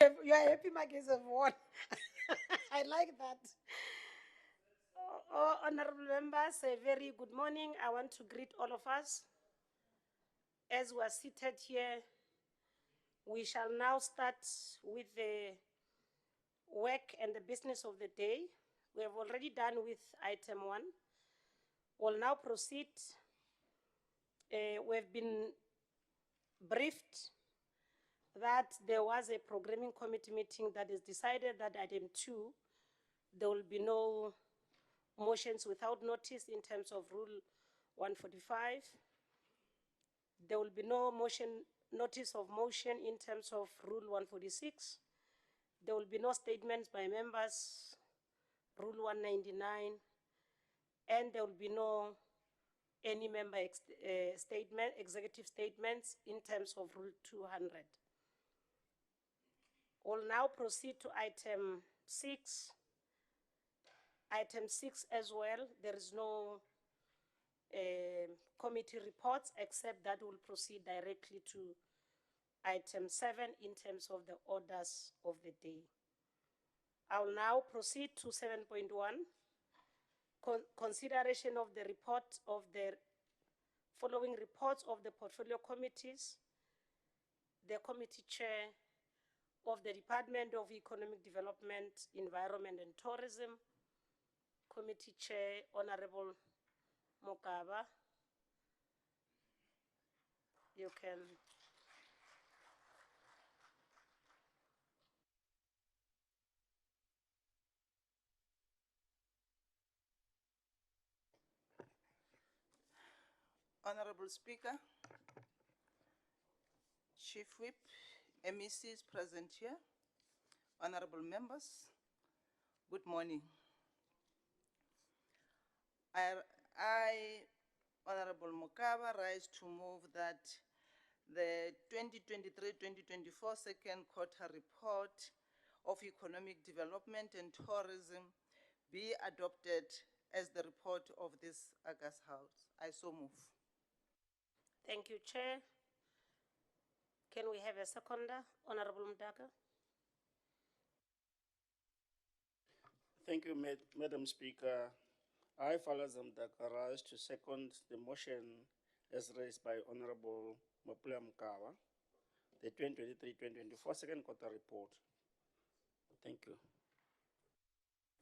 You are happy my case have won. I like that. Honorable members, a very good morning. I want to greet all of us. As we are seated here, we shall now start with the work and the business of the day. We have already done with item 1. We'll now proceed. We've been briefed that there was a programming committee meeting that is decided that item 2, there will be no motions without notice in terms of Rule 145. There will be no notice of motion in terms of Rule 146. There will be no statements by members, Rule 199, and there will be no any member executive statements in terms of Rule 200. We'll now proceed to item 6. Item 6 as well, there is no committee reports, except that will proceed directly to item 7 in terms of the orders of the day. I will now proceed to 7.1, consideration of the report of the following reports of the portfolio committees. The committee chair of the Department of Economic Development, Environment and Tourism, committee chair, Honorable Mokaba. You can. Honorable Speaker, Chief Whip, MECs present here, honorable members, good morning. I, Honorable Mokaba, rise to move that the 2023-2024 second quarter report of economic development and tourism be adopted as the report of this August House. I so move. Thank you, Chair. Can we have a seconder, Honorable Mdaka? Thank you, Madam Speaker. I, Falazam Mdaka, rise to second the motion as raised by Honorable Mapula Mkawa, the 2023-2024 second quarter report. Thank you.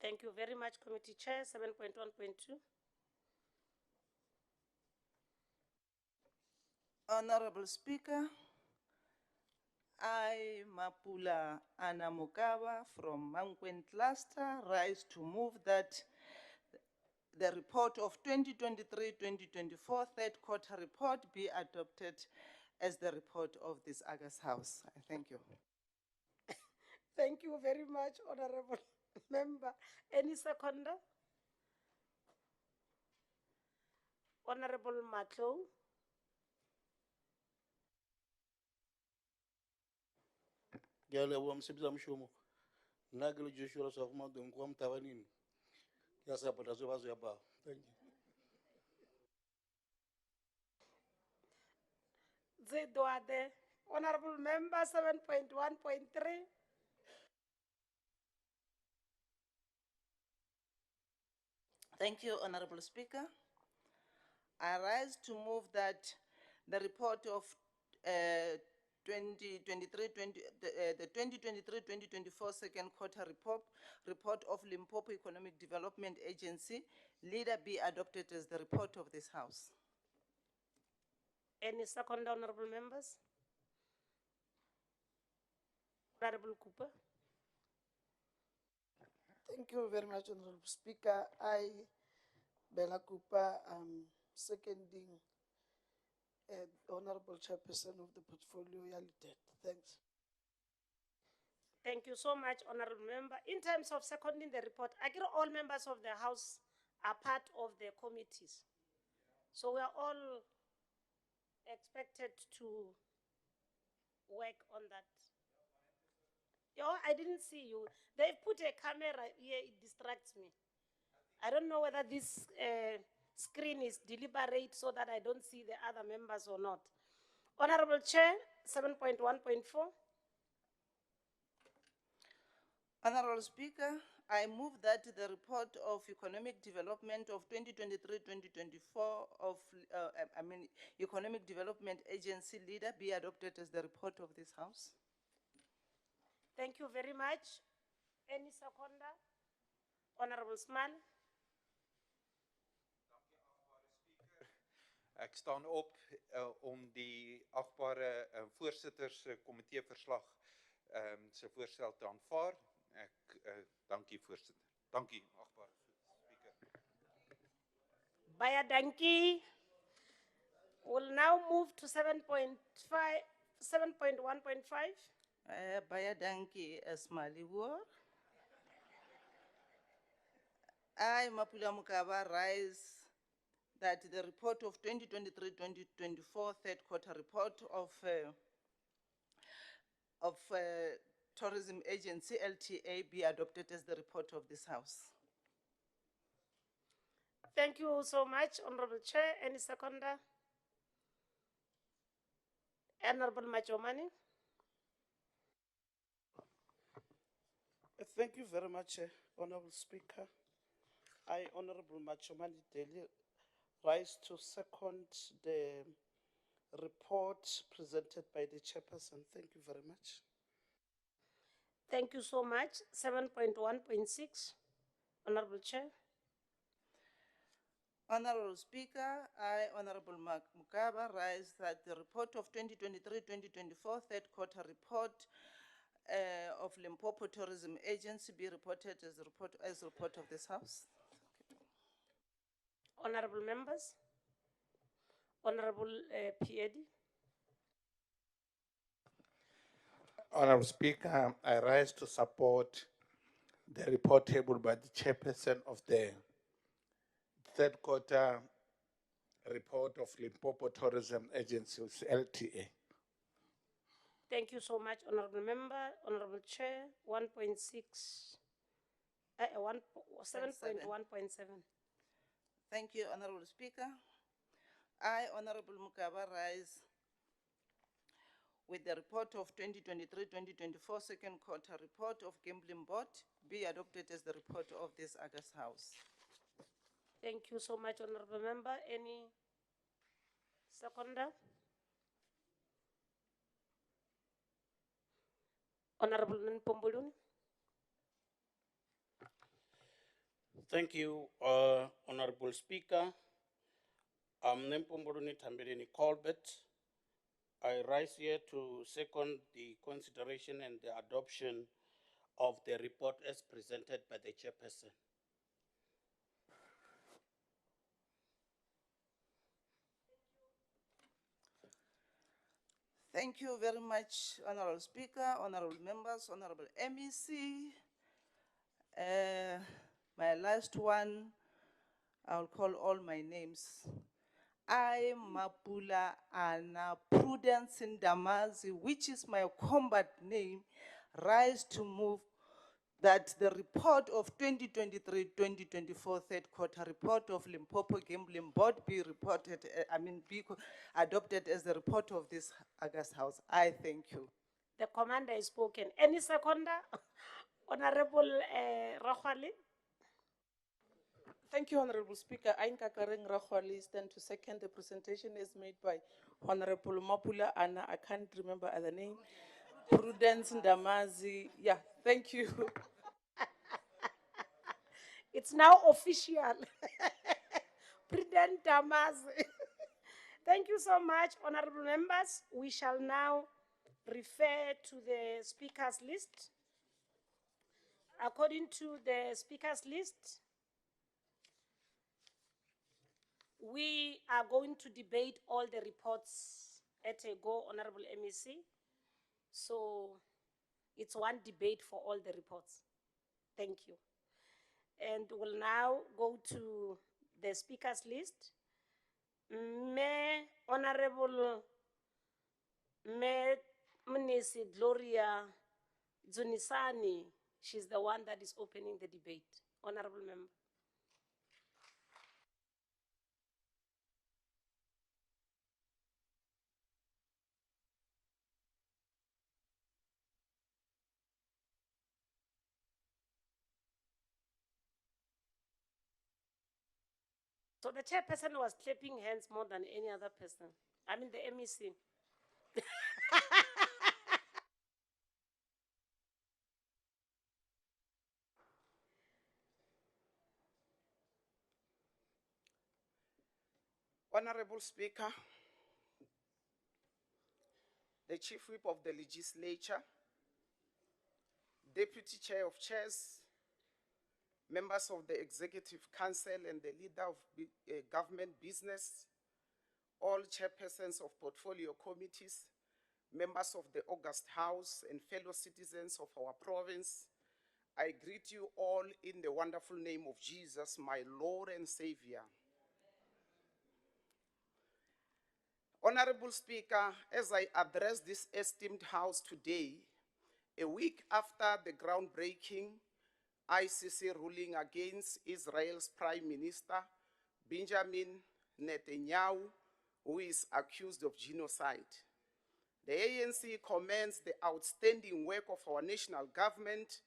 Thank you very much, Committee Chair. 7.1.2. Honorable Speaker, I, Mapula Anamukawa from Mankwent Cluster, rise to move that the report of 2023-2024 third quarter report be adopted as the report of this August House. I thank you. Thank you very much, Honorable Member. Any seconder? Honorable Matlow. Gale wa msibza mshumo nagalo joshua sa kuma don kwa mtawanini ya sapata zo bazo ya ba. Thank you. Zedwade. Honorable Member 7.1.3. Thank you, Honorable Speaker. I rise to move that the report of 2023-2024 second quarter report of Limpopo Economic Development Agency, LEDA, be adopted as the report of this House. Any second, honorable members? Honorable Cooper. Thank you very much, Honorable Speaker. I, Bella Cooper, am seconding Honorable Chairperson of the portfolio, Yalidet. Thanks. Thank you so much, Honorable Member. In terms of seconding the report, I get all members of the House are part of the committees. So we are all expected to work on that. Oh, I didn't see you. They put a camera here, it distracts me. I don't know whether this screen is deliberate so that I don't see the other members or not. Honorable Chair, 7.1.4. Honorable Speaker, I move that the report of economic development of 2023-2024 of, Economic Development Agency LEDA be adopted as the report of this House. Thank you very much. Any seconder? Honorable Sman. Ek staan op om die agbare voorsitterskomiteeverslag se voorstel te aanvaar. Ek dankie voorsitter. Dankie agbare speaker. Baya Danki. We'll now move to 7.5, 7.1.5. Baya danki Esmaliwo. I, Mapula Mukaba, rise that the report of 2023-2024 third quarter report of Tourism Agency, LTA, be adopted as the report of this House. Thank you so much, Honorable Chair. Any seconder? Honorable Machomani. Thank you very much, Honorable Speaker. I, Honorable Machomani Deli, rise to second the report presented by the chairperson. Thank you very much. Thank you so much. 7.1.6. Honorable Chair. Honorable Speaker, I, Honorable Mukaba, rise that the report of 2023-2024 third quarter report of Limpopo Tourism Agency be reported as report of this House. Honorable members. Honorable Piedi. Honorable Speaker, I rise to support the report tabled by the chairperson of the third quarter report of Limpopo Tourism Agency, LTA. Thank you so much, Honorable Member. Honorable Chair, 7.1.7. Thank you, Honorable Speaker. I, Honorable Mukaba, rise with the report of 2023-2024 second quarter report of Gambling Board be adopted as the report of this August House. Thank you so much, Honorable Member. Any seconder? Honorable Npombuluni. Thank you, Honorable Speaker. I'm Nempomboruni Tambelini Colbert. I rise here to second the consideration and the adoption of the report as presented by the chairperson. Thank you very much, Honorable Speaker, Honorable Members, Honorable MEC. My last one, I'll call all my names. I, Mapula Ana Prudence Ndamazi, which is my combat name, rise to move that the report of 2023-2024 third quarter report of Limpopo Gambling Board be reported, be adopted as the report of this August House. I thank you. The commander is spoken. Any seconder? Honorable Rakhwali. Thank you, Honorable Speaker. I, Nkakareng Rakhwali, stand to second the presentation is made by Honorable Mapula Ana. I can't remember other name. Prudence Ndamazi. Yeah, thank you. It's now official. Prudent Ndamazi. Thank you so much, honorable members. We shall now refer to the speakers list. According to the speakers list, we are going to debate all the reports at a go, Honorable MEC. So it's one debate for all the reports. Thank you. And we'll now go to the speakers list. Honorable Mnisi Gloria Zunisani, she's the one that is opening the debate. Honorable member. So the chairperson was clapping hands more than any other person. I mean, the MEC. Honorable Speaker, the Chief Whip of the Legislature, Deputy Chair of Chairs, members of the Executive Council and the leader of government business, all chairpersons of portfolio committees, members of the August House, and fellow citizens of our province, I greet you all in the wonderful name of Jesus, my Lord and Savior. Honorable Speaker, as I address this esteemed House today, a week after the groundbreaking ICC ruling against Israel's Prime Minister, Benjamin Netanyahu, who is accused of genocide, the ANC commends the outstanding work of our national government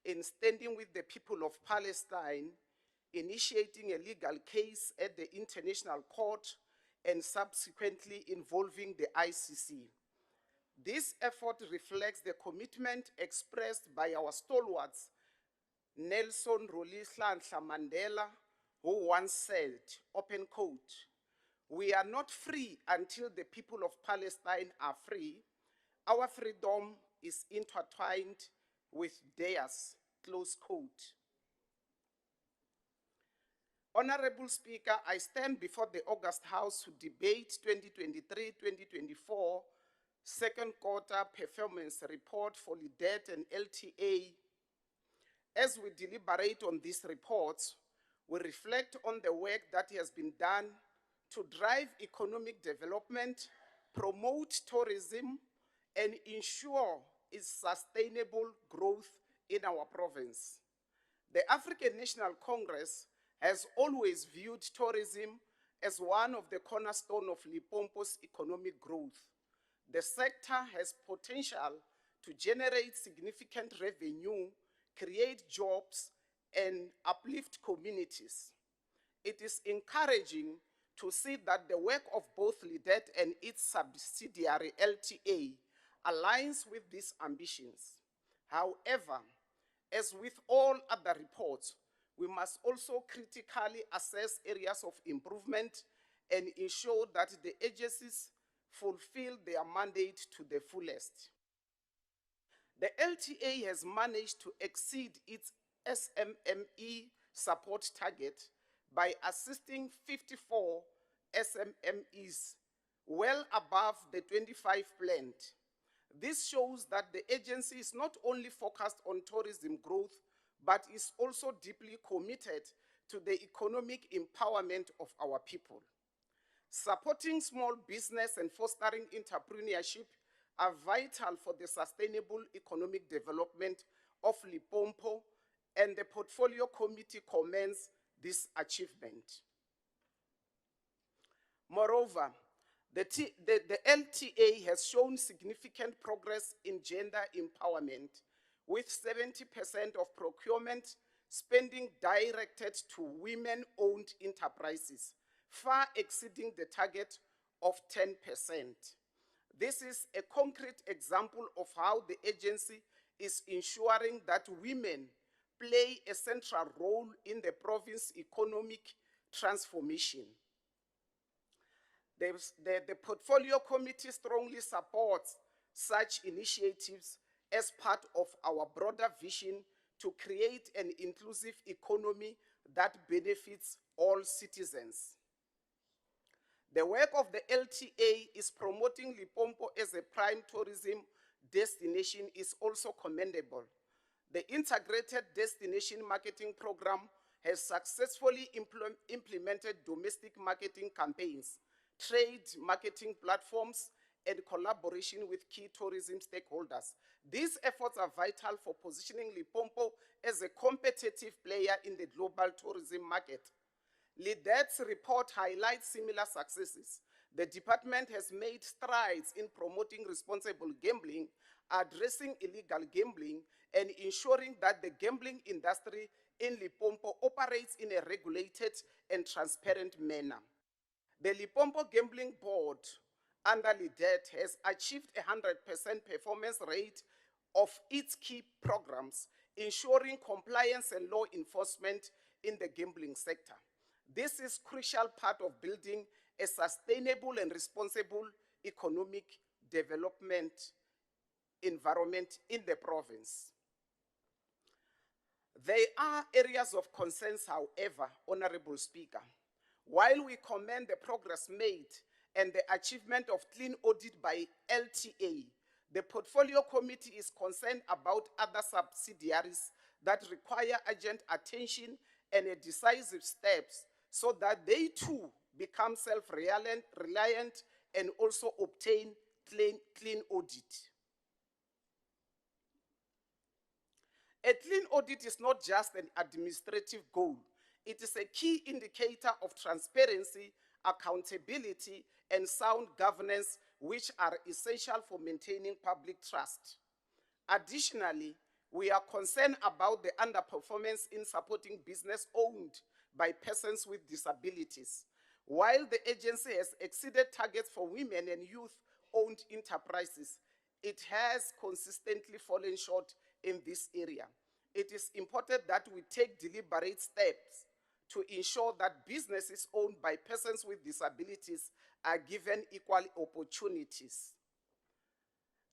in standing with the people of Palestine, initiating a legal case at the International Court and subsequently involving the ICC. This effort reflects the commitment expressed by our stalwarts, Nelson Rolihlahla Mandela, who once said, open quote, "We are not free until the people of Palestine are free. Our freedom is intertwined with theirs," close quote. Honorable Speaker, I stand before the August House to debate 2023-2024 second quarter performance report for LEDA and LTA. As we deliberate on these reports, we reflect on the work that has been done to drive economic development, promote tourism, and ensure its sustainable growth in our province. The African National Congress has always viewed tourism as one of the cornerstones of Limpopo's economic growth. The sector has potential to generate significant revenue, create jobs, and uplift communities. It is encouraging to see that the work of both LEDA and its subsidiary LTA aligns with these ambitions. However, as with all other reports, we must also critically assess areas of improvement and ensure that the agencies fulfill their mandate to the fullest. The LTA has managed to exceed its SMME support target by assisting 54 SMMEs, well above the 25 planned. This shows that the agency is not only focused on tourism growth, but is also deeply committed to the economic empowerment of our people. Supporting small business and fostering entrepreneurship are vital for the sustainable economic development of Limpopo, and the Portfolio Committee commends this achievement. Moreover, the LTA has shown significant progress in gender empowerment, with 70% of procurement spending directed to women-owned enterprises, far exceeding the target of 10%. This is a concrete example of how the agency is ensuring that women play a central role in the province's economic transformation. The Portfolio Committee strongly supports such initiatives as part of our broader vision to create an inclusive economy that benefits all citizens. The work of the LTA is promoting Limpopo as a prime tourism destination is also commendable. The Integrated Destination Marketing Program has successfully implemented domestic marketing campaigns, trade marketing platforms, and collaboration with key tourism stakeholders. These efforts are vital for positioning Limpopo as a competitive player in the global tourism market. LEDA's report highlights similar successes. The department has made strides in promoting responsible gambling, addressing illegal gambling, and ensuring that the gambling industry in Limpopo operates in a regulated and transparent manner. The Limpopo Gambling Board under LEDA has achieved a 100% performance rate of its key programs, ensuring compliance and law enforcement in the gambling sector. This is a crucial part of building a sustainable and responsible economic development environment in the province. There are areas of concerns, however, Honorable Speaker. While we commend the progress made and the achievement of clean audit by LTA, the Portfolio Committee is concerned about other subsidiaries that require urgent attention and decisive steps so that they too become self-reliant and also obtain clean audit. A clean audit is not just an administrative goal. It is a key indicator of transparency, accountability, and sound governance, which are essential for maintaining public trust. Additionally, we are concerned about the underperformance in supporting business owned by persons with disabilities. While the agency has exceeded targets for women and youth-owned enterprises, it has consistently fallen short in this area. It is important that we take deliberate steps to ensure that businesses owned by persons with disabilities are given equal opportunities.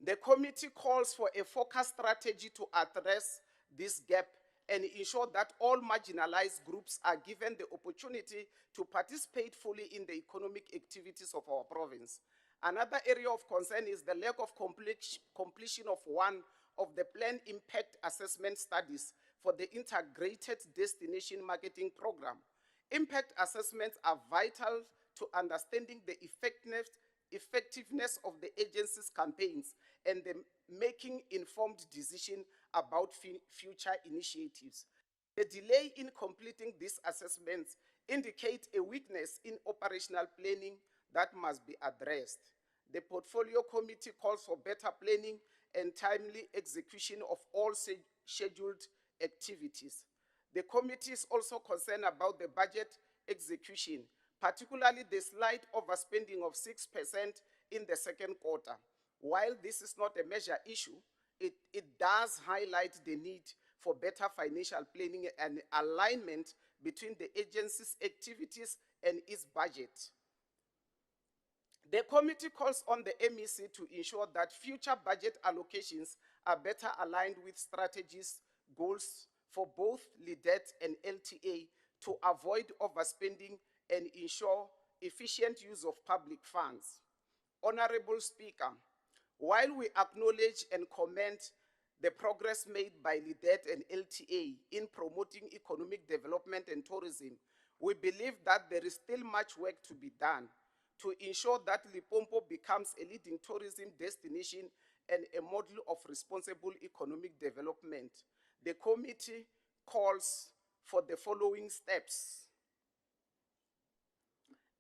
The committee calls for a focused strategy to address this gap and ensure that all marginalized groups are given the opportunity to participate fully in the economic activities of our province. Another area of concern is the lack of completion of one of the planned impact assessment studies for the integrated destination marketing program. Impact assessments are vital to understanding the effectiveness of the agency's campaigns and the making informed decisions about future initiatives. The delay in completing these assessments indicates a weakness in operational planning that must be addressed. The Portfolio Committee calls for better planning and timely execution of all scheduled activities. The committee is also concerned about the budget execution, particularly the slight overspending of 6% in the second quarter. While this is not a major issue, it does highlight the need for better financial planning and alignment between the agency's activities and its budget. The committee calls on the MEC to ensure that future budget allocations are better aligned with strategies, goals for both LEDA and LTA to avoid overspending and ensure efficient use of public funds. Honorable Speaker, while we acknowledge and commend the progress made by LEDA and LTA in promoting economic development and tourism, we believe that there is still much work to be done to ensure that Limpopo becomes a leading tourism destination and a model of responsible economic development. The committee calls for the following steps.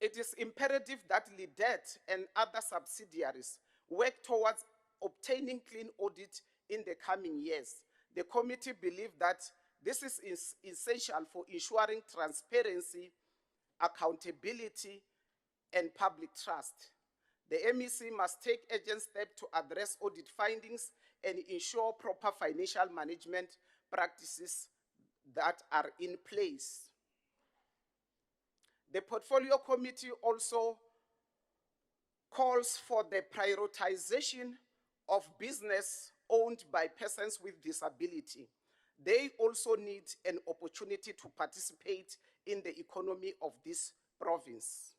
It is imperative that LEDA and other subsidiaries work towards obtaining clean audit in the coming years. The committee believes that this is essential for ensuring transparency, accountability, and public trust. The MEC must take urgent steps to address audit findings and ensure proper financial management practices that are in place. The Portfolio Committee also calls for the prioritization of business owned by persons with disability. They also need an opportunity to participate in the economy of this province.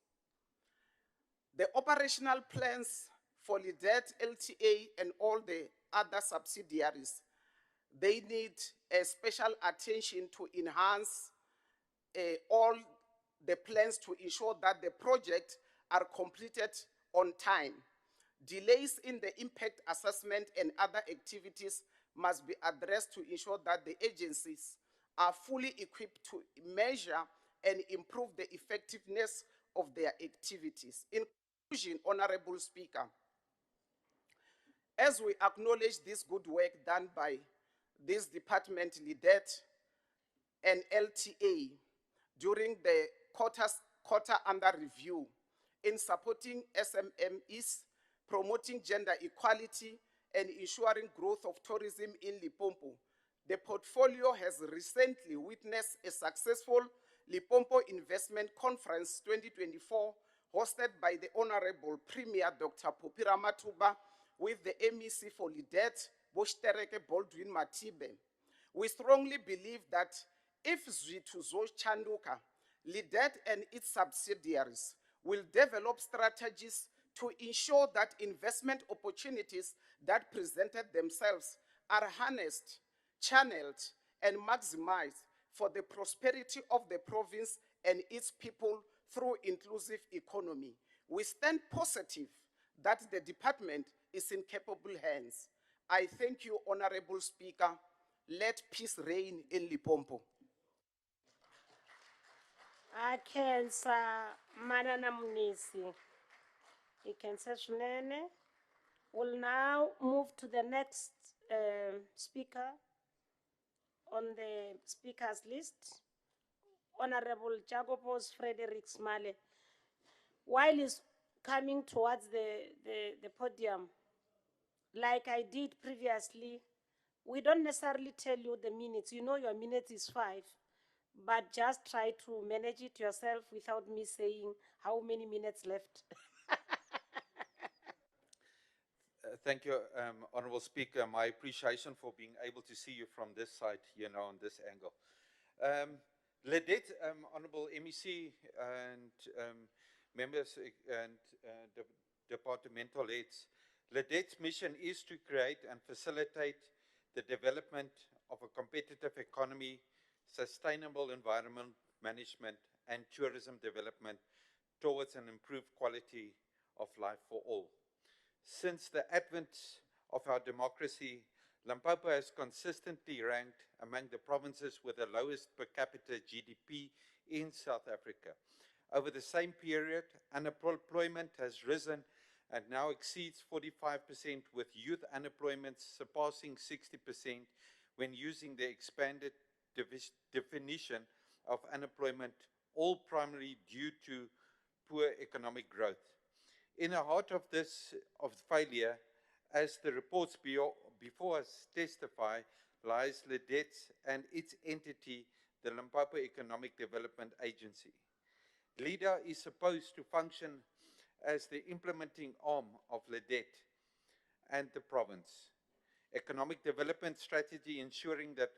The operational plans for LEDA, LTA, and all the other subsidiaries, they need a special attention to enhance all the plans to ensure that the projects are completed on time. Delays in the impact assessment and other activities must be addressed to ensure that the agencies are fully equipped to measure and improve the effectiveness of their activities. In conclusion, Honorable Speaker, as we acknowledge this good work done by this department, LEDA, an LTA during the quarter under review in supporting SMMEs, promoting gender equality, and ensuring growth of tourism in Limpopo. The portfolio has recently witnessed a successful Limpopo Investment Conference 2024 hosted by the Honorable Premier Dr. Popira Matuba with the MEC for Lidet, Boshtereke Baldwin Matibe. We strongly believe that if Zwitu Chanduka, Lidet and its subsidiaries will develop strategies to ensure that investment opportunities that presented themselves are harnessed, channeled, and maximized for the prosperity of the province and its people through inclusive economy. We stand positive that the department is in capable hands. I thank you, Honorable Speaker. Let peace reign in Limpopo. Akensa Manana Munisi. Ikensa Shunene. We'll now move to the next speaker on the speakers list, Honorable Jacobos Frederick Smale. While he's coming towards the podium, like I did previously, we don't necessarily tell you the minutes. You know your minute is 5, but just try to manage it yourself without me saying how many minutes left. Thank you, Honorable Speaker. My appreciation for being able to see you from this side, on this angle. Ledet, Honorable MEC and members and departmental heads, Ledet's mission is to create and facilitate the development of a competitive economy, sustainable environment management, and tourism development towards an improved quality of life for all. Since the advent of our democracy, Limpopo has consistently ranked among the provinces with the lowest per capita GDP in South Africa. Over the same period, unemployment has risen and now exceeds 45%, with youth unemployment surpassing 60% when using the expanded definition of unemployment, all primarily due to poor economic growth. In the heart of this failure, as the reports before us testify, lies Ledet and its entity, the Limpopo Economic Development Agency. LEDA is supposed to function as the implementing arm of Ledet and the province. Economic development strategy ensuring that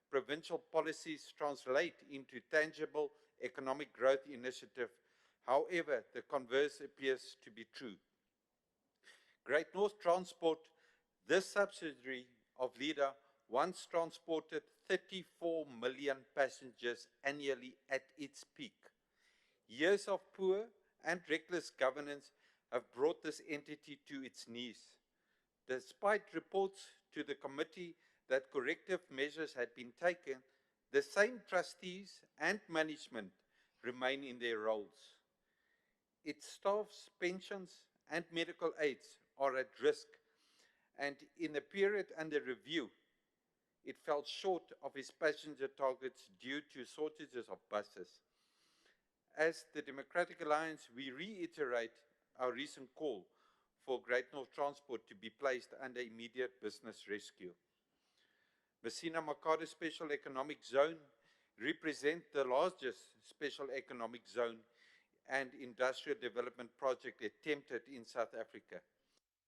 provincial policies translate into tangible economic growth initiative. However, the converse appears to be true. Great North Transport, this subsidiary of LEDA, once transported 34 million passengers annually at its peak. Years of poor and reckless governance have brought this entity to its knees. Despite reports to the committee that corrective measures had been taken, the same trustees and management remain in their roles. Its staff's pensions and medical aids are at risk, and in the period under review, it fell short of its passenger targets due to shortages of buses. As the Democratic Alliance, we reiterate our recent call for Great North Transport to be placed under immediate business rescue. Messina Makado Special Economic Zone represents the largest special economic zone and industrial development project attempted in South Africa.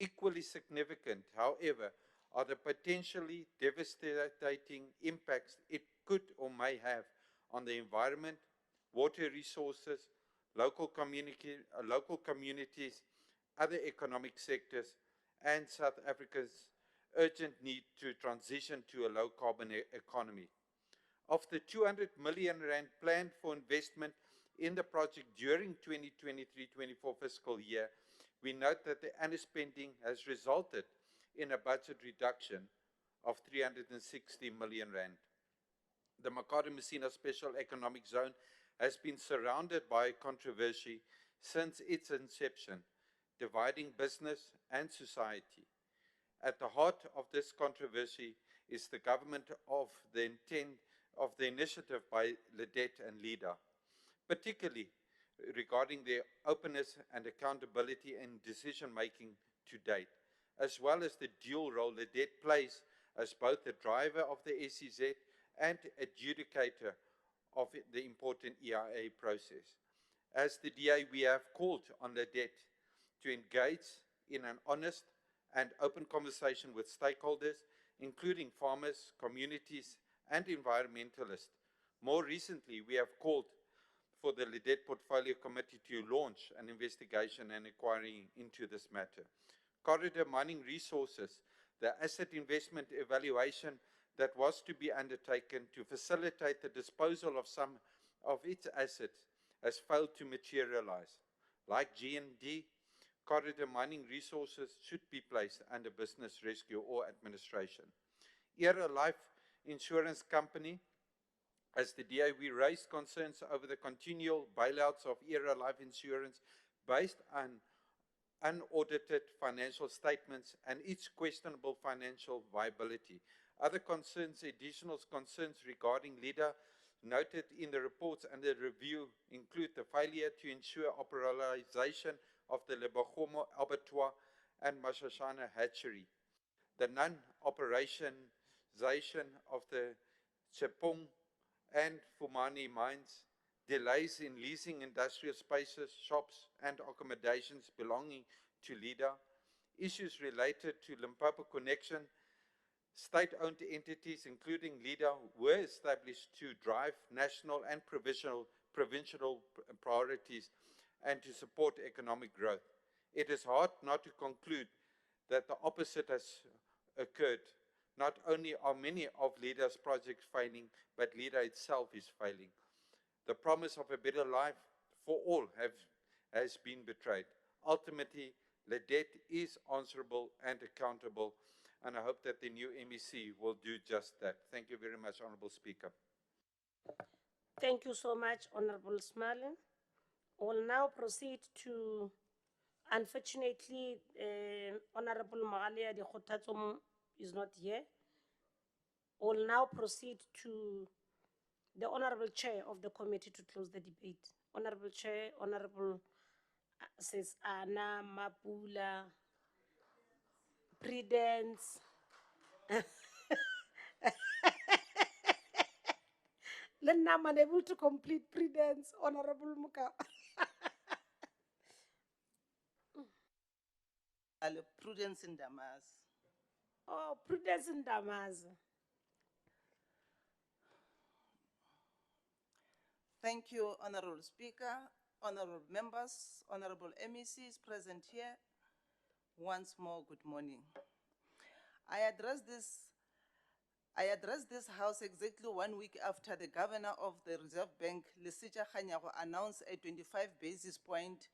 Equally significant, however, are the potentially devastating impacts it could or may have on the environment, water resources, local communities, other economic sectors, and South Africa's urgent need to transition to a low-carbon economy. Of the 200 million rand planned for investment in the project during 2023-24 fiscal year, we note that the underspending has resulted in a budget reduction of 360 million rand. The Makado Messina Special Economic Zone has been surrounded by controversy since its inception, dividing business and society. At the heart of this controversy is the government of the intent of the initiative by LEDET and LEDA, particularly regarding their openness and accountability in decision-making to date, as well as the dual role LEDET plays as both the driver of the SEZ and adjudicator of the important EIA process. As the DA, we have called on LEDET to engage in an honest and open conversation with stakeholders, including farmers, communities, and environmentalists. More recently, we have called for the LEDET Portfolio Committee to launch an investigation and inquiry into this matter. Corridor Mining Resources, the asset investment evaluation that was to be undertaken to facilitate the disposal of some of its assets, has failed to materialize. Like G&D, Corridor Mining Resources should be placed under business rescue or administration. Era Life Insurance Company, as the DA, we raised concerns over the continual bailouts of Era Life Insurance based on unaudited financial statements and its questionable financial viability. Other concerns, additional concerns regarding LEDA noted in the reports under review include the failure to ensure operationalization of the Lebogomo Abattoir and Mashashana Hatchery, the non-operationization of the Chepong and Fumani mines, delays in leasing industrial spaces, shops, and accommodations belonging to LEDA, issues related to Limpopo Connection. State-owned entities, including LEDA, were established to drive national and provincial priorities and to support economic growth. It is hard not to conclude that the opposite has occurred. Not only are many of LEDA's projects failing, but LEDA itself is failing. The promise of a better life for all has been betrayed. Ultimately, LEDET is answerable and accountable, and I hope that the new MEC will do just that. Thank you very much, Honourable Speaker. Thank you so much, Honorable Smalin. We'll now proceed to, unfortunately, Honorable Magalia de Khotatsong is not here. We'll now proceed to the Honorable Chair of the committee to close the debate. Honorable Chair, Honorable says Anna, Mapula, Prudence. Then I'm unable to complete Prudence, Honorable Muka. Prudence in Damas. Oh, Prudence in Damas. Thank you, Honorable Speaker, honorable members, honorable MECs present here. Once more, good morning. I address this House exactly 1 week after the Governor of the Reserve Bank, Lesitja Kganyago, announced a 25 basis point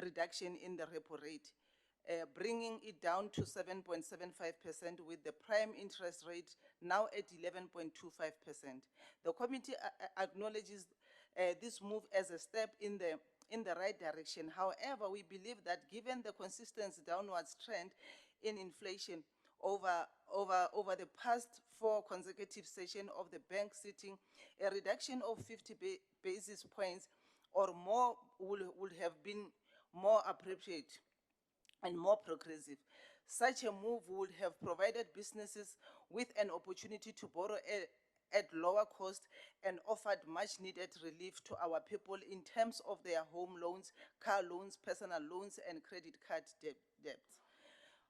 reduction in the repo rate, bringing it down to 7.75% with the prime interest rate now at 11.25%. The committee acknowledges this move as a step in the right direction. However, we believe that given the consistent downwards trend in inflation over the past 4 consecutive sessions of the bank sitting, a reduction of 50 basis points or more would have been more appropriate and more progressive. Such a move would have provided businesses with an opportunity to borrow at lower cost and offered much needed relief to our people in terms of their home loans, car loans, personal loans, and credit card debts.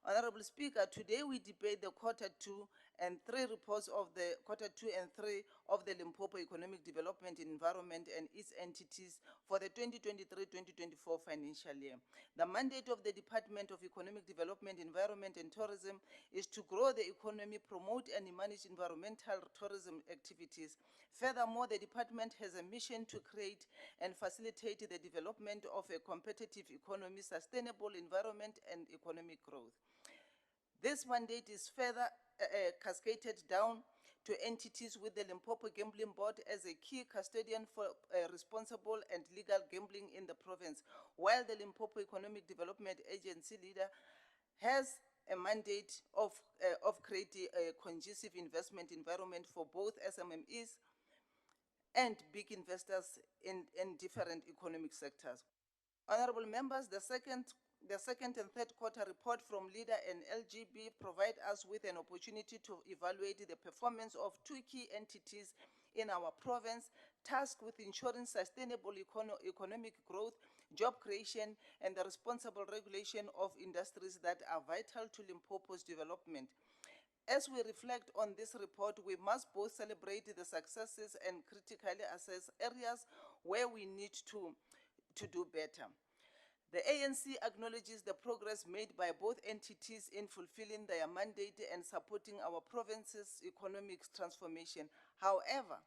Honorable Speaker, today we debate the quarter 2 and 3 reports of the quarter 2 and 3 of the Limpopo Economic Development Environment and its entities for the 2023-2024 financial year. The mandate of the Department of Economic Development, Environment and Tourism is to grow the economy, promote and manage environmental tourism activities. Furthermore, the department has a mission to create and facilitate the development of a competitive economy, sustainable environment and economic growth. This mandate is further cascaded down to entities with the Limpopo Gambling Board as a key custodian for responsible and legal gambling in the province, while the Limpopo Economic Development Agency leader has a mandate of creating a conducive investment environment for both SMMEs, and big investors in different economic sectors. Honorable members, the second and third quarter report from LEDA and LGB provide us with an opportunity to evaluate the performance of two key entities in our province, tasked with ensuring sustainable economic growth, job creation, and the responsible regulation of industries that are vital to Limpopo's development. As we reflect on this report, we must both celebrate the successes and critically assess areas where we need to do better. The ANC acknowledges the progress made by both entities in fulfilling their mandate and supporting our province's economic transformation. However,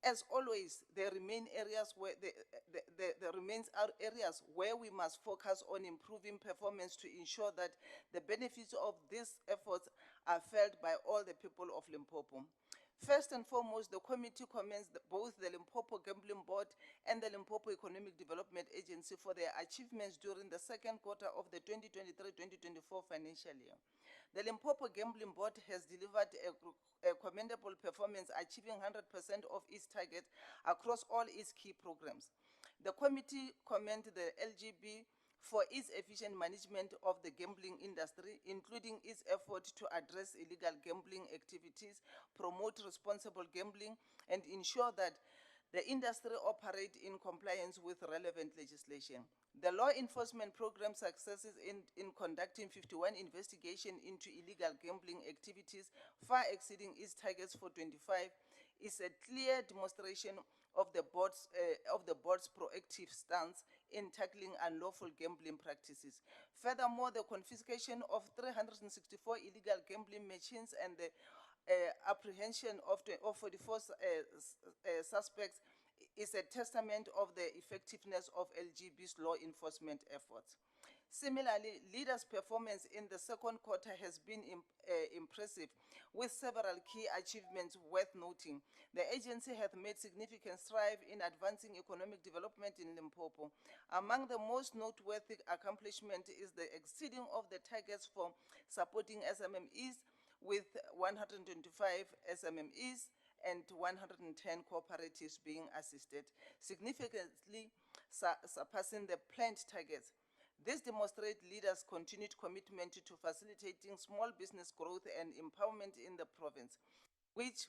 as always, there remain areas where there remains areas where we must focus on improving performance to ensure that the benefits of these efforts are felt by all the people of Limpopo. First and foremost, the committee commends both the Limpopo Gambling Board and the Limpopo Economic Development Agency for their achievements during the second quarter of the 2023-2024 financial year. The Limpopo Gambling Board has delivered a commendable performance, achieving 100% of its target across all its key programs. The committee commends the LGB for its efficient management of the gambling industry, including its effort to address illegal gambling activities, promote responsible gambling, and ensure that the industry operates in compliance with relevant legislation. The law enforcement program successes in conducting 51 investigations into illegal gambling activities, far exceeding its targets for 25, is a clear demonstration of the board's proactive stance in tackling unlawful gambling practices. Furthermore, the confiscation of 364 illegal gambling machines and the apprehension of 44 suspects is a testament of the effectiveness of LGB's law enforcement efforts. Similarly, LEDA's performance in the second quarter has been impressive, with several key achievements worth noting. The agency has made significant strides in advancing economic development in Limpopo. Among the most noteworthy accomplishments is the exceeding of the targets for supporting SMMEs, with 125 SMMEs and 110 cooperatives being assisted, significantly surpassing the planned targets. This demonstrates LEDA's continued commitment to facilitating small business growth and empowerment in the province, which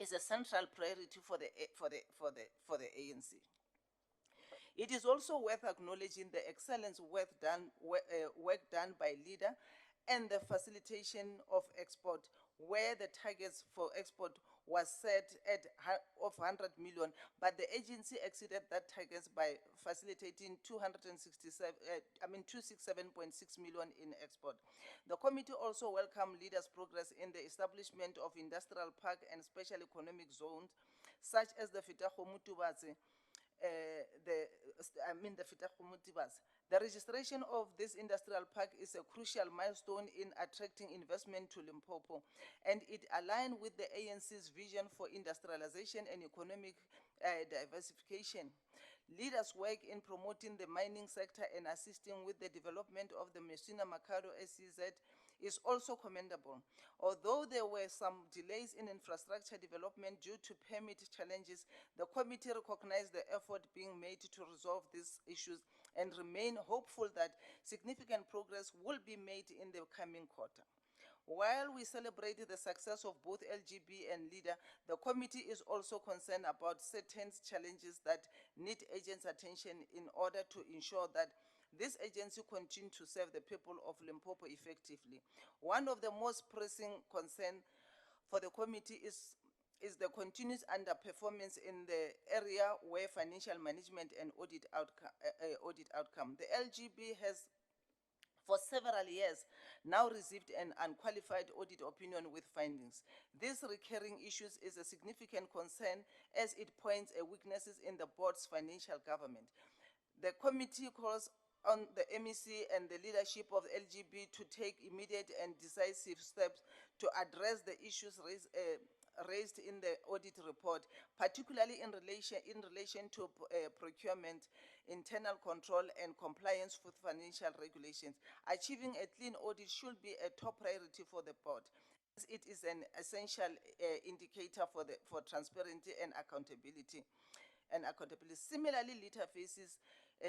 is a central priority for the ANC. It is also worth acknowledging the excellent work done by LEDA and the facilitation of export, where the targets for export was set at of 100 million, but the agency exceeded that target by facilitating 267.6 million in export. The committee also welcomed LEDA's progress in the establishment of industrial park and special economic zones, such as the Fitakhomutubase, The registration of this industrial park is a crucial milestone in attracting investment to Limpopo, and it aligned with the ANC's vision for industrialization and economic diversification. Leaders work in promoting the mining sector and assisting with the development of the Messina Mercado SEZ is also commendable. Although there were some delays in infrastructure development due to permit challenges, the committee recognized the effort being made to resolve these issues and remain hopeful that significant progress will be made in the coming quarter. While we celebrate the success of both LGB and LEDA, the committee is also concerned about certain challenges that need agents' attention in order to ensure that this agency continues to serve the people of Limpopo effectively. One of the most pressing concerns for the committee is the continuous underperformance in the area where financial management and audit outcome. The LGB has for several years now received an unqualified audit opinion with findings. This recurring issue is a significant concern as it points at weaknesses in the board's financial government. The committee calls on the MEC and the leadership of LGB to take immediate and decisive steps to address the issues raised in the audit report, particularly in relation to procurement, internal control, and compliance with financial regulations. Achieving a clean audit should be a top priority for the board. It is an essential indicator for transparency and accountability. Similarly, LEDA faces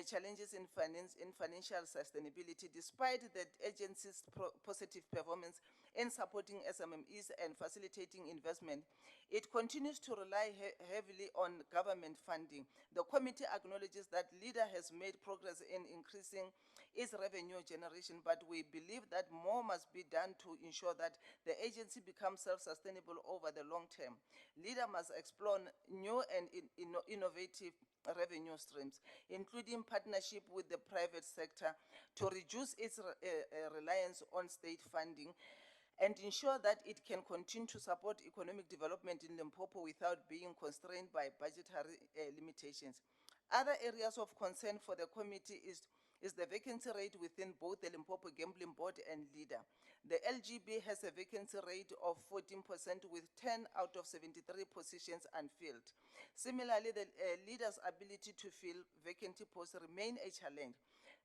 challenges in financial sustainability, despite the agency's positive performance in supporting SMMEs and facilitating investment. It continues to rely heavily on government funding. The committee acknowledges that LEDA has made progress in increasing its revenue generation, but we believe that more must be done to ensure that the agency becomes self-sustainable over the long term. LEDA must explore new and innovative revenue streams, including partnership with the private sector to reduce its reliance on state funding and ensure that it can continue to support economic development in Limpopo without being constrained by budgetary limitations. Other areas of concern for the committee is the vacancy rate within both the Limpopo Gambling Board and LEDA. The LGB has a vacancy rate of 14% with 10 out of 73 positions unfilled. Similarly, the LEDA's ability to fill vacant posts remain a challenge.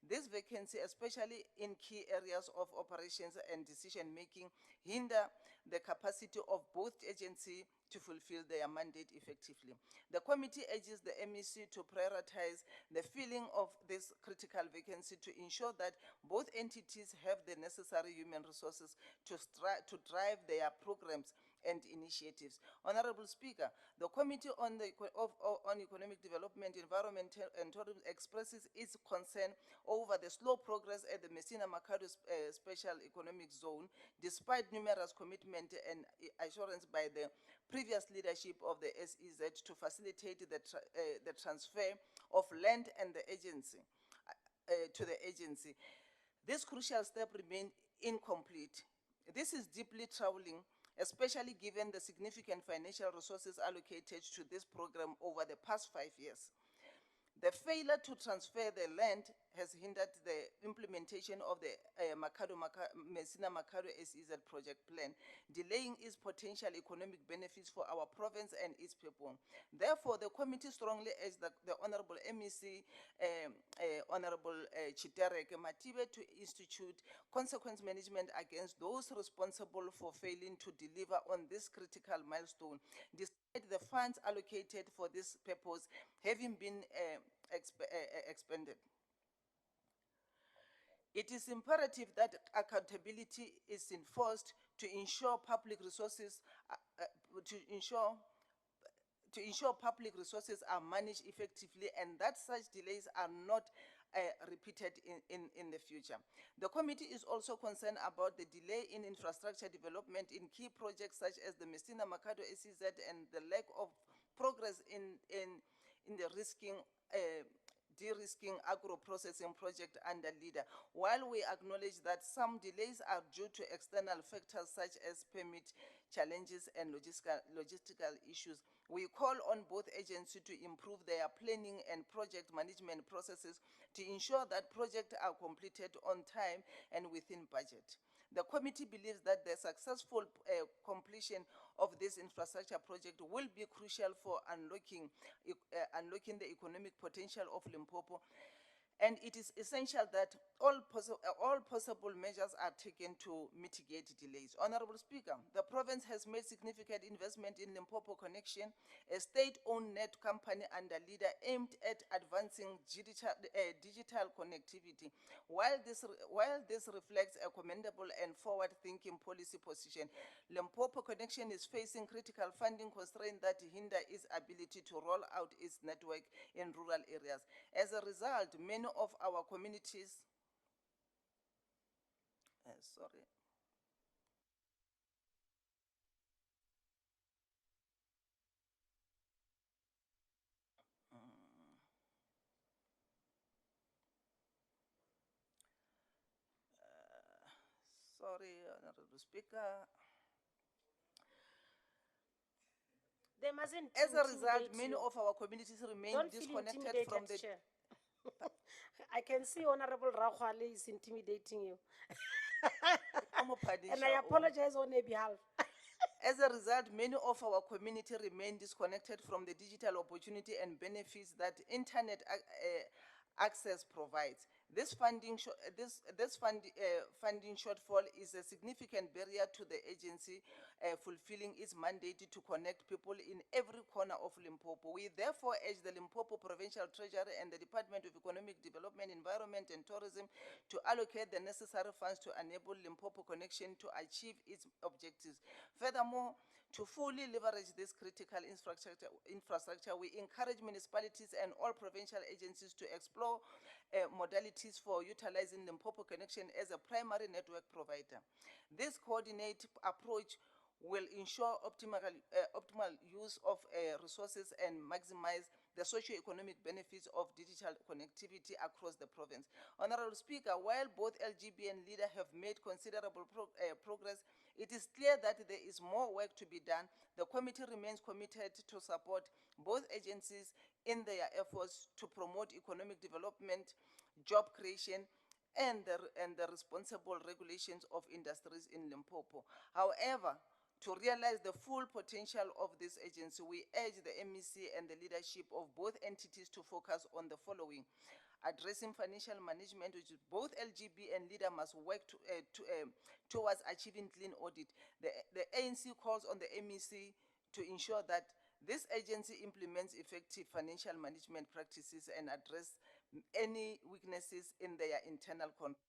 This vacancy, especially in key areas of operations and decision-making, hinder the capacity of both agencies to fulfill their mandate effectively. The committee urges the MEC to prioritize the filling of this critical vacancy to ensure that both entities have the necessary human resources to drive their programs and initiatives. Honorable Speaker, the Committee on Economic Development, Environment and Tourism expresses its concern over the slow progress at the Messina Makado Special Economic Zone, despite numerous commitment and assurance by the previous leadership of the SEZ to facilitate the transfer of land and the agency to the agency. This crucial step remained incomplete. This is deeply troubling, especially given the significant financial resources allocated to this program over the past 5 years. The failure to transfer the land has hindered the implementation of the Messina Makado SEZ project plan, delaying its potential economic benefits for our province and its people. Therefore, the committee strongly urges the Honorable MEC, Honorable Chitarek Matibe, to institute consequence management against those responsible for failing to deliver on this critical milestone, despite the funds allocated for this purpose having been expended. It is imperative that accountability is enforced to ensure public resources public resources are managed effectively and that such delays are not repeated in the future. The committee is also concerned about the delay in infrastructure development in key projects such as the Messina Makado SEZ and the lack of progress in the de-risking agro-processing project under LEDA. While we acknowledge that some delays are due to external factors such as permit challenges and logistical issues, we call on both agencies to improve their planning and project management processes to ensure that projects are completed on time and within budget. The committee believes that the successful completion of this infrastructure project will be crucial for unlocking the economic potential of Limpopo, and it is essential that all possible measures are taken to mitigate delays. Honorable Speaker, the province has made significant investment in Limpopo Connection, a state-owned net company under LEDA aimed at advancing digital connectivity. While this reflects a commendable and forward-thinking policy position, Limpopo Connection is facing critical funding constraints that hinder its ability to roll out its network in rural areas. As a result, many of our communities, Honorable Speaker. They mustn't As a result, intimidate many you. of our communities remain Don't feel disconnected from the... intimidated, Chair. I can see Honorable Rakhwale is intimidating you. And I apologize on their behalf. As a result, many of our community remain disconnected from the digital opportunity and benefits that internet access provides. This funding shortfall is a significant barrier to the agency fulfilling its mandate to connect people in every corner of Limpopo. We therefore urge the Limpopo Provincial Treasury and the Department of Economic Development, Environment and Tourism to allocate the necessary funds to enable Limpopo Connection to achieve its objectives. Furthermore, to fully leverage this critical infrastructure, we encourage municipalities and all provincial agencies to explore modalities for utilizing Limpopo Connection as a primary network provider. This coordinated approach will ensure optimal use of resources and maximize the socio-economic benefits of digital connectivity across the province. Honorable Speaker, while both LGB and LEDA have made considerable progress, it is clear that there is more work to be done. The committee remains committed to support both agencies in their efforts to promote economic development, job creation, and the responsible regulations of industries in Limpopo. However, to realize the full potential of this agency, we urge the MEC and the leadership of both entities to focus on the following: addressing financial management, which is both LGB and LEDA must work towards achieving clean audit. The ANC calls on the MEC to ensure that this agency implements effective financial management practices and address any weaknesses in their internal control.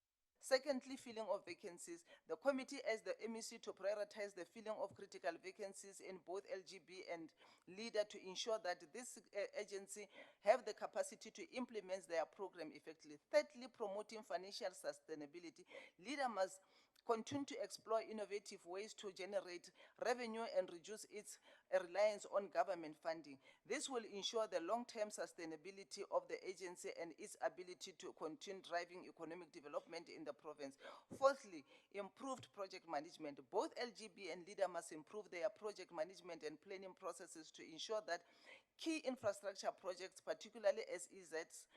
Secondly, filling of vacancies. The committee urges the MEC to prioritize the filling of critical vacancies in both LGB and LEDA to ensure that this agency have the capacity to implement their program effectively. Thirdly, promoting financial sustainability. LEDA must continue to explore innovative ways to generate revenue and reduce its reliance on government funding. This will ensure the long-term sustainability of the agency and its ability to continue driving economic development in the province. Fourthly, improved project management. Both LGB and LEDA must improve their project management and planning processes to ensure that key infrastructure projects, particularly SEZs,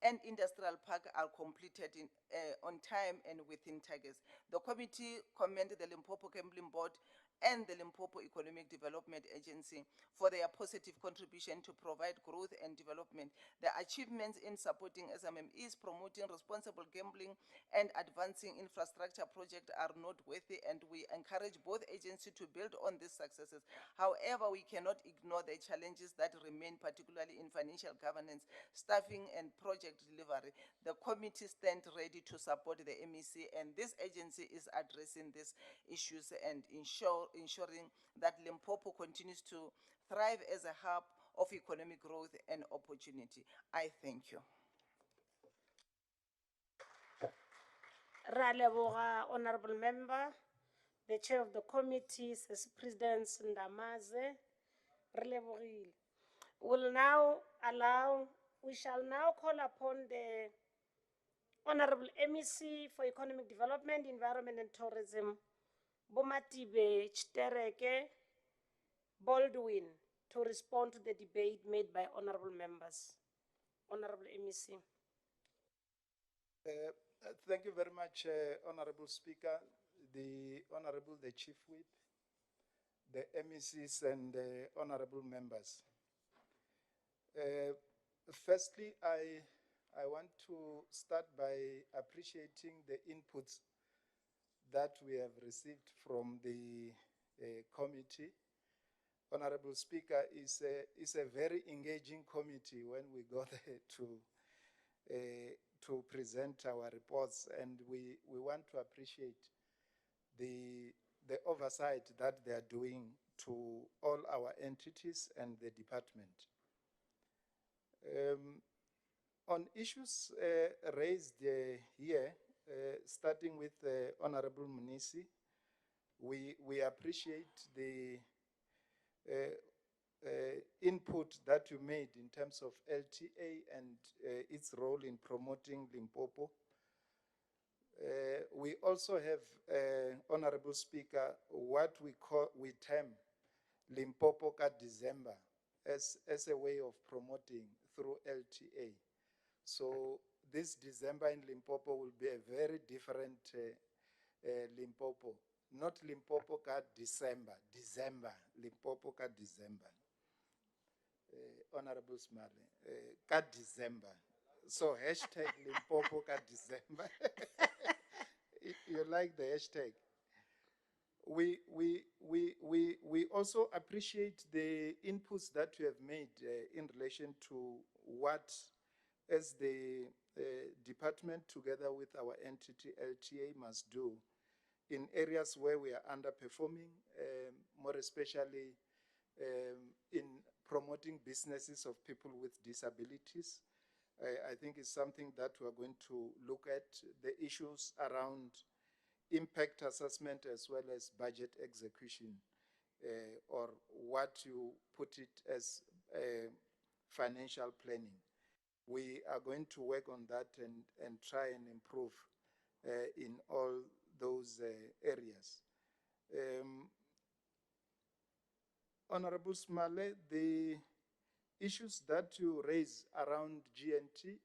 and industrial park are completed on time and within targets. The committee commended the Limpopo Gambling Board and the Limpopo Economic Development Agency for their positive contribution to provide growth and development. The achievements in supporting SMMEs, promoting responsible gambling, and advancing infrastructure projects are noteworthy, and we encourage both agencies to build on these successes. However, we cannot ignore the challenges that remain, particularly in financial governance, staffing, and project delivery. The committee stands ready to support the MEC, and this agency is addressing these issues and ensuring that Limpopo continues to thrive as a hub of economic growth and opportunity. I thank you. Ra leboga, honorable member, the chair of the committee, says President Ndamaze. Re lebogile. We shall now call upon the Honorable MEC for Economic Development, Environment and Tourism, Bomatibe Chitereke Baldwin, to respond to the debate made by honorable members. Honorable MEC. Thank you very much, Honorable Speaker, the Chief Whip, the MECs, and the honorable members. Firstly, I want to start by appreciating the inputs that we have received from the committee. Honorable Speaker, is a very engaging committee when we go there to present our reports, and we want to appreciate the oversight that they are doing to all our entities and the department. On issues raised here, starting with Honorable Munisi, we appreciate the input that you made in terms of LTA and its role in promoting Limpopo. We also have, Honorable Speaker, what we term Limpopo ka December as a way of promoting through LTA. So this December in Limpopo will be a very different Limpopo. Not Limpopo ka December, Limpopo ka December. Honorable Smale, ka December. So hashtag Limpopo ka December. You like the hashtag? We also appreciate the inputs that you have made in relation to what, as the department together with our entity LTA, must do in areas where we are underperforming, more especially in promoting businesses of people with disabilities. I think it's something that we are going to look at, the issues around impact assessment as well as budget execution, or what you put it as financial planning. We are going to work on that and try and improve in all those areas. Honorable Smale, the issues that you raise around GNT,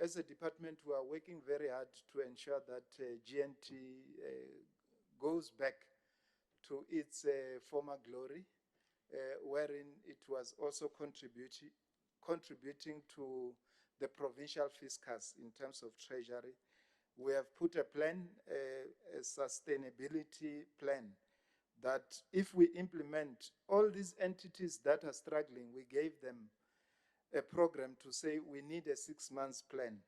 as a department, we are working very hard to ensure that GNT goes back to its former glory, wherein it was also contributing to the provincial fiscus in terms of treasury. We have put a plan, a sustainability plan, that if we implement all these entities that are struggling, we gave them a program to say we need a 6 months plan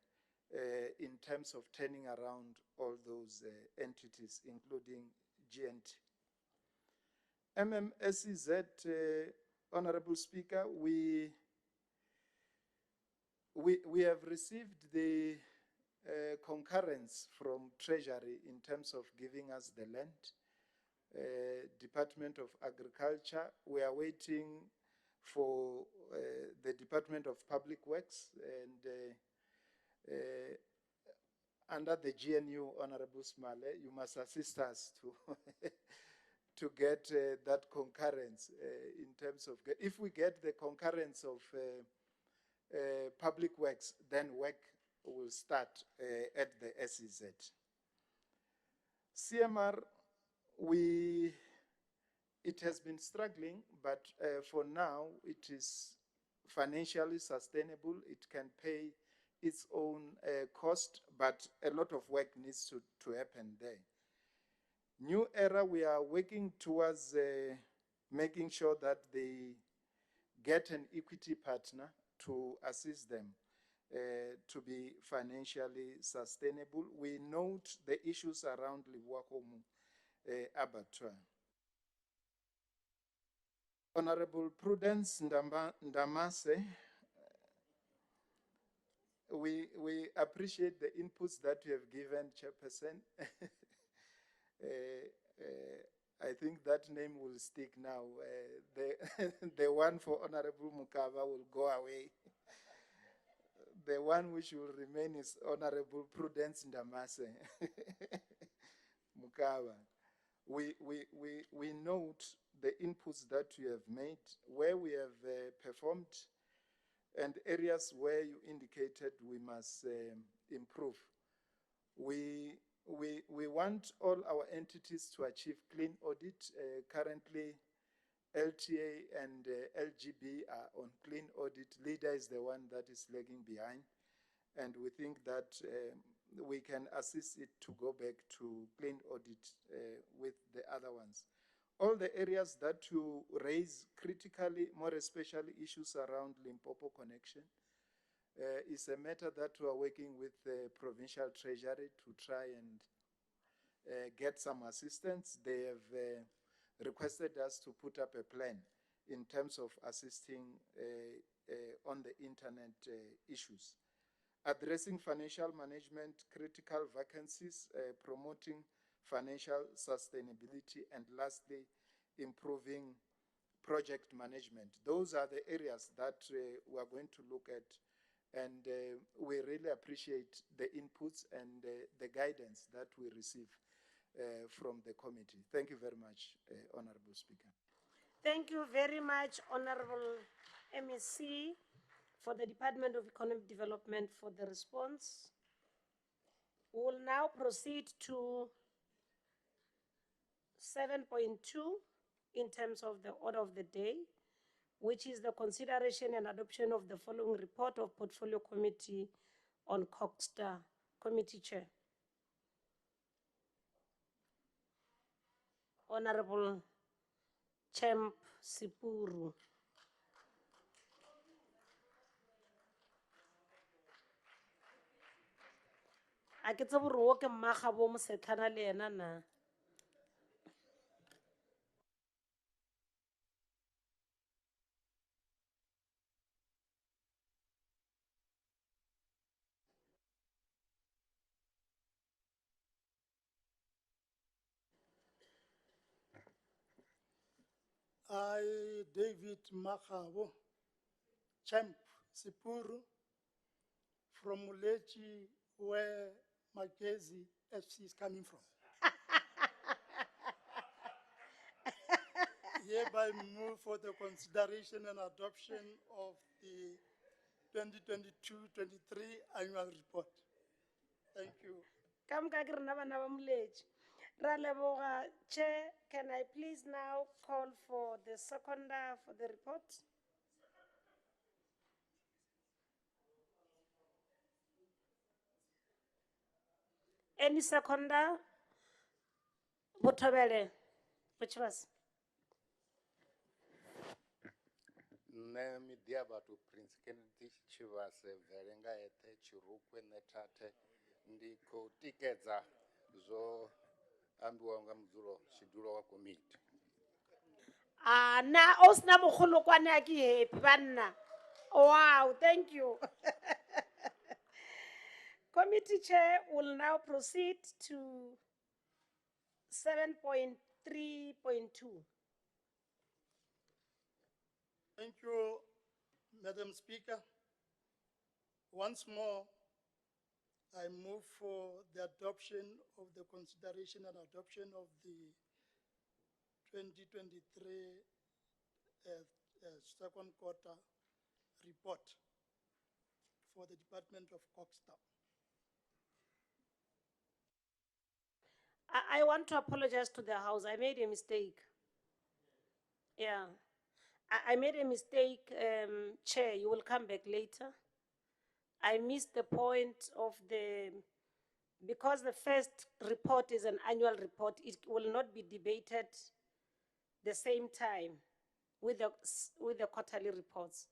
in terms of turning around all those entities, including GNT. MMSEZ, Honorable Speaker, we have received the concurrence from Treasury in terms of giving us the land. Department of Agriculture, we are waiting for the Department of Public Works, and under the GNU, Honorable Smale, you must assist us to to get that concurrence in terms of, if we get the concurrence of Public Works, then work will start at the SEZ. CMR, it has been struggling, but for now it is financially sustainable. It can pay its own cost, but a lot of work needs to happen there. New Era, we are working towards making sure that they get an equity partner to assist them to be financially sustainable. We note the issues around Liwakomu Abattoir. Honorable Prudence Ndamase, we appreciate the inputs that you have given, Chairperson. I think that name will stick now. The one for Honorable Mukava will go away. The one which will remain is Honorable Prudence Ndamase Mukava. We note the inputs that you have made, where we have performed, and areas where you indicated we must improve. We want all our entities to achieve clean audit. Currently, LTA and LGB are on clean audit. LEDA is the one that is lagging behind. And we think that we can assist it to go back to clean audit with the other ones. All the areas that you raise critically, more especially issues around Limpopo connection, is a matter that we are working with the provincial treasury to try and get some assistance. They have requested us to put up a plan in terms of assisting on the internet issues. Addressing financial management, critical vacancies, promoting financial sustainability, and lastly, improving project management. Those are the areas that we are going to look at, and we really appreciate the inputs and the guidance that we receive from the committee. Thank you very much, Honorable Speaker. Thank you very much, Honorable MEC, for the Department of Economic Development for the response. We will now proceed to 7.2 in terms of the order of the day. which is the consideration and adoption of the following report of Portfolio Committee on CoGHSTA. Committee Chair. Honorable Champ Sipuru. A ke tsebe gore wo ke mmaga bo mosetlhana le ena na. I, David Makabo, Champ Sipuru, from Mulechi, where Magezi FC is coming from. Hereby move for the consideration and adoption of the 2022-23 annual report. Thank you. Kam ka ke rena bana ba Moletši. Ra leboga. Chair, can I please now call for the seconder for the report? Any seconder? Botobele, which was? Nne midiaba to Prince Kennedy Chivase Verenga ete Chirukwe netate ndiko tikeza zo ambiwa nga mzulo shidulo wa komiti. Na osna mogolo kwane a ke happy banna. Wow, thank you. Committee Chair will now proceed to 7.3.2. Thank you, Madam Speaker. Once more, I move for the adoption of the consideration and adoption of the 2023 second quarter report for the Department of CoGHSTA. I want to apologize to the House. I made a mistake. Yeah. I made a mistake, Chair. You will come back later. I missed the point of because the first report is an annual report, it will not be debated the same time with the quarterly reports.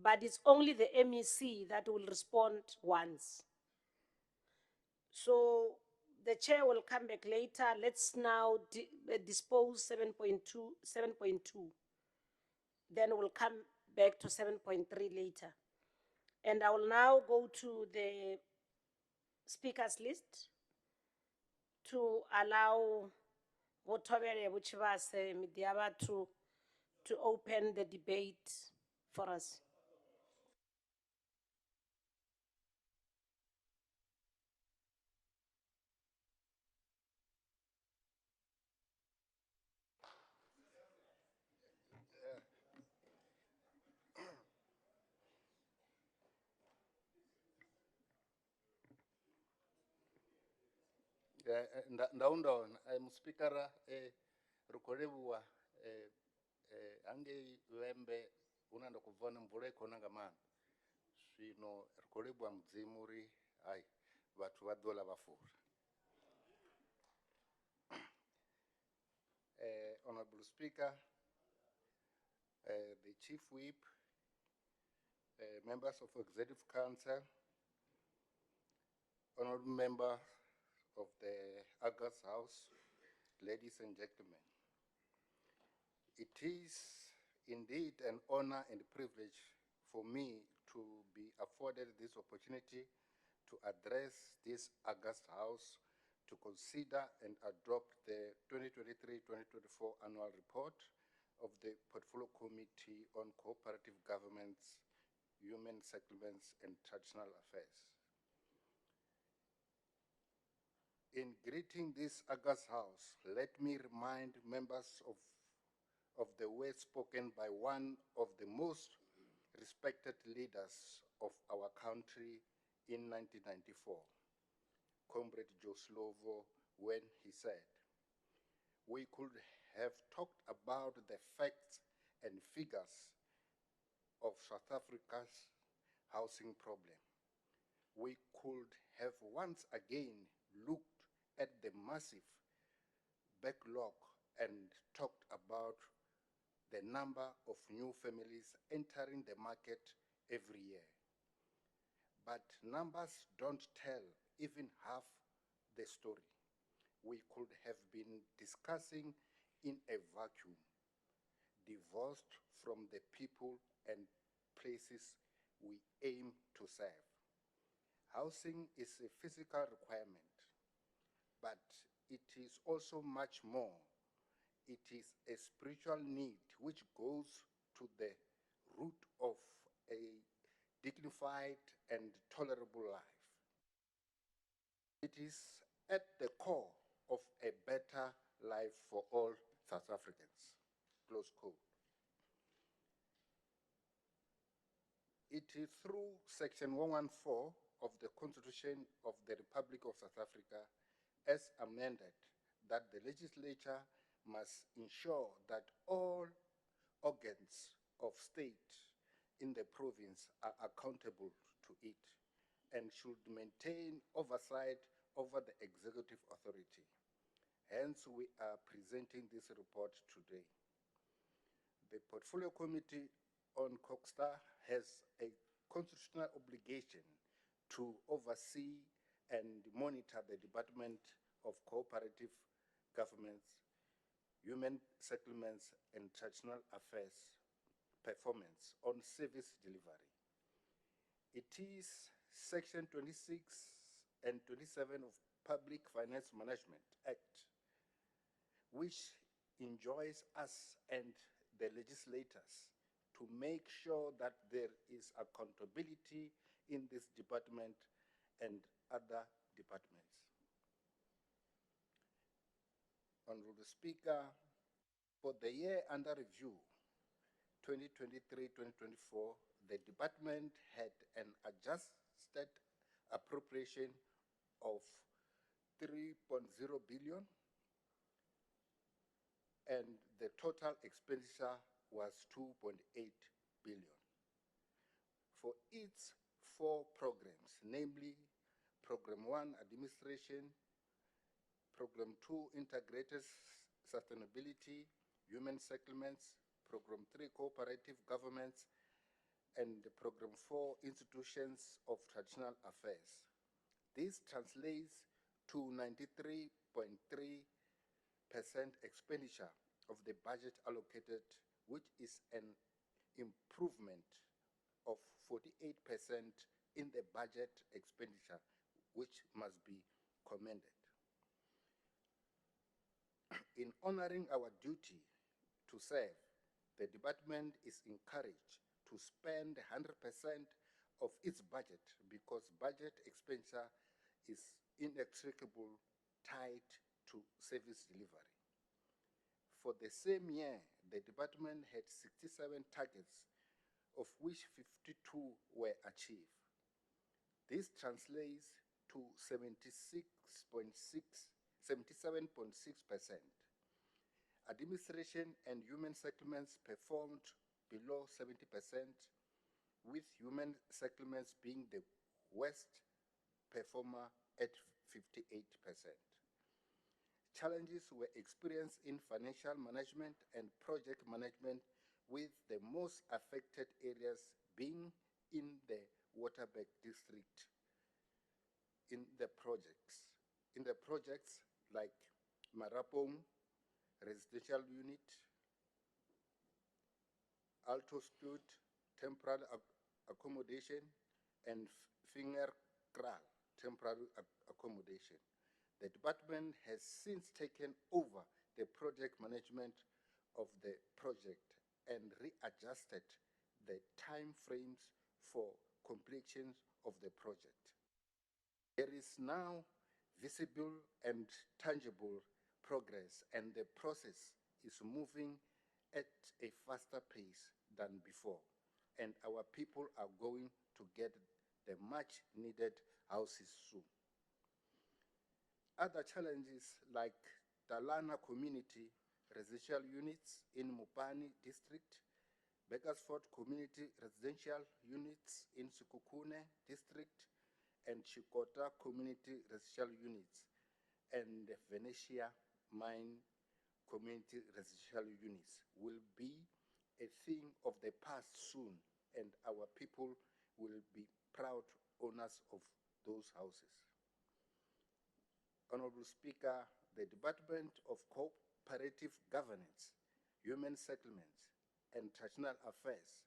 But it's only the MEC that will respond once. So the chair will come back later. Let's now dispose 7.2. Then we'll come back to 7.3 later. And I will now go to the speakers list to allow Gotobere Buchivase Midiaba to open the debate for us. Ndaunda I'm speaker rukolebuwa ange wembe unanda kuvona mvula ikona ngamana swino rukolebuwa mdzimuri ai vatu vadola vafura. Honorable Speaker, the Chief Whip, members of Executive Council, honorable member of the August House, ladies and gentlemen. It is indeed an honor and privilege for me to be afforded this opportunity to address this August House to consider and adopt the 2023-2024 annual report of the Portfolio Committee on Cooperative Governments, Human Settlements and Traditional Affairs. In greeting this August House, let me remind members of the words spoken by one of the most respected leaders of our country in 1994, Comrade Joe Slovo, when he said, "We could have talked about the facts and figures South Africa's housing problem. We could have once again looked at the massive backlog and talked about the number of new families entering the market every year. But numbers don't tell even half the story. We could have been discussing in a vacuum, divorced from the people and places we aim to serve. Housing is a physical requirement, but it is also much more. It is a spiritual need which goes to the root of a dignified and tolerable life. It is at the core of a better life for all South Africans. Close quote. It is through Section 114 of the Constitution of the Republic of South Africa, as amended, that the legislature must ensure that all organs of state in the province are accountable to it and should maintain oversight over the executive authority. Hence, we are presenting this report today. The Portfolio Committee on CoGHSTA has a constitutional obligation to oversee and monitor the Department of Cooperative Governments, Human Settlements and Traditional Affairs performance on service delivery. It is Section 26 and 27 of Public Finance Management Act, which enjoins us and the legislators to make sure that there is accountability in this department and other departments. Honorable Speaker, for the year under review, 2023-2024, the department had an adjusted appropriation of 3.0 billion, and the total expenditure was 2.8 billion. For its 4 programs, namely Program 1, Administration, Program 2, Integrated Sustainability, Human Settlements, Program 3, Cooperative Governments, and Program 4, Institutions of Traditional Affairs. This translates to 93.3% expenditure of the budget allocated, which is an improvement of 48% in the budget expenditure, which must be commended. In honoring our duty to serve, the department is encouraged to spend 100% of its budget because budget expenditure is inextricably tied to service delivery. For the same year, the department had 67 targets, of which 52 were achieved. This translates to 77.6%. Administration and human settlements performed below 70%, with human settlements being the worst performer at 58%. Challenges were experienced in financial management and project management, with the most affected areas being in the Waterberg district in the projects like Marapong residential unit, Alto Spud temporary accommodation, and Finger Kral temporary accommodation. The department has since taken over the project management of the project and readjusted the time frames for completion of the project. There is now visible and tangible progress, and the process is moving at a faster pace than before, and our people are going to get the much needed houses soon. Other challenges like Talana community residential units in Mupani district, Bakersford Community Residential Units in Sekhukhune District, and Chikota Community Residential Units, and the Venetia Mine Community Residential Units will be a thing of the past soon, and our people will be proud owners of those houses. Honorable Speaker, the Department of Cooperative Governance, Human Settlements, and Traditional Affairs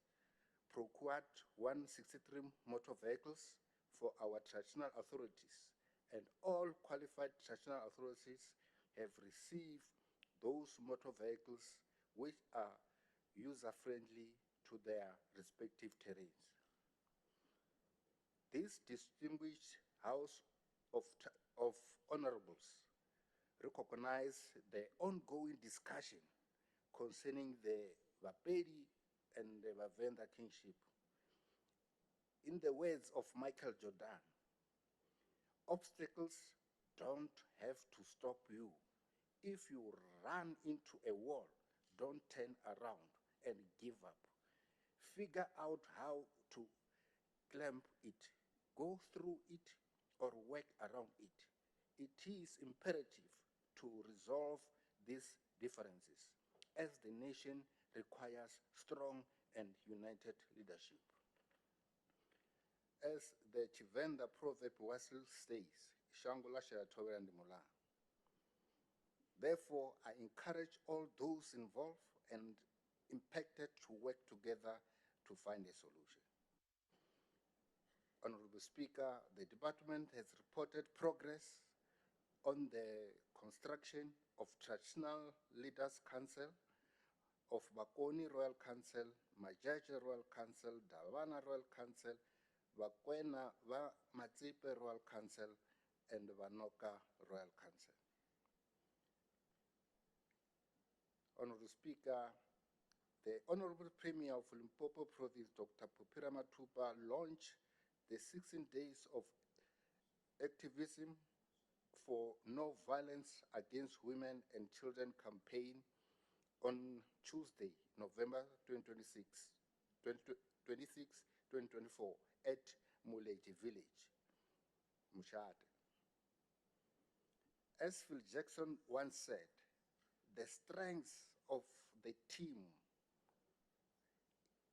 procured 163 motor vehicles for our traditional authorities, and all qualified traditional authorities have received those motor vehicles which are user-friendly to their respective terrains. This distinguished House of Honorables recognize the ongoing discussion concerning the Vapedi and the Vavenda kingship. In the words of Michael Jordan, obstacles don't have to stop you. If you run into a wall, don't turn around and give up. Figure out how to climb it, go through it, or work around it. It is imperative to resolve these differences as the nation requires strong and united leadership. As the Chivenda proverb wisely states, Shangula Shayatobe and Mula. Therefore, I encourage all those involved and impacted to work together to find a solution. Honorable Speaker, the department has reported progress on the construction of Traditional Leaders Council, of Bakoni Royal Council, Majaja Royal Council, Davana Royal Council, Vakwena Va Matsipe Royal Council, and Vanoka Royal Council. Honorable Speaker, the Honorable Premier of Limpopo Province, Dr. Popira Matupa, launched the 16 days of activism for no violence against women and children campaign on Tuesday, November 2024, at Muleti Village, Mushate. As Phil Jackson once said, the strength of the team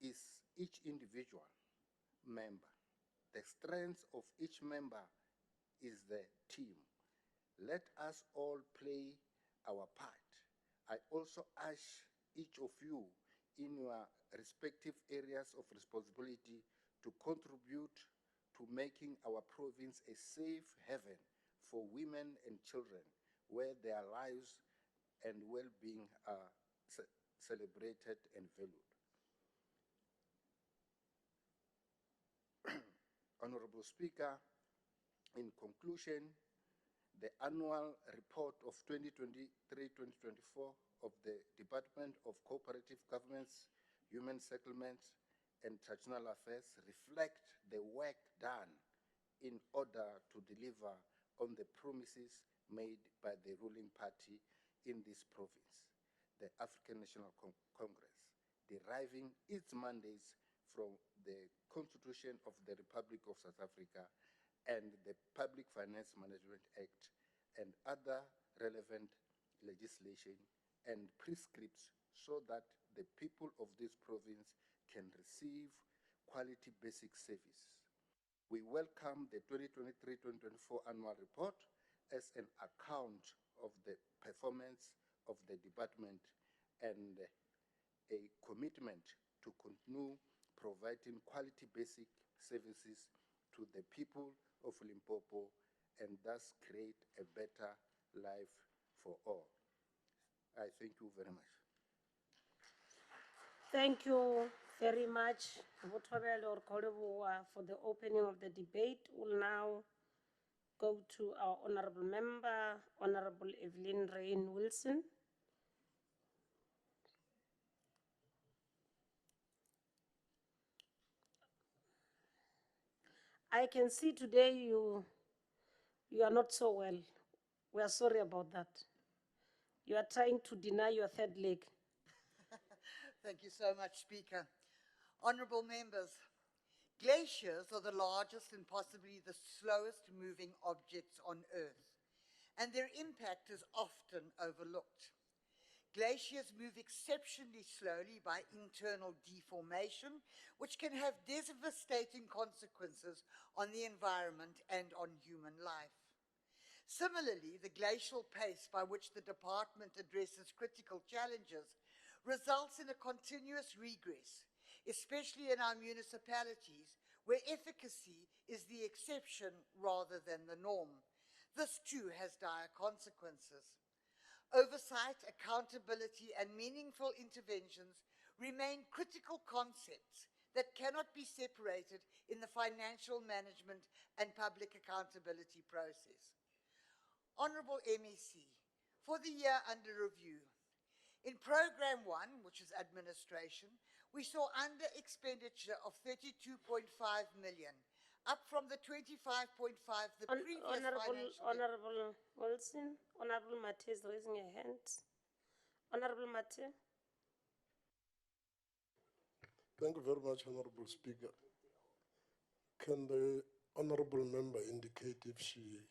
is each individual member. The strength of each member is the team. Let us all play our part. I also urge each of you in your respective areas of responsibility to contribute to making our province a safe haven for women and children, where their lives and well-being are celebrated and valued. Honorable Speaker, in conclusion, the annual report of 2023-2024 of the Department of Cooperative Governance, Human Settlements, and Traditional Affairs reflect the work done in order to deliver on the promises made by the ruling party in this province, the African National Congress, deriving its mandates from the Constitution of the Republic of South Africa and the Public Finance Management Act and other relevant legislation and prescripts so that the people of this province can receive quality basic service. We welcome the 2023-2024 annual report as an account of the performance of the department and a commitment to continue providing quality basic services to the people of Limpopo and thus create a better life for all. I thank you very much. Thank you very much, Botobel or Koleboa, for the opening of the debate. We'll now go to our honorable member, Honorable Evelyn Rain Wilson. I can see today you are not so well. We are sorry about that. You are trying to deny your third leg. Thank you so much, Speaker. Honourable members, glaciers are the largest and possibly the slowest moving objects on Earth, and their impact is often overlooked. Glaciers move exceptionally slowly by internal deformation, which can have devastating consequences on the environment and on human life. Similarly, the glacial pace by which the department addresses critical challenges results in a continuous regress, especially in our municipalities, where efficacy is the exception rather than the norm. This too has dire consequences. Oversight, accountability, and meaningful interventions remain critical concepts that cannot be separated in the financial management and public accountability process. Honourable MEC, for the year under review, in Programme 1, which is administration, we saw under expenditure of 32.5 million, up from the 25.5 the previous financial year. Honorable Wilson, Honorable Mate is raising a hand. Honorable Mate. Thank you very much, Honorable Speaker. Can the Honorable Member indicate if she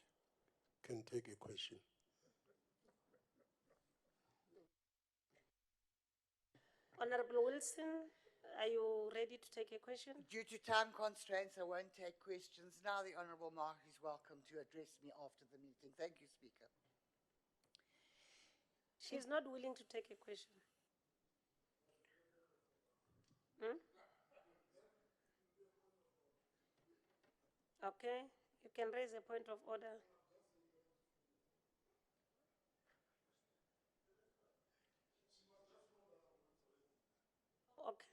can take a question? Honorable Wilson, are you ready to take a question? Due to time constraints, I won't take questions. Now the Honourable Mark is welcome to address me after the meeting. Thank you, Speaker. She's not willing to take a question. Okay, you can raise a point of order. Okay.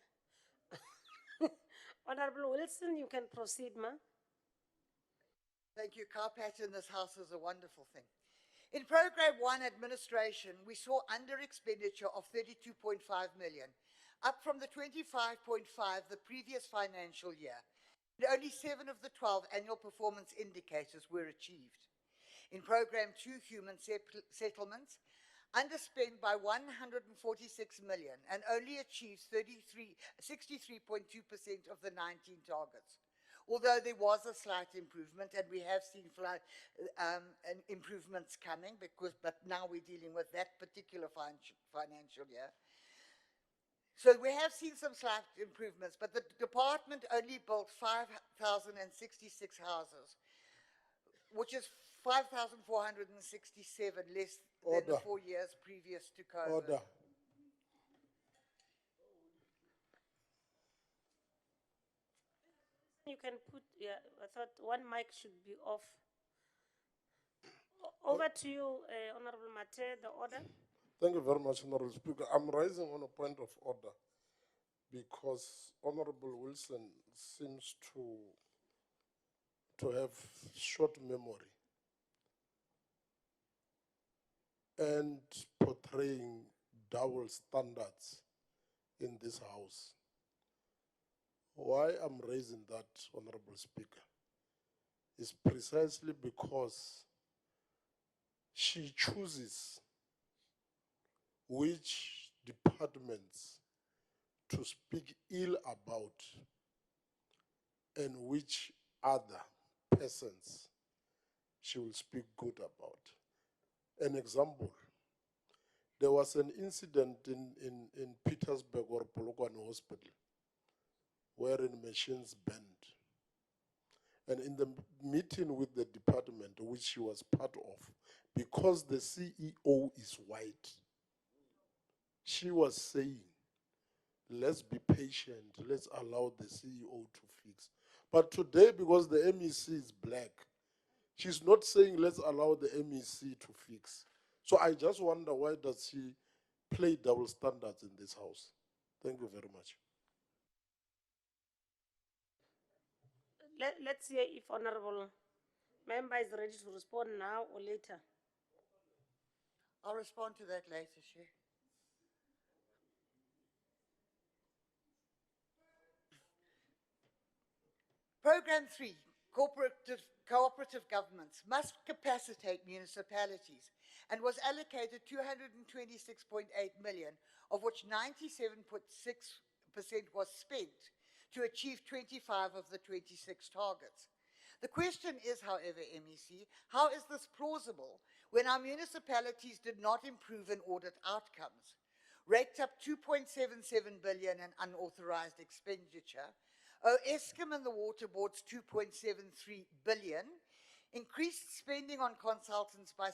Honorable Wilson, you can proceed, ma. Thank you. Carpet in this house is a wonderful thing. In Programme 1 administration, we saw under expenditure of 32.5 million, up from the 25.5 the previous financial year. And only 7 of the 12 annual performance indicators were achieved. In Programme 2, human settlements, underspent by 146 million and only achieved 63.2% of the 19 targets. Although there was a slight improvement, and we have seen improvements coming, but now we're dealing with that particular financial year. So we have seen some slight improvements, but the department only built 5,066 houses, which is 5,467 less than the 4 years previous to COVID. Order. You can put, yeah, I thought one mic should be off. Over to you, Honorable Mate, the order. Thank you very much, Honorable Speaker. I'm rising on a point of order because Honorable Wilson seems to have short memory and portraying double standards in this house. Why I'm raising that, Honorable Speaker, is precisely because she chooses which departments to speak ill about and which other persons she will speak good about. An example, there was an incident in Petersburg or Polokwane Hospital wherein machines burned. And in the meeting with the department, which she was part of, because the CEO is white, she was saying, let's be patient, let's allow the CEO to fix. But today, because the MEC is black, she's not saying let's allow the MEC to fix. So I just wonder, why does she play double standards in this house? Thank you very much. Let's hear if Honorable Member is ready to respond now or later. I'll respond to that later, Chair. Programme 3, cooperative governments must capacitate municipalities and was allocated 226.8 million, of which 97.6% was spent to achieve 25 of the 26 targets. The question is, however, MEC, how is this plausible when our municipalities did not improve in audit outcomes? Raked up 2.77 billion in unauthorized expenditure, Eskom and the water board's 2.73 billion, increased spending on consultants by 6%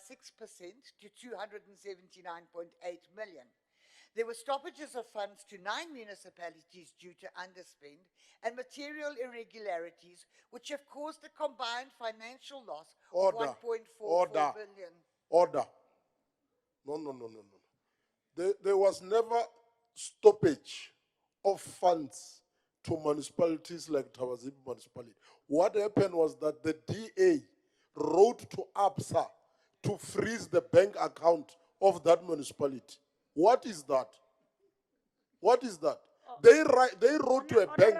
to 279.8 million. There were stoppages of funds to 9 municipalities due to underspend and material irregularities, which have caused a combined financial loss of 1.44 billion. Order. No. There was never stoppage of funds to municipalities like Tawazip municipality. What happened was that the DA wrote to APSA to freeze the bank account of that municipality. What is that? What is that? They wrote to a bank.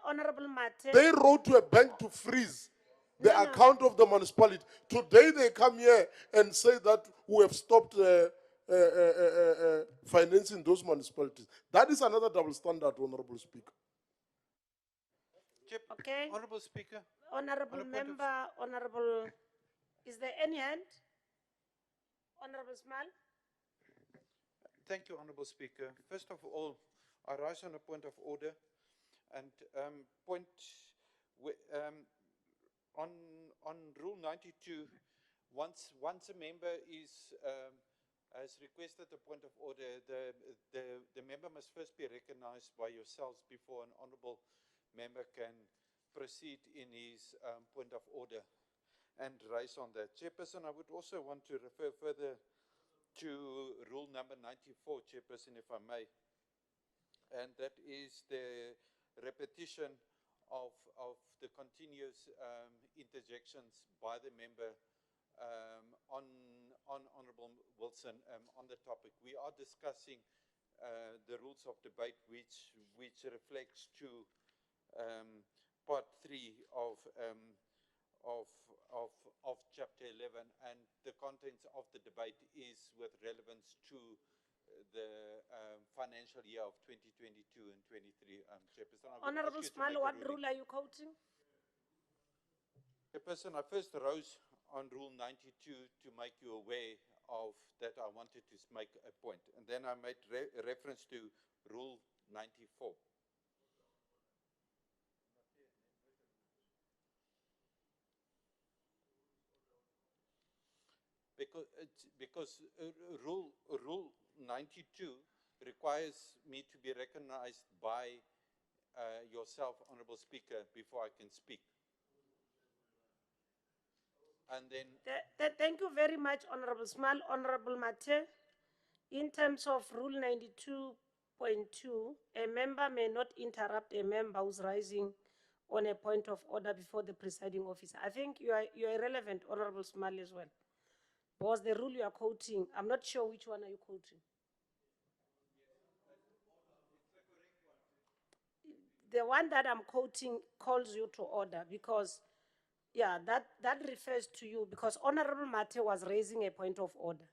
Honorable Mate. They wrote to a bank to freeze the account of the municipality. Today they come here and say that we have stopped financing those municipalities. That is another double standard, Honorable Speaker. Okay. Honorable Speaker. Honorable member, honorable, is there any hand? Honorable Small. Thank you, Honorable Speaker. First of all, I rise on a point of order, and on Rule 92, once a member has requested a point of order, the member must first be recognized by yourselves before an honorable member can proceed in his point of order and raise on that. Chairperson, I would also want to refer further to rule number 94, Chairperson, if I may, and that is the repetition of the continuous interjections by the member on Honorable Wilson on the topic. We are discussing the rules of debate, which reflects to part 3 of chapter 11, and the contents of the debate is with relevance to the financial year of 2022 and 23. Chairperson, Honorable Small, what rule are you quoting? Chairperson, I first rose on Rule 92 to make you aware of that I wanted to make a point, and then I made reference to Rule 94. Because Rule 92 requires me to be recognized by yourself, Honorable Speaker, before I can speak. And then... Thank you very much, Honorable Small. Honorable Mate, in terms of Rule 92.2, a member may not interrupt a member who's rising on a point of order before the presiding officer. I think you are irrelevant, Honorable Small, as well. Because the rule you are quoting, I'm not sure which one are you quoting. The one that I'm quoting calls you to order because, yeah, that refers to you because Honorable Mate was raising a point of order.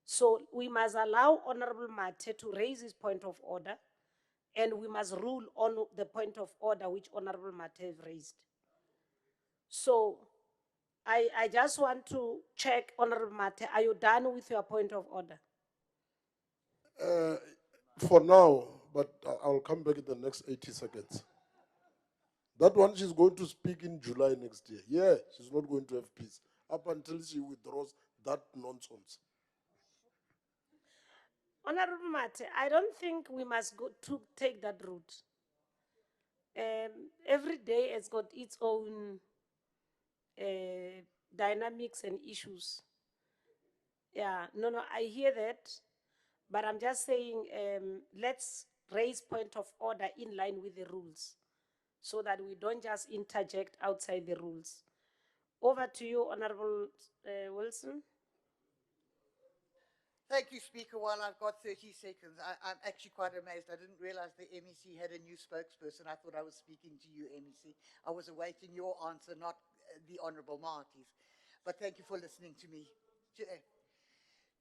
So we must allow Honorable Mate to raise his point of order, and we must rule on the point of order which Honorable Mate raised. So I just want to check, Honorable Mate, are you done with your point of order? For now, but I'll come back in the next 80 seconds. That one, she's going to speak in July next year. Yeah, she's not going to have peace up until she withdraws that nonsense. Honorable Mate, I don't think we must go to take that route. Every day has got its own dynamics and issues. Yeah, no, I hear that, but I'm just saying let's raise point of order in line with the rules so that we don't just interject outside the rules. Over to you, Honorable Wilson. Thank you, Speaker. While I've got 30 seconds, I'm actually quite amazed. I didn't realize the MEC had a new spokesperson. I thought I was speaking to you, MEC. I was awaiting your answer, not the Honorable Marty's. But thank you for listening to me.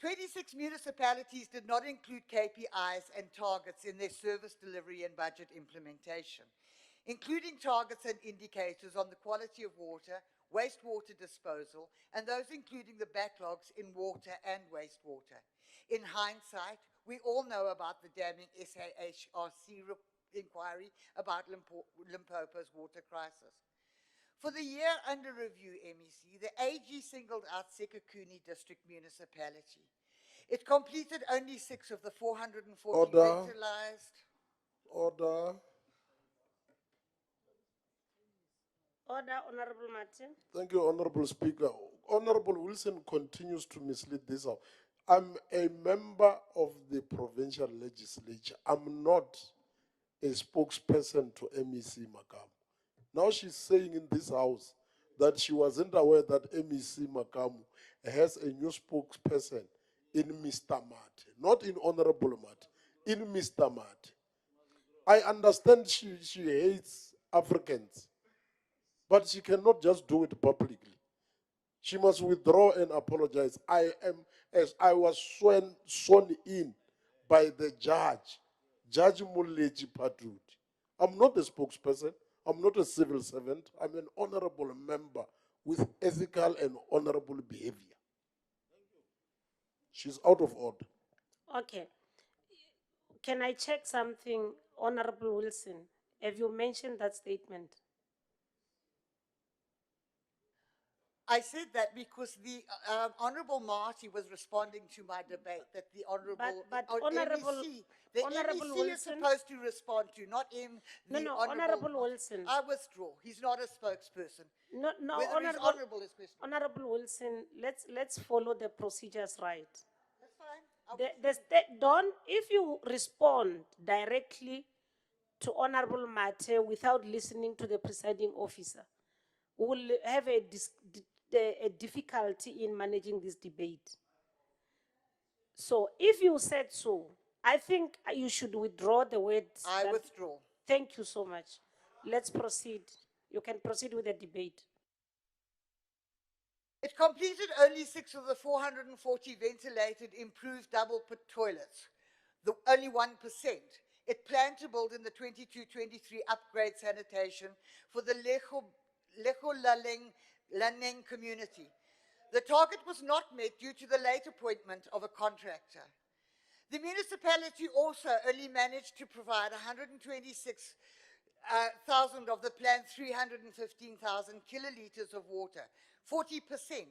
26 municipalities did not include KPIs and targets in their service delivery and budget implementation, including targets and indicators on the quality of water, wastewater disposal, and those including the backlogs in water and wastewater. In hindsight, we all know about the damning SAHRC inquiry about Limpopo's water crisis. For the year under review, MEC, the AG singled out Sekekuni District Municipality. It completed only 6 of the 440 Order. ventilised. Order. Order, Honorable Martin. Thank you, Honorable Speaker. Honorable Wilson continues to mislead this House. I'm a member of the provincial legislature. I'm not a spokesperson to MEC Makamu. Now she's saying in this House that she wasn't aware that MEC Makamu has a new spokesperson in Mr. Mate, not in Honorable Mate, in Mr. Mate. I understand she hates Africans, but she cannot just do it publicly. She must withdraw and apologize. As I was sworn in by the judge, Judge Muleji Padud. I'm not a spokesperson. I'm not a civil servant. I'm an honorable member with ethical and honorable behavior. She's out of order. Okay. Can I check something, Honorable Wilson? Have you mentioned that statement? I said that because the Honourable Marty was responding to my debate that the Honourable But Honourable- MEC, the Honourable MEC is Wilson- supposed to respond to, not him. No, Honourable Wilson. I withdraw. He's not a spokesperson. No, Whether he's Honourable, honourable is questionable. Honourable Wilson, let's follow the procedures right. That's fine. If you respond directly to Honourable Mate without listening to the presiding officer, we will have a difficulty in managing this debate. So if you said so, I think you should withdraw the words. I withdraw. Thank you so much. Let's proceed. You can proceed with the debate. It completed only 6 of the 440 ventilated improved double pit toilets, only 1%. It planned to build in the 22-23 upgrade sanitation for the Lecho Laneng community. The target was not met due to the late appointment of a contractor. The municipality also only managed to provide 126,000 of the planned 315,000 kiloliters of water, 40%,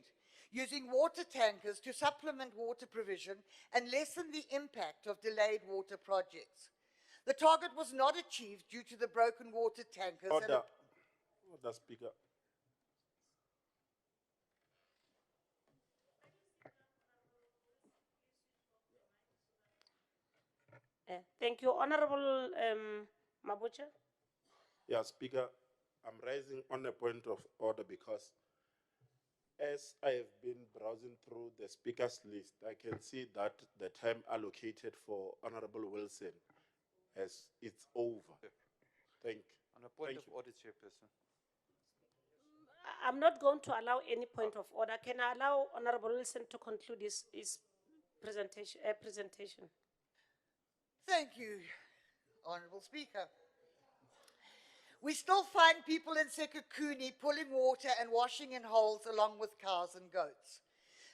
using water tankers to supplement water provision and lessen the impact of delayed water projects. The target was not achieved due to the broken water tankers. Order. Order, Speaker. Thank you. Honorable Mabucha. Yeah, Speaker, I'm raising on a point of order because as I have been browsing through the speaker's list, I can see that the time allocated for Honorable Wilson it's over. Thank you. On a point Thank of you. order, Chairperson. I'm not going to allow any point of order. Can I allow Honorable Wilson to conclude his presentation? Thank you, Honourable Speaker. We still find people in Sekekuni pulling water and washing in holes along with cows and goats.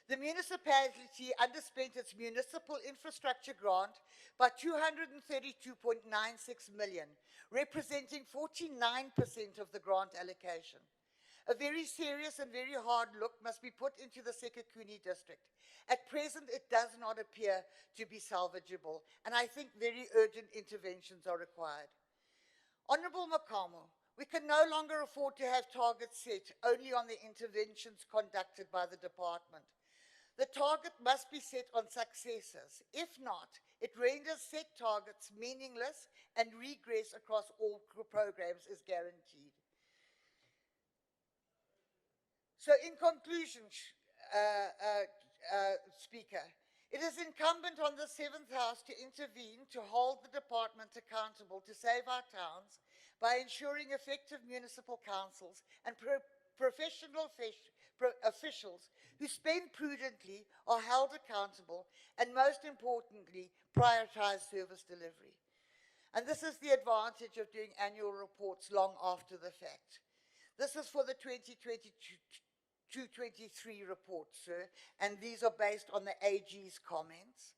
The municipality underspent its municipal infrastructure grant by 232.96 million, representing 49% of the grant allocation. A very serious and very hard look must be put into the Sekekuni district. At present, it does not appear to be salvageable, and I think very urgent interventions are required. Honourable Makamu, we can no longer afford to have targets set only on the interventions conducted by the department. The target must be set on successes. If not, it renders set targets meaningless and regress across all programs is guaranteed. So in conclusion, Speaker, It is incumbent on the Seventh House to intervene to hold the department accountable to save our towns by ensuring effective municipal councils and professional officials who spend prudently are held accountable and, most importantly, prioritize service delivery. And this is the advantage of doing annual reports long after the fact. This is for the 2022-23 report, sir, and these are based on the AG's comments.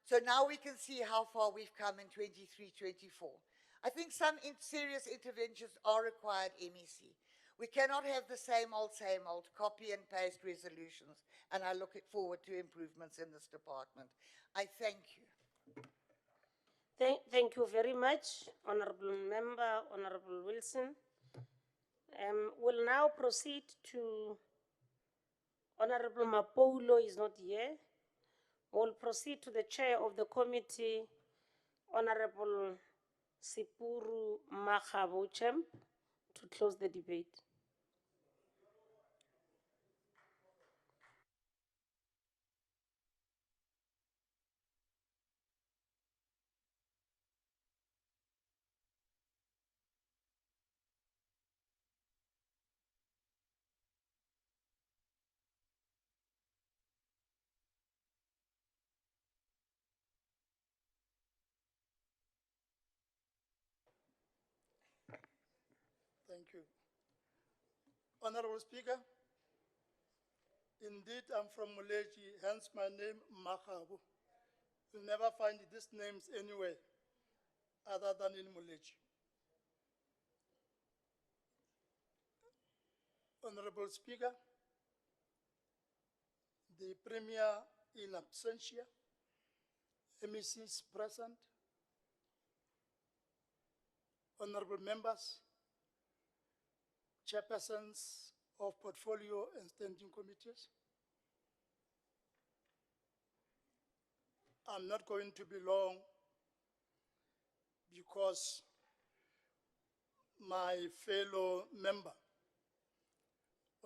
So now we can see how far we've come in 23-24. I think some serious interventions are required, MEC. We cannot have the same old, copy and paste resolutions, and I look forward to improvements in this department. I thank you. Thank you very much, Honorable Member, Honorable Wilson. We'll now proceed to Honorable Mapoulo is not here. We'll proceed to the chair of the committee, Honorable Sipuru Makhabochem, to close the debate. Thank you. Honorable Speaker, indeed I'm from Muleji, hence my name Makhabu. You'll never find these names anywhere other than in Muleji. Honorable Speaker, the Premier in absentia, MECs present, honorable members, chairpersons of portfolio and standing committees. I'm not going to be long because my fellow member,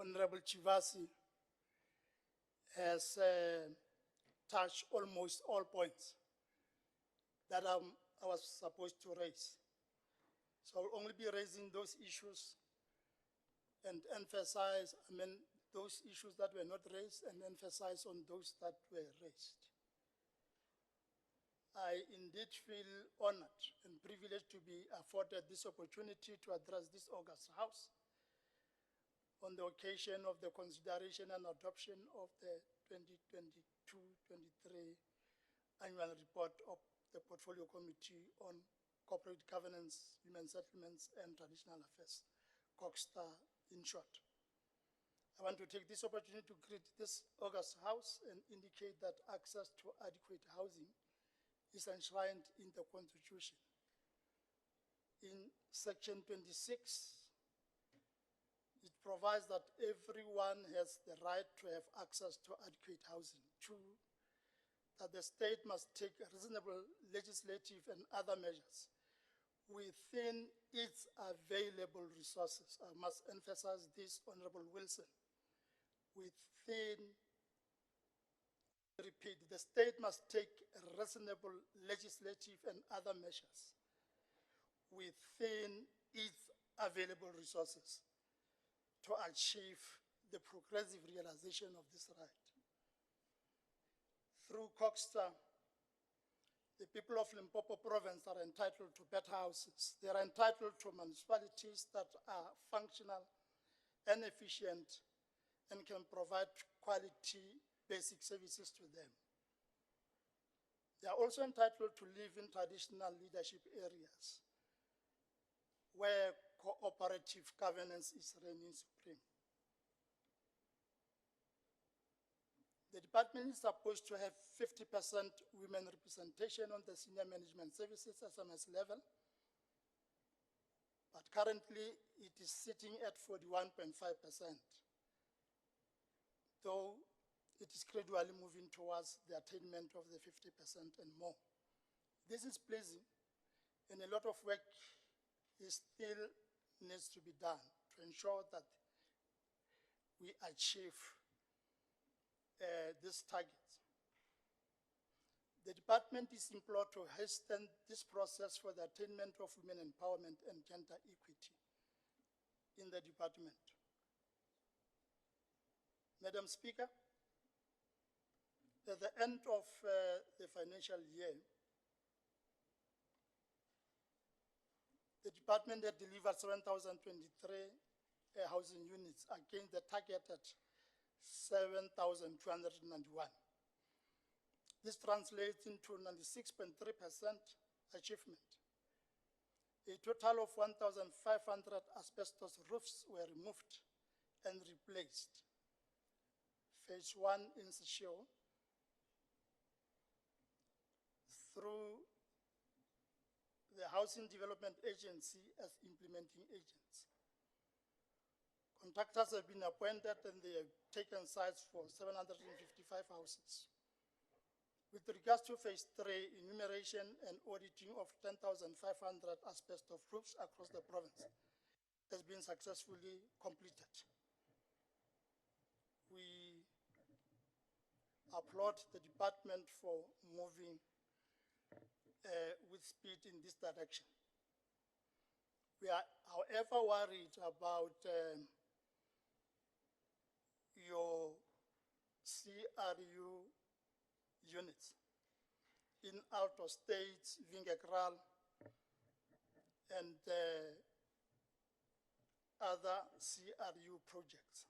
Honorable Chivasi, has touched almost all points that I was supposed to raise. So I'll only be raising those issues and emphasize, those issues that were not raised and emphasize on those that were raised. I indeed feel honored and privileged to be afforded this opportunity to address this August House on the occasion of the consideration and adoption of the 2022-23 annual report of the Portfolio Committee on Corporate Governance, Human Settlements, and Traditional Affairs, CoGHSTA in short. I want to take this opportunity to greet this August House and indicate that access to adequate housing is enshrined in the Constitution. In Section 26, it provides that everyone has the right to have access to adequate housing. Two, that the state must take reasonable legislative and other measures within its available resources. I must emphasize this, Honorable Wilson. Repeat, the state must take reasonable legislative and other measures within its available resources to achieve the progressive realization of this right. Through CoGHSTA, the people of Limpopo province are entitled to better houses. They are entitled to municipalities that are functional and efficient and can provide quality basic services to them. They are also entitled to live in traditional leadership areas where cooperative governance is reigning supreme. The department is supposed to have 50% women representation on the senior management services SMS level, but currently it is sitting at 41.5%, though it is gradually moving towards the attainment of the 50% and more. This is pleasing, and a lot of work still needs to be done to ensure that we achieve these targets. The department is implored to hasten this process for the attainment of women empowerment and gender equity in the department. Madam Speaker, at the end of the financial year, the department had delivered 7,023 housing units against the targeted 7,291. This translates into 96.3% achievement. A total of 1,500 asbestos roofs were removed and replaced. Phase 1 in Seshio, through the Housing Development Agency as implementing agents. Contractors have been appointed and they have taken sites for 755 houses. With regards to phase 3, enumeration and auditing of 10,500 asbestos roofs across the province has been successfully completed. We applaud the department for moving with speed in this direction. We are, however, worried about your CRU units in Alto States, Vingekral, and other CRU projects.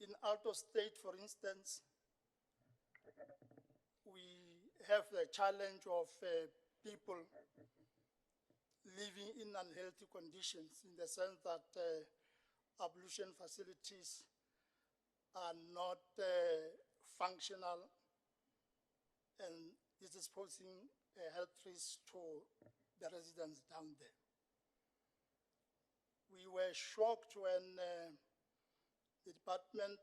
In Alto State, for instance, we have the challenge of people living in unhealthy conditions, in the sense that ablution facilities are not functional, and this is posing a health risk to the residents down there. We were shocked when the department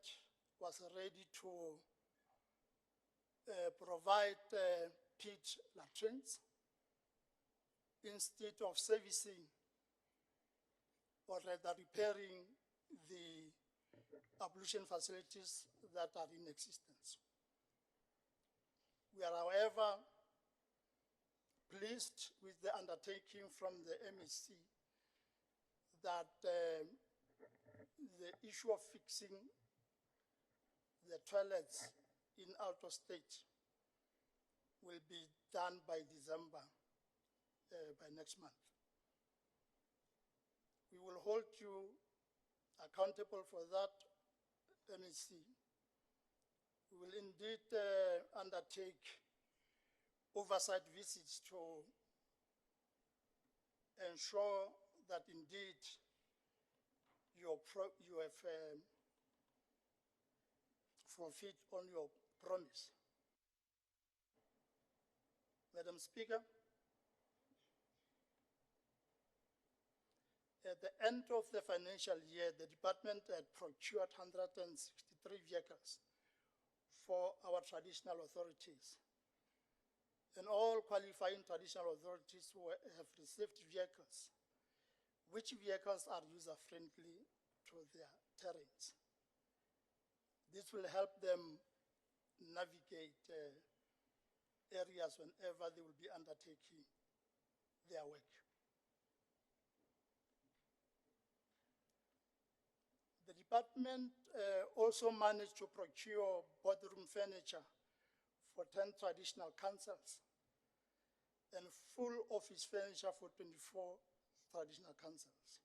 was ready to provide pit latrines instead of servicing or rather repairing the ablution facilities that are in existence. We are, however, pleased with the undertaking from the MEC that the issue of fixing the toilets in Alto State will be done by December, by next month. We will hold you accountable for that, MEC. We will indeed undertake oversight visits to ensure that indeed you have fulfilled on your promise. Madam Speaker, at the end of the financial year, the department had procured 163 vehicles for our traditional authorities. And all qualifying traditional authorities have received vehicles, which vehicles are user-friendly to their terrains. This will help them navigate areas whenever they will be undertaking their work. The department also managed to procure boardroom furniture for 10 traditional councils and full office furniture for 24 traditional councils.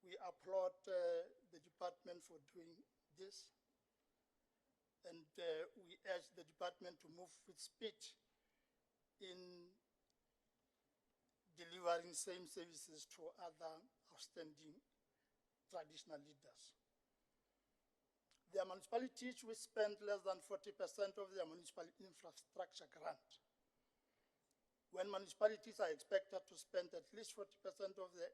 We applaud the department for doing this, and we urge the department to move with speed in delivering same services to other outstanding traditional leaders. There are municipalities which spend less than 40% of their municipal infrastructure grant, when municipalities are expected to spend at least 40% of the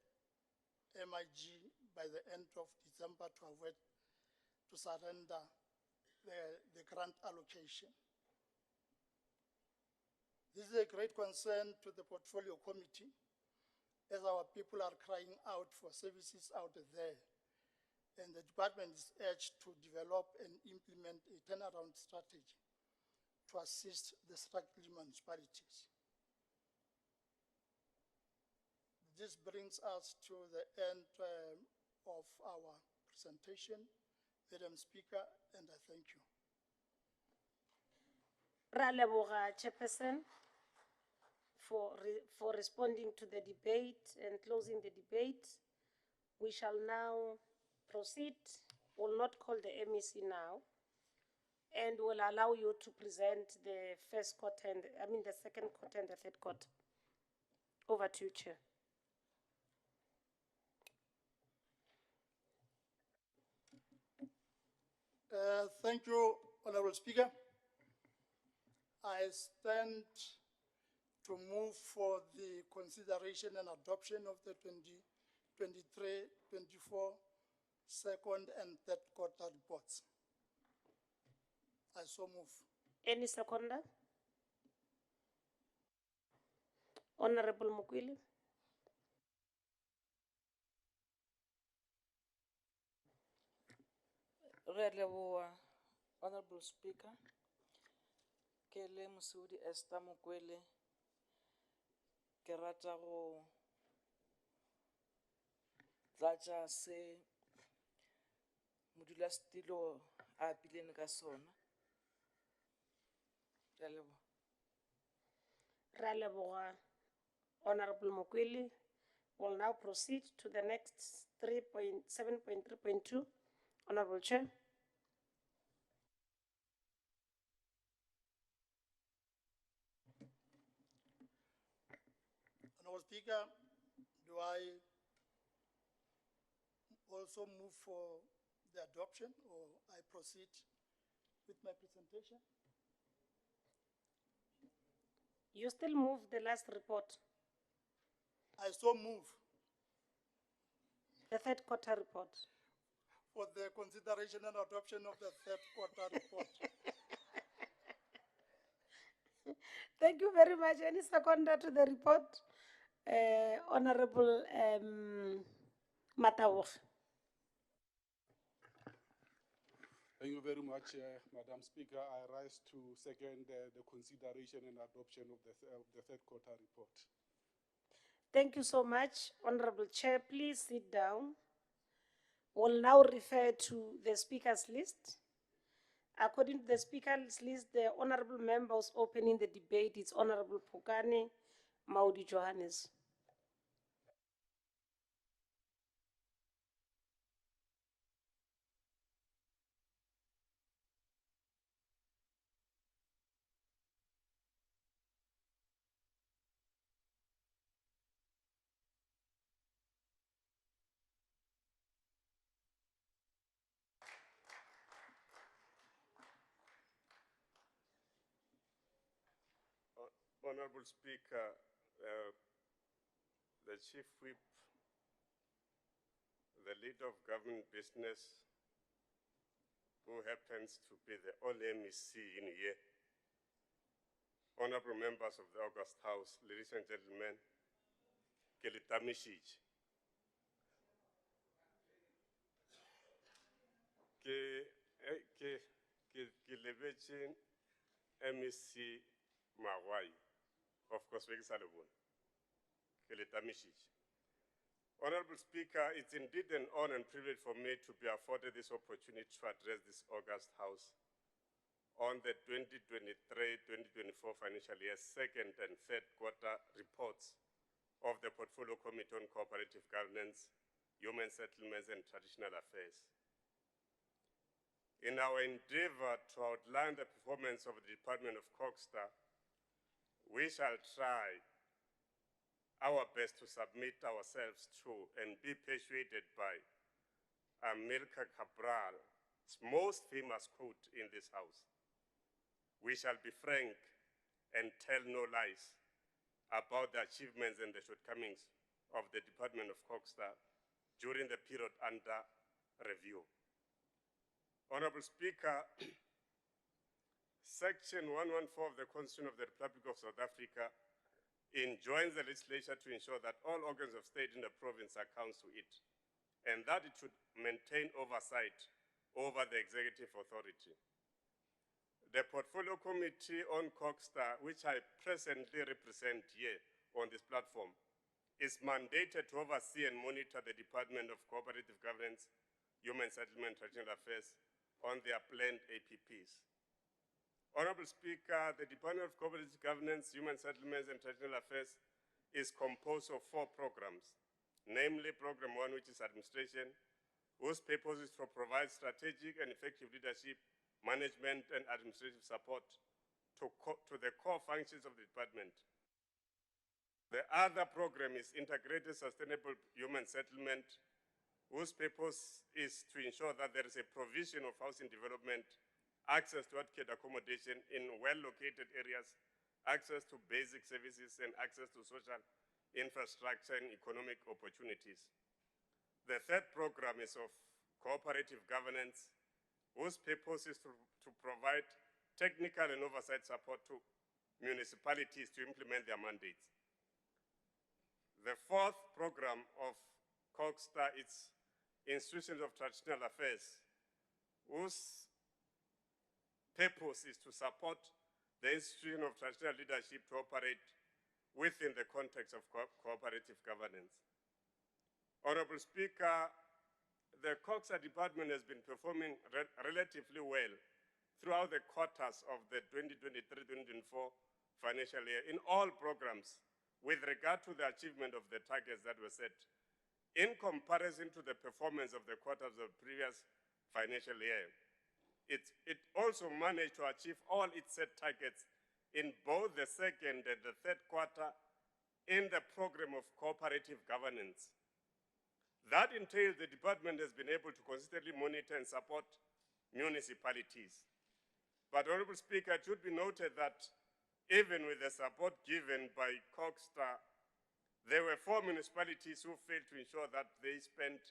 MIG by the end of December to avoid to surrender the grant allocation. This is a great concern to the portfolio committee, as our people are crying out for services out there, and the department is urged to develop and implement a turnaround strategy to assist the struggling municipalities. This brings us to the end of our presentation, Madam Speaker, and I thank you. Ra leboga, Chairperson, for responding to the debate and closing the debate. We shall now proceed. Will not call the MEC now, and will allow you to present the first quarter and the second quarter and the third quarter. Over to you, Chair. Thank you, Honorable Speaker. I stand to move for the consideration and adoption of the 2023-24 second and third quarter reports. I so move. Any seconder? Honorable Mukwili. Honorable Speaker, Kele Musudi Esta Mukwele, ke rata go tlatša se modulasetilo a apileng ka sona. Ke a leboga. Ra leboga, Honorable Mukwili. Will now proceed to the next 7.3.2. Honorable Chair. Honorable Speaker, do I also move for the adoption, or I proceed with my presentation? You still move the last report, I so move the third quarter report. for the consideration and adoption of the third quarter report. Thank you very much. Any seconder to the report? Honorable Matawog. Thank you very much, Madam Speaker. I rise to second the consideration and adoption of the third quarter report. Thank you so much, Honorable Chair. Please sit down. We'll now refer to the speakers list. According to the speakers list, the honorable members opening the debate is Honorable Pukane Maudi Johannes. Honorable Speaker, the Chief Whip, the leader of government business, who happens to be the only MEC in here, honorable members of the August House, ladies and gentlemen, Kelitamishij. Ke lebetse MEC Mawai, of course, Vegisalabun. Kelitamishij. Honorable Speaker, it's indeed an honor and privilege for me to be afforded this opportunity to address this August House on the 2023-2024 financial year second and third quarter reports of the Portfolio Committee on Cooperative Governance, Human Settlements and Traditional Affairs. In our endeavor to outline the performance of the Department of CoGHSTA, we shall try our best to submit ourselves to and be persuaded by America Cabral's most famous quote in this house. We shall be frank and tell no lies about the achievements and the shortcomings of the Department of CoGHSTA during the period under review. Honorable Speaker, Section 114 of the Constitution of the Republic of South Africa enjoins the legislature to ensure that all organs of state in the province accounts to it and that it should maintain oversight over the executive authority. The Portfolio Committee on CoGHSTA, which I presently represent here on this platform, is mandated to oversee and monitor the Department of Cooperative Governance, Human Settlement, and Traditional Affairs on their planned APPs. Honorable Speaker, the Department of Cooperative Governance, Human Settlements, and Traditional Affairs is composed of 4 programs, namely Program 1, which is administration, whose purpose is to provide strategic and effective leadership, management, and administrative support to the core functions of the department. The other program is Integrated Sustainable Human Settlement, whose purpose is to ensure that there is a provision of housing development, access to adequate accommodation in well-located areas, access to basic services, and access to social infrastructure and economic opportunities. The third program is of cooperative governance, whose purpose is to provide technical and oversight support to municipalities to implement their mandates. The fourth program of CoGHSTA is Institutions of Traditional Affairs, whose purpose is to support the institution of traditional leadership to operate within the context of cooperative governance. Honorable Speaker, the CoGHSTA department has been performing relatively well throughout the quarters of the 2023-2024 financial year in all programs with regard to the achievement of the targets that were set in comparison to the performance of the quarters of the previous financial year. It also managed to achieve all its set targets in both the second and the third quarter in the program of cooperative governance. That entails the department has been able to consistently monitor and support municipalities. But, Honorable Speaker, it should be noted that even with the support given by CoGHSTA, there were 4 municipalities who failed to ensure that they spent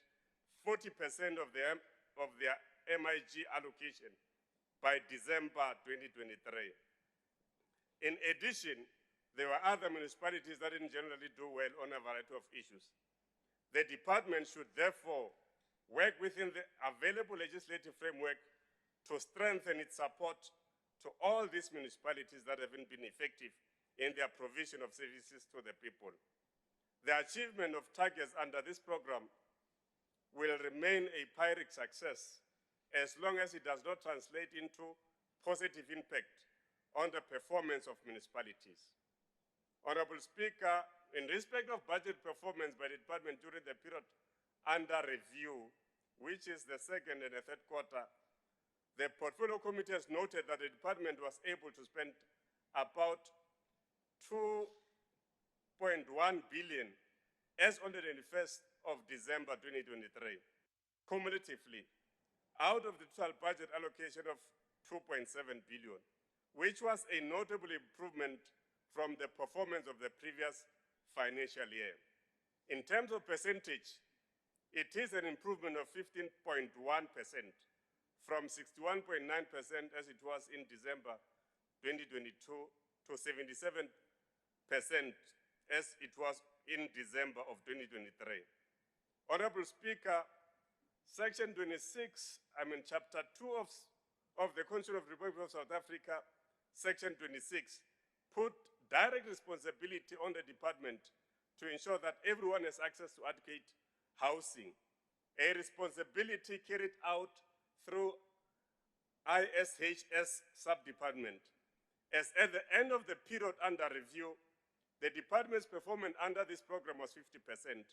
40% of their MIG allocation by December 2023. In addition, there were other municipalities that didn't generally do well on a variety of issues. The department should therefore work within the available legislative framework to strengthen its support to all these municipalities that haven't been effective in their provision of services to the people. The achievement of targets under this program will remain a Pyrrhic success as long as it does not translate into positive impact on the performance of municipalities. Honorable Speaker, in respect of budget performance by the department during the period under review, which is the second and the third quarter, the Portfolio Committee has noted that the department was able to spend about 2.1 billion as on the 21st of December 2023. Cumulatively, out of the total budget allocation of 2.7 billion, which was a notable improvement from the performance of the previous financial year. In terms of percentage, it is an improvement of 15.1% from 61.9% as it was in December 2022 to 77% as it was in December of 2023. Honorable Speaker, Section 26, Chapter 2 of the Constitution of the Republic of South Africa, Section 26, put direct responsibility on the department to ensure that everyone has access to adequate housing, a responsibility carried out through ISHS sub-department. As at the end of the period under review, the department's performance under this program was 50%,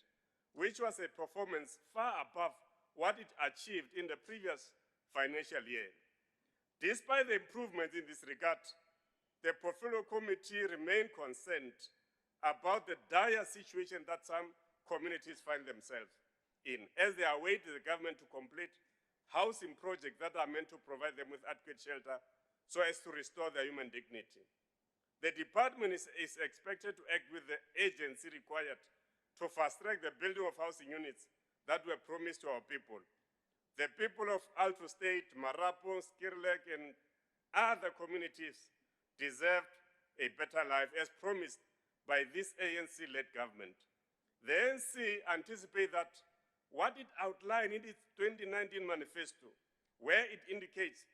which was a performance far above what it achieved in the previous financial year. Despite the improvements in this regard, the Portfolio Committee remained concerned about the dire situation that some communities find themselves in as they await the government to complete housing projects that are meant to provide them with adequate shelter so as to restore their human dignity. The department is expected to act with the agency required to fast-track the building of housing units that were promised to our people. The people of Alto State, Marapo, Skirlek, and other communities deserve a better life as promised by this ANC-led government. The ANC anticipate that what it outlined in its 2019 manifesto, where it indicates,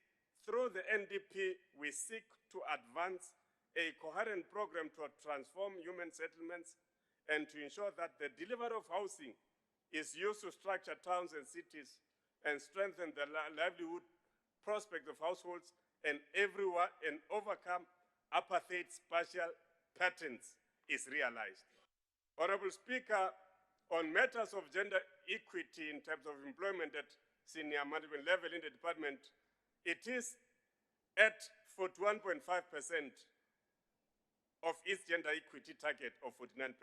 through the NDP, we seek to advance a coherent program to transform human settlements and to ensure that the delivery of housing is used to structure towns and cities and strengthen the livelihood prospects of households and everyone and overcome apartheid spatial patterns is realized. Honorable Speaker, on matters of gender equity in terms of employment at senior management level in the department, it is at 41.5% of its gender equity target of 49%.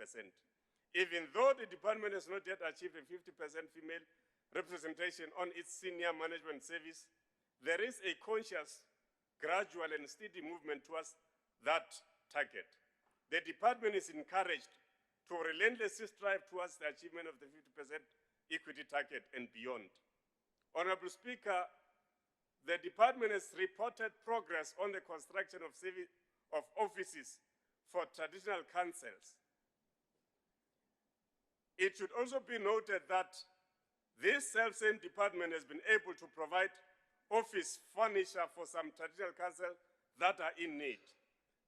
Even though the department has not yet achieved a 50% female representation on its senior management service, there is a conscious, gradual, and steady movement towards that target. The department is encouraged to relentlessly strive towards the achievement of the 50% equity target and beyond. Honorable Speaker, the department has reported progress on the construction of offices for traditional councils. It should also be noted that this self-same department has been able to provide office furniture for some traditional councils that are in need.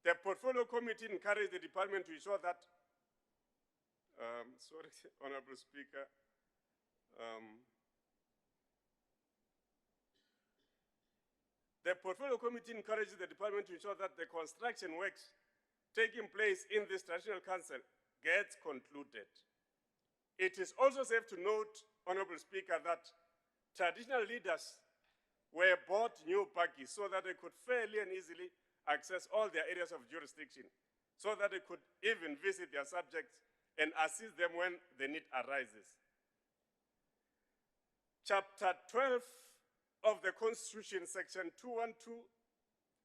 The portfolio committee encouraged the department to ensure that, sorry, Honorable Speaker, the portfolio committee encourages the department to ensure that the construction works taking place in this traditional council gets concluded. It is also safe to note, Honorable Speaker, that traditional leaders were bought new buggies so that they could fairly and easily access all their areas of jurisdiction, so that they could even visit their subjects and assist them when the need arises. Chapter 12 of the Constitution, Section 212,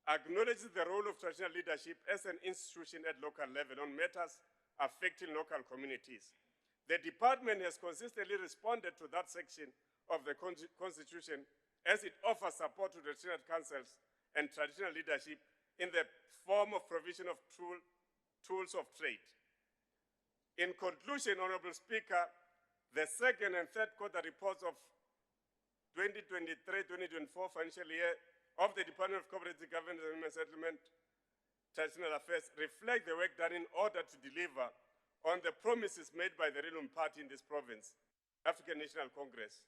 acknowledges the role of traditional leadership as an institution at local level on matters affecting local communities. The department has consistently responded to that section of the Constitution as it offers support to traditional councils and traditional leadership in the form of provision of tools of trade. In conclusion, Honorable Speaker, the second and third quarter reports of 2023-2024 financial year of the Department of Cooperative Governance and Human Settlement Traditional Affairs reflect the work done in order to deliver on the promises made by the ruling party in this province, African National Congress.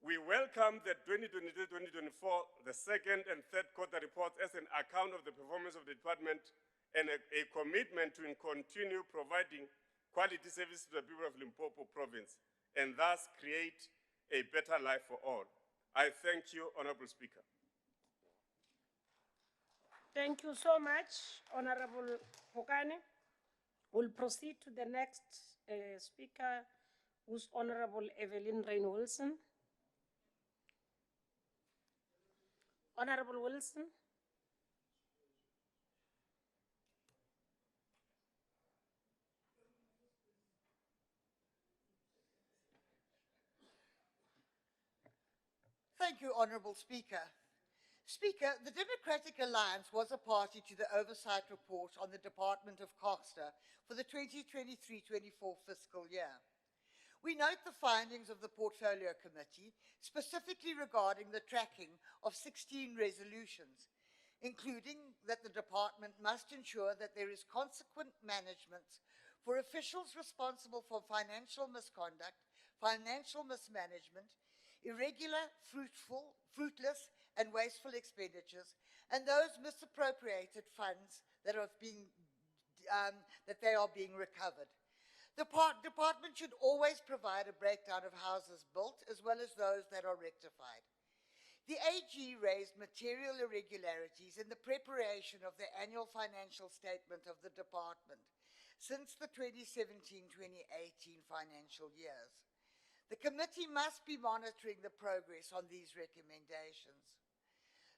We welcome the 2023-2024, the second and third quarter reports as an account of the performance of the department and a commitment to continue providing quality service to the people of Limpopo province and thus create a better life for all. I thank you, Honorable Speaker. Thank you so much, Honorable Pokane. We'll proceed to the next speaker, who's Honorable Evelyn Rain Wilson. Honorable Wilson. Thank you, Honourable Speaker. Speaker, the Democratic Alliance was a party to the oversight report on the Department of CoGHSTA for the 2023-24 fiscal year. We note the findings of the Portfolio Committee, specifically regarding the tracking of 16 resolutions, including that the department must ensure that there is consequent management for officials responsible for financial misconduct, financial mismanagement, irregular, fruitless, and wasteful expenditures, and those misappropriated funds that are being recovered. The department should always provide a breakdown of houses built as well as those that are rectified. The AG raised material irregularities in the preparation of the annual financial statement of the department since the 2017-2018 financial years. The committee must be monitoring the progress on these recommendations.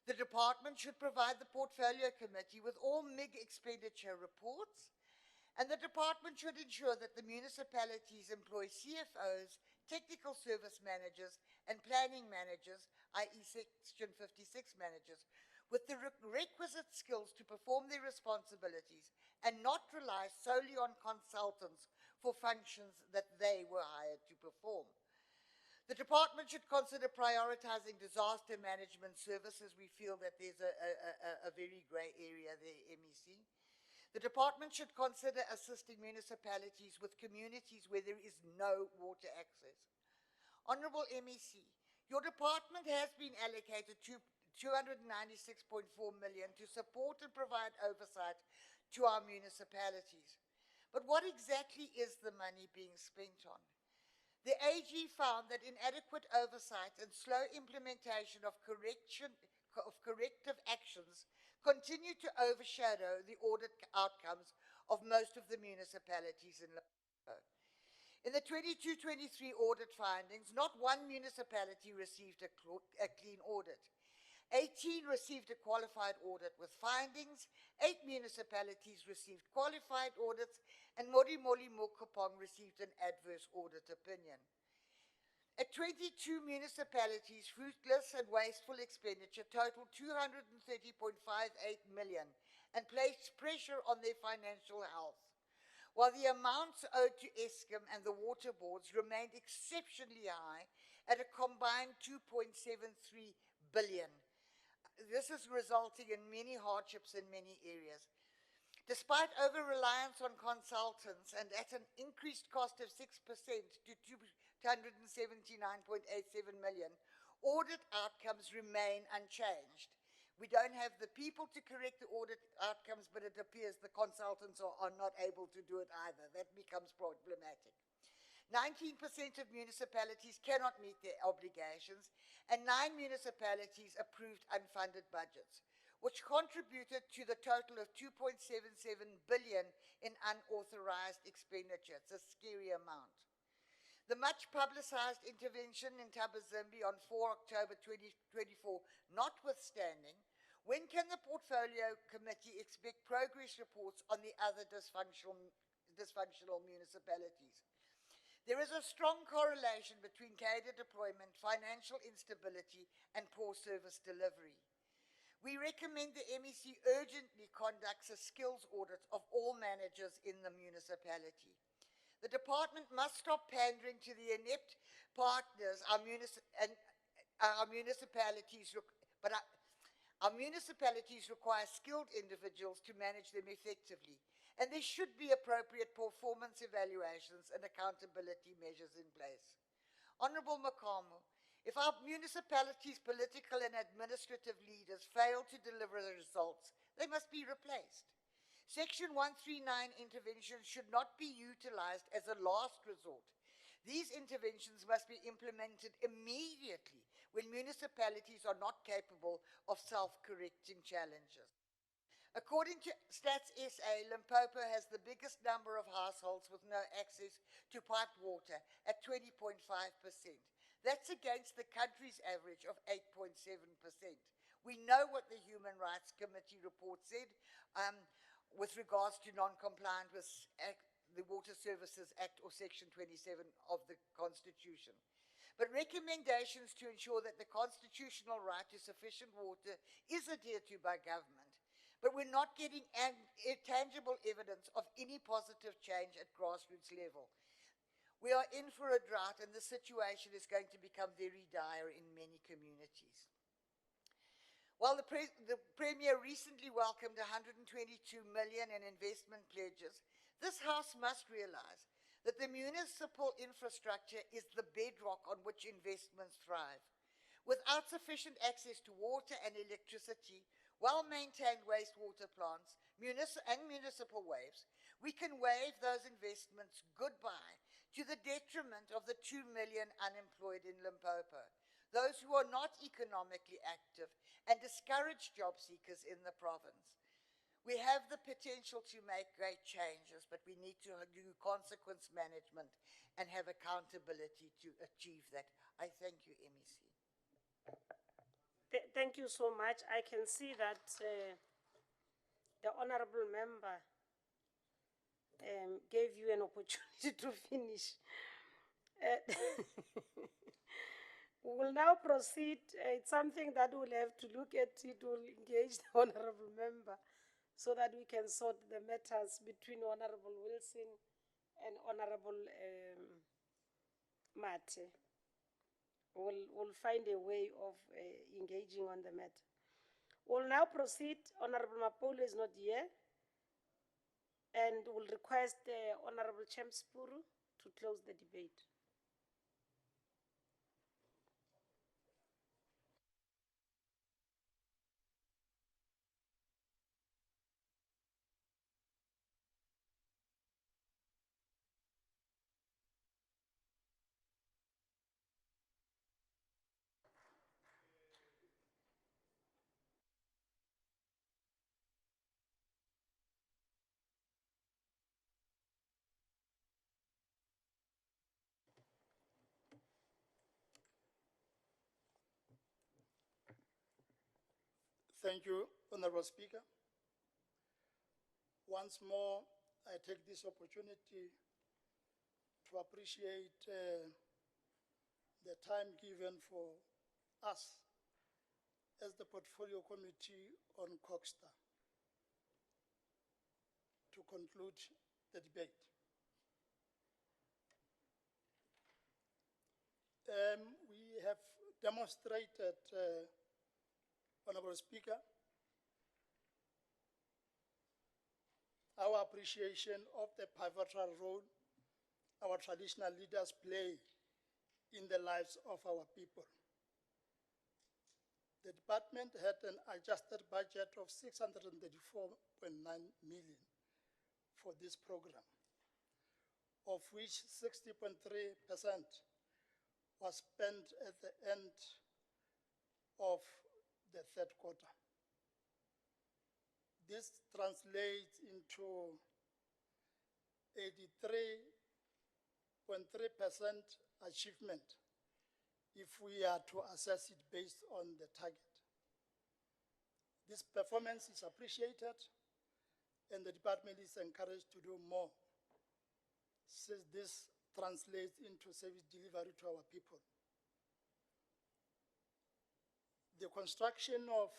The department should provide the Portfolio Committee with all MIG expenditure reports, and the department should ensure that the municipalities employ CFOs, technical service managers, and planning managers, i.e. Section 56 managers, with the requisite skills to perform their responsibilities and not rely solely on consultants for functions that they were hired to perform. The department should consider prioritizing disaster management services. We feel that there's a very grey area there, MEC. The department should consider assisting municipalities with communities where there is no water access. Honourable MEC, your department has been allocated 296.4 million to support and provide oversight to our municipalities. But what exactly is the money being spent on? The AG found that inadequate oversight and slow implementation of corrective actions continue to overshadow the audit outcomes of most of the municipalities in Limpopo. In the 22-23 audit findings, not one municipality received a clean audit. 18 received a qualified audit with findings, 8 municipalities received qualified audits, and Morimoli Mokopong received an adverse audit opinion. At 22 municipalities, fruitless and wasteful expenditure totaled 230.58 million and placed pressure on their financial health, while the amounts owed to Eskom and the water boards remained exceptionally high at a combined 2.73 billion. This is resulting in many hardships in many areas. Despite over-reliance on consultants and at an increased cost of 6% to 279.87 million, audit outcomes remain unchanged. We don't have the people to correct the audit outcomes, but it appears the consultants are not able to do it either. That becomes problematic. 19% of municipalities cannot meet their obligations, and 9 municipalities approved unfunded budgets, which contributed to the total of 2.77 billion in unauthorized expenditure. It's a scary amount. The much publicized intervention in Tabazimbi on 4 October 2024 notwithstanding, when can the Portfolio Committee expect progress reports on the other dysfunctional municipalities? There is a strong correlation between cadre deployment, financial instability, and poor service delivery. We recommend the MEC urgently conducts a skills audit of all managers in the municipality. The department must stop pandering to the inept partners our municipalities require skilled individuals to manage them effectively, and there should be appropriate performance evaluations and accountability measures in place. Honourable Makamu, if our municipalities' political and administrative leaders fail to deliver the results, they must be replaced. Section 139 interventions should not be utilised as a last resort. These interventions must be implemented immediately when municipalities are not capable of self-correcting challenges. According to Stats SA, Limpopo has the biggest number of households with no access to piped water at 20.5%. That's against the country's average of 8.7%. We know what the Human Rights Committee report said with regards to non-compliant with the Water Services Act or Section 27 of the Constitution. But recommendations to ensure that the constitutional right to sufficient water is adhered to by government, but we're not getting tangible evidence of any positive change at grassroots level. We are in for a drought, and the situation is going to become very dire in many communities. While the Premier recently welcomed 122 million in investment pledges, this House must realise that the municipal infrastructure is the bedrock on which investments thrive. Without sufficient access to water and electricity, well-maintained wastewater plants, and municipal waves, we can wave those investments goodbye to the detriment of the 2 million unemployed in Limpopo, those who are not economically active, and discourage job seekers in the province. We have the potential to make great changes, but we need to do consequence management and have accountability to achieve that. I thank you, MEC. Thank you so much. I can see that the honourable member gave you an opportunity to finish. We will now proceed. It's something that we'll have to look at. It will engage the honourable member so that we can sort the matters between Honourable Wilson and Honorable Mate will find a way of engaging on the matter. We'll now proceed. Honorable Mapolo is not here, and will request Honorable Chemspuru to close the debate. Thank you, Honorable Speaker. Once more, I take this opportunity to appreciate the time given for us as the Portfolio Committee on CoGHSTA to conclude the debate. We have demonstrated, Honorable Speaker, our appreciation of the pivotal role our traditional leaders play in the lives of our people. The department had an adjusted budget of 634.9 million for this program, of which 60.3% was spent at the end of the third quarter. This translates into 83.3% achievement if we are to assess it based on the target. This performance is appreciated, and the department is encouraged to do more, since this translates into service delivery to our people. The construction of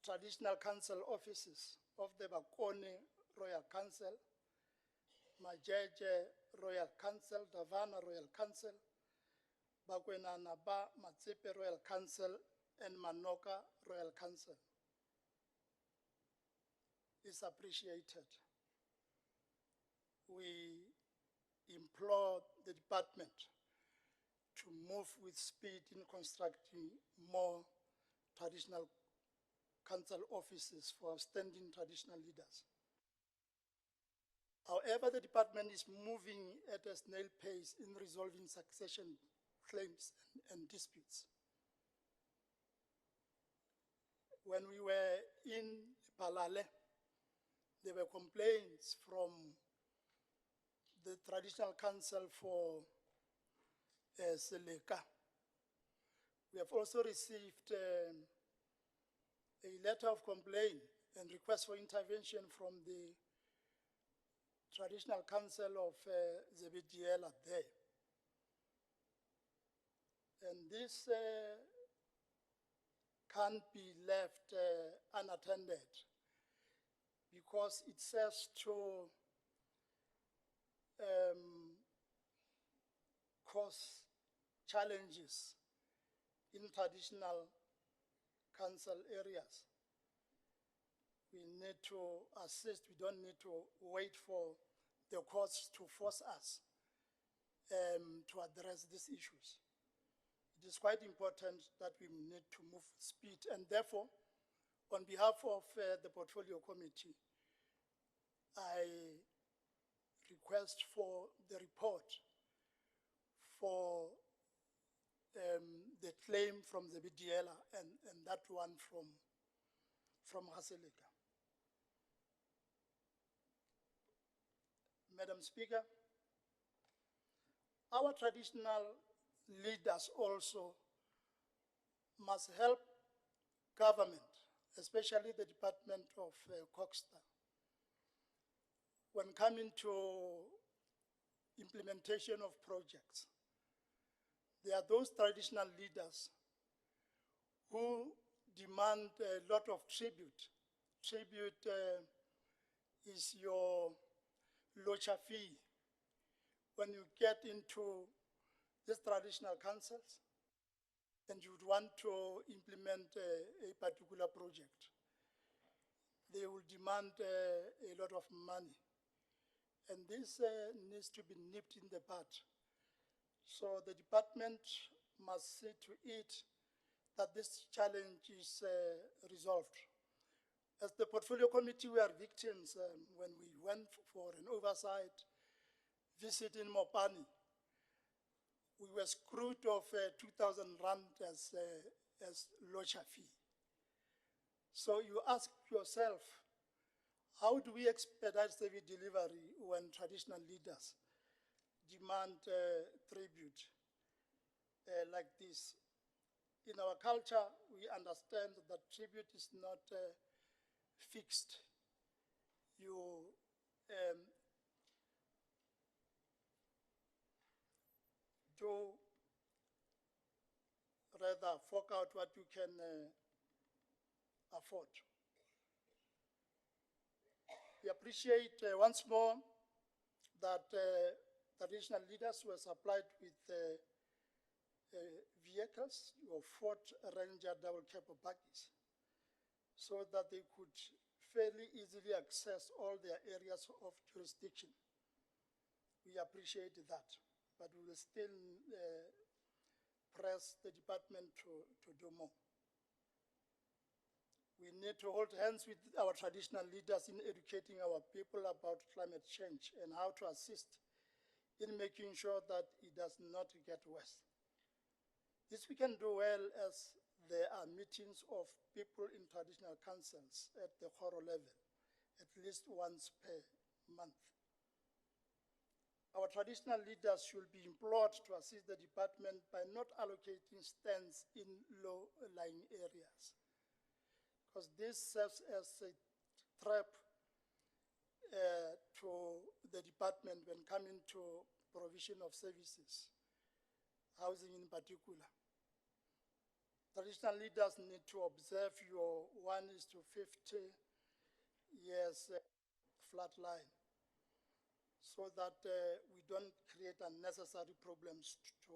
traditional council offices of the Bakone Royal Council, Majeje Royal Council, Davana Royal Council, Bakwenanaba Matsepe Royal Council, and Manoka Royal Council is appreciated. We implore the department to move with speed in constructing more traditional council offices for outstanding traditional leaders. However, the department is moving at a snail pace in resolving succession claims and disputes. When we were in Palale, there were complaints from the traditional council for Seleka. We have also received a letter of complaint and request for intervention from the traditional council of Zebediela there. And this can't be left unattended, because it serves to cause challenges in traditional council areas. We need to assist. We don't need to wait for the courts to force us to address these issues. It is quite important that we need to move with speed, and therefore, on behalf of the Portfolio Committee, I request for the report for the claim from the BDLA and that one from Haseleka. Madam Speaker, our traditional leaders also must help government, especially the Department of CoGHSTA, when coming to implementation of projects. There are those traditional leaders who demand a lot of tribute is your locha fee. When you get into these traditional councils and you would want to implement a particular project, they will demand a lot of money. And this needs to be nipped in the bud. So the department must see to it that this challenge is resolved. As the portfolio committee, we are victims when we went for an oversight visit in Mopani. We were screwed of 2,000 rand as locha fee. So you ask yourself, how do we expedite service delivery when traditional leaders demand tribute like this? In our culture, we understand that tribute is not fixed. You do rather fork out what you can afford. We appreciate once more that traditional leaders were supplied with vehicles or Ford Ranger double cab buggies so that they could fairly easily access all their areas of jurisdiction. We appreciate that, but we will still press the department to do more. We need to hold hands with our traditional leaders in educating our people about climate change and how to assist in making sure that it does not get worse. This we can do well as there are meetings of people in traditional councils at the Khoro level, at least once per month. Our traditional leaders should be implored to assist the department by not allocating stands in low-lying areas, because this serves as a trap to the department when coming to provision of services, housing in particular. Traditional leaders need to observe your 1:50 years flat line so that we don't create unnecessary problems to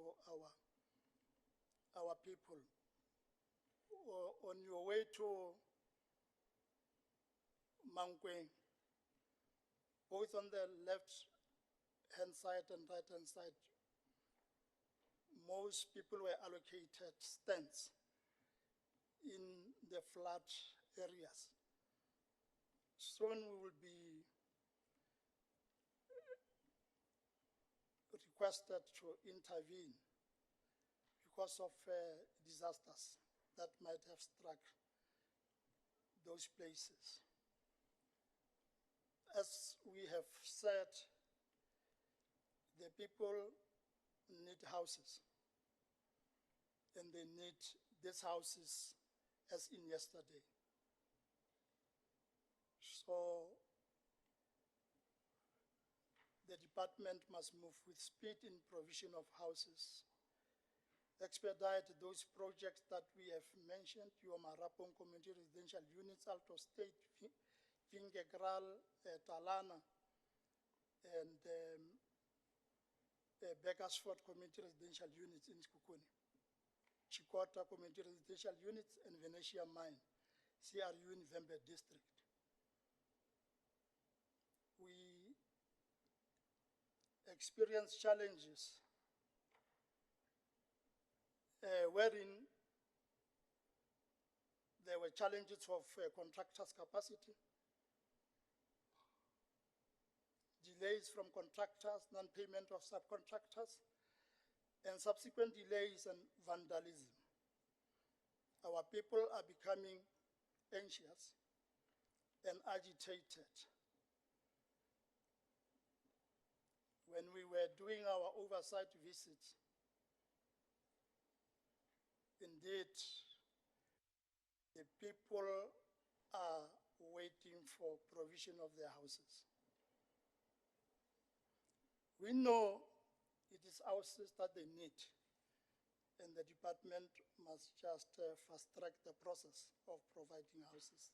our people. On your way to Mankweng, both on the left-hand side and right-hand side, most people were allocated stands in the flat areas. Soon we will be requested to intervene because of disasters that might have struck those places. As we have said, the people need houses, and they need these houses as in yesterday. So the department must move with speed in provision of houses, expedite those projects that we have mentioned, your Marapong Community Residential Units, Alto State, Vingegral, Talana, and Beckersford Community Residential Units in Skukuni, Chikota Community Residential Units, and Venetia Mine, CRU in Vembe District. We experience challenges wherein there were challenges of contractors' capacity, delays from contractors, non-payment of subcontractors, and subsequent delays and vandalism. Our people are becoming anxious and agitated. When we were doing our oversight visits, indeed, the people are waiting for provision of their houses. We know it is houses that they need, and the department must just fast-track the process of providing houses.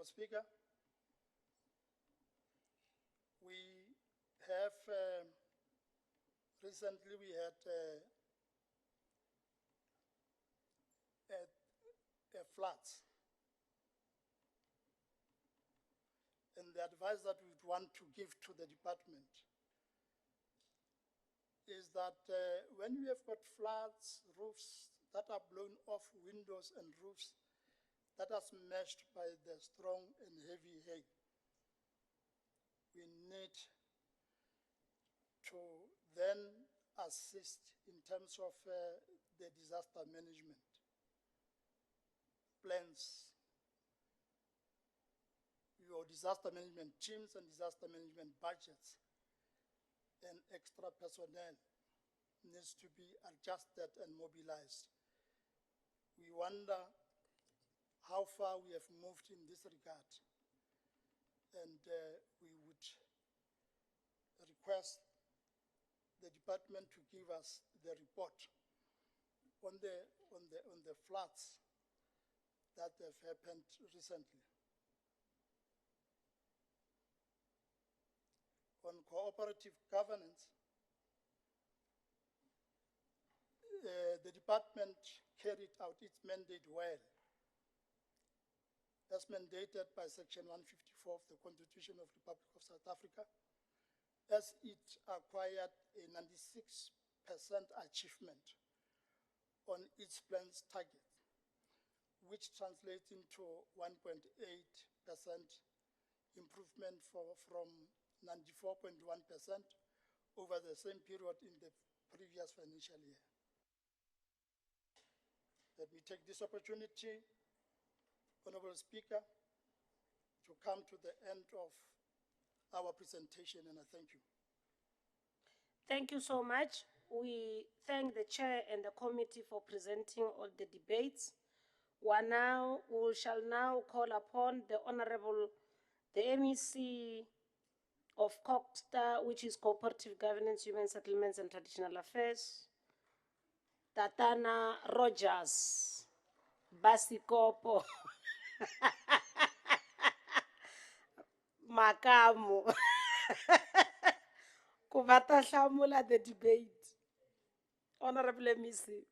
Honorable Speaker, we have recently we had a floods, and the advice that we would want to give to the department is that when we have got floods, roofs that are blown off, windows and roofs that are smashed by the strong and heavy hail, we need to then assist in terms of the disaster management plans, your disaster management teams and disaster management budgets, and extra personnel needs to be adjusted and mobilized. We wonder how far we have moved in this regard, and we would request the department to give us the report on the floods that have happened recently. On cooperative governance, the department carried out its mandate well, as mandated by Section 154 of the Constitution of the Republic of South Africa, as it acquired a 96% achievement on its plan's target, which translates into 1.8% improvement from 94.1% over the same period in the previous financial year. Let me take this opportunity, Honorable Speaker, to come to the end of our presentation, and I thank you. Thank you so much. We thank the chair and the committee for presenting all the debates. We shall now call upon the Honorable, the MEC of CoGHSTA, which is Cooperative Governance, Human Settlements and Traditional Affairs, Tatana Rogers Basikopo Makamu Kubata Shamula the debate. Honorable MEC.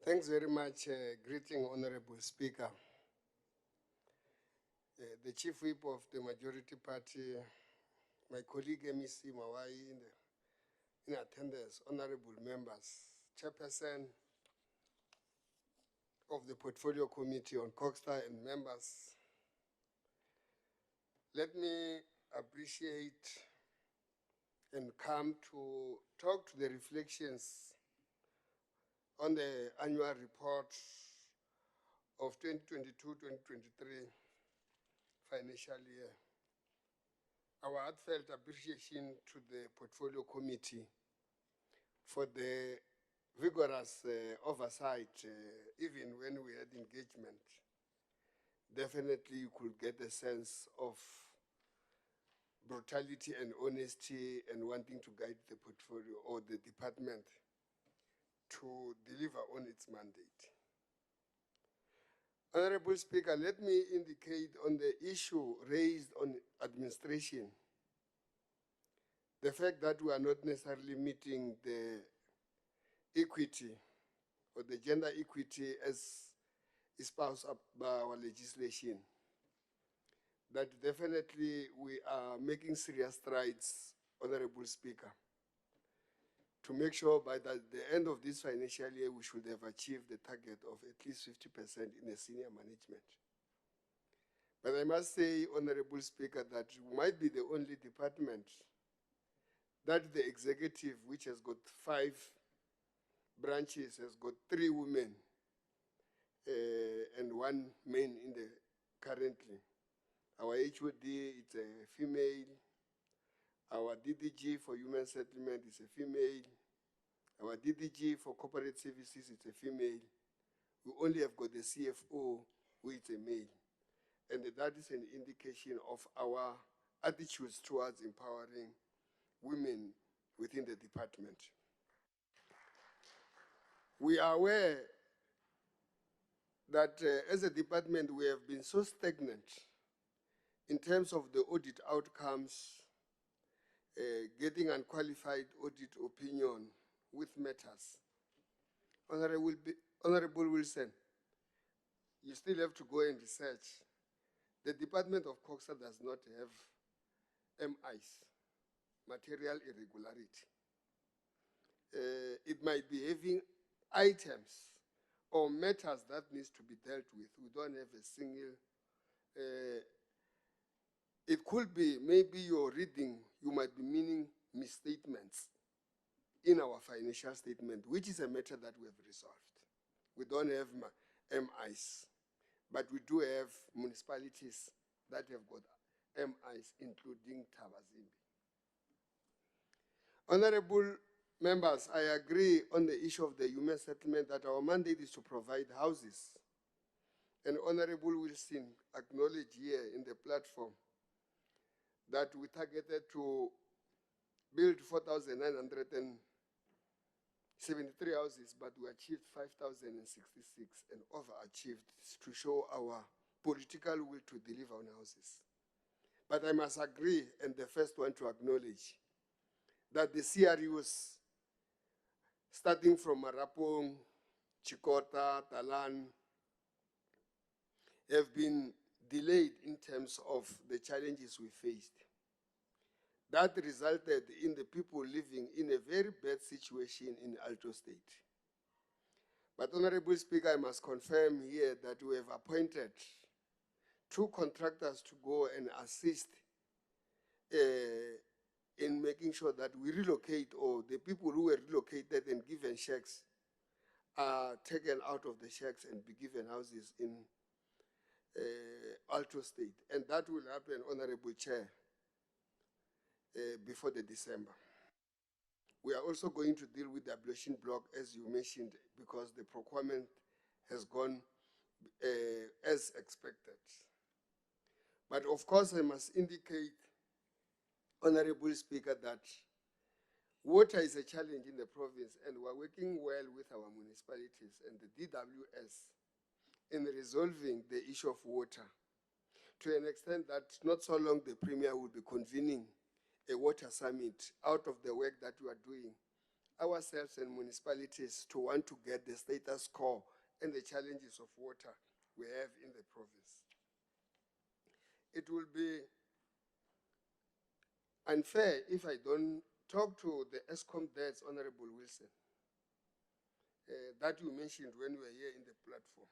Thanks very much. Greeting, Honorable Speaker. The Chief Whip of the Majority Party, my colleague MEC Mawai in attendance, honorable members, Chairperson of the Portfolio Committee on CoGHSTA and members, let me appreciate and come to talk to the reflections on the annual report of 2022-2023 financial year. Our heartfelt appreciation to the Portfolio Committee for the vigorous oversight, even when we had engagement. Definitely you could get a sense of brutality and honesty and wanting to guide the portfolio or the department to deliver on its mandate. Honorable Speaker, let me indicate on the issue raised on administration, the fact that we are not necessarily meeting the equity or the gender equity as espoused by our legislation, that definitely we are making serious strides, Honorable Speaker, to make sure by the end of this financial year we should have achieved the target of at least 50% in the senior management. But I must say, Honorable Speaker, that we might be the only department that the executive, which has got 5 branches, has got 3 women and 1 man in the currently. Our HOD is a female. Our DDG for human settlement is a female. Our DDG for corporate services is a female. We only have got the CFO, who is a male. And that is an indication of our attitudes towards empowering women within the department. We are aware that as a department we have been so stagnant in terms of the audit outcomes, getting unqualified audit opinion with matters. Honorable Wilson, you still have to go and research. The Department of CoGHSTA does not have MIs, material irregularity. It might be having items or matters that needs to be dealt with. We don't have a single, it could be maybe you're reading, you might be meaning misstatements in our financial statement, which is a matter that we have resolved. We don't have MIs, but we do have municipalities that have got MIs, including Tabazimbi. Honorable members, I agree on the issue of the human settlement that our mandate is to provide houses. And Honorable Wilson acknowledged here in the platform that we targeted to build 4,973 houses, but we achieved 5,066 and overachieved to show our political will to deliver on houses. But I must agree, and the first one to acknowledge, that the CRUs, starting from Marapong, Chikota, Talan, have been delayed in terms of the challenges we faced. That resulted in the people living in a very bad situation in Alto State. But Honorable Speaker, I must confirm here that we have appointed 2 contractors to go and assist in making sure that we relocate, or the people who were relocated and given shacks are taken out of the shacks and be given houses in Alto State. And that will happen, Honorable Chair, before the December. We are also going to deal with the ablation block, as you mentioned, because the procurement has gone as expected. But of course, I must indicate, Honorable Speaker, that water is a challenge in the province, and we're working well with our municipalities and the DWS in resolving the issue of water, to an extent that not so long the Premier will be convening a water summit out of the work that we are doing, ourselves and municipalities, to want to get the status quo and the challenges of water we have in the province. It will be unfair if I don't talk to the ESCOM debts, Honorable Wilson, that you mentioned when we were here in the platform.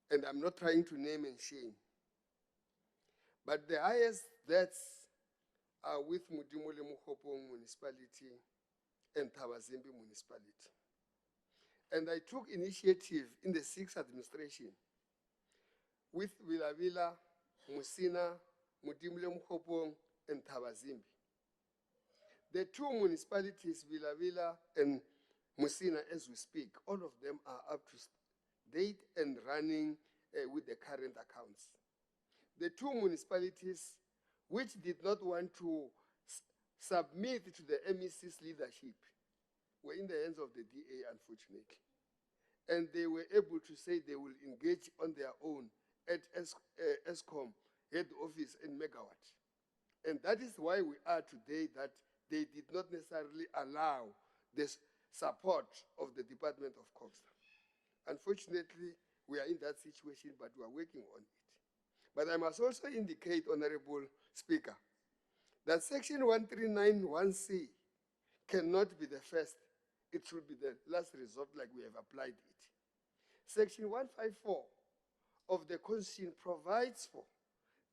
And I'm not trying to name and shame, but the highest debts are with Mudimole Mukopong municipality and Tabazimbi municipality. And I took initiative in the 6th administration with Vila Vila, Musina, Mudimole Mukopong, and Tabazimbi. The 2 municipalities, Vila Vila and Musina, as we speak, all of them are up to date and running with the current accounts. The 2 municipalities which did not want to submit to the MEC's leadership were in the hands of the DA, unfortunately. And they were able to say they will engage on their own at ESCOM head office in Megawatt. And that is why we are today, that they did not necessarily allow this support of the Department of CoGHSTA. Unfortunately, we are in that situation, but we are working on it. But I must also indicate, Honorable Speaker, that Section 1391C cannot be the first. It should be the last resort, like we have applied it. Section 154 of the Constitution provides for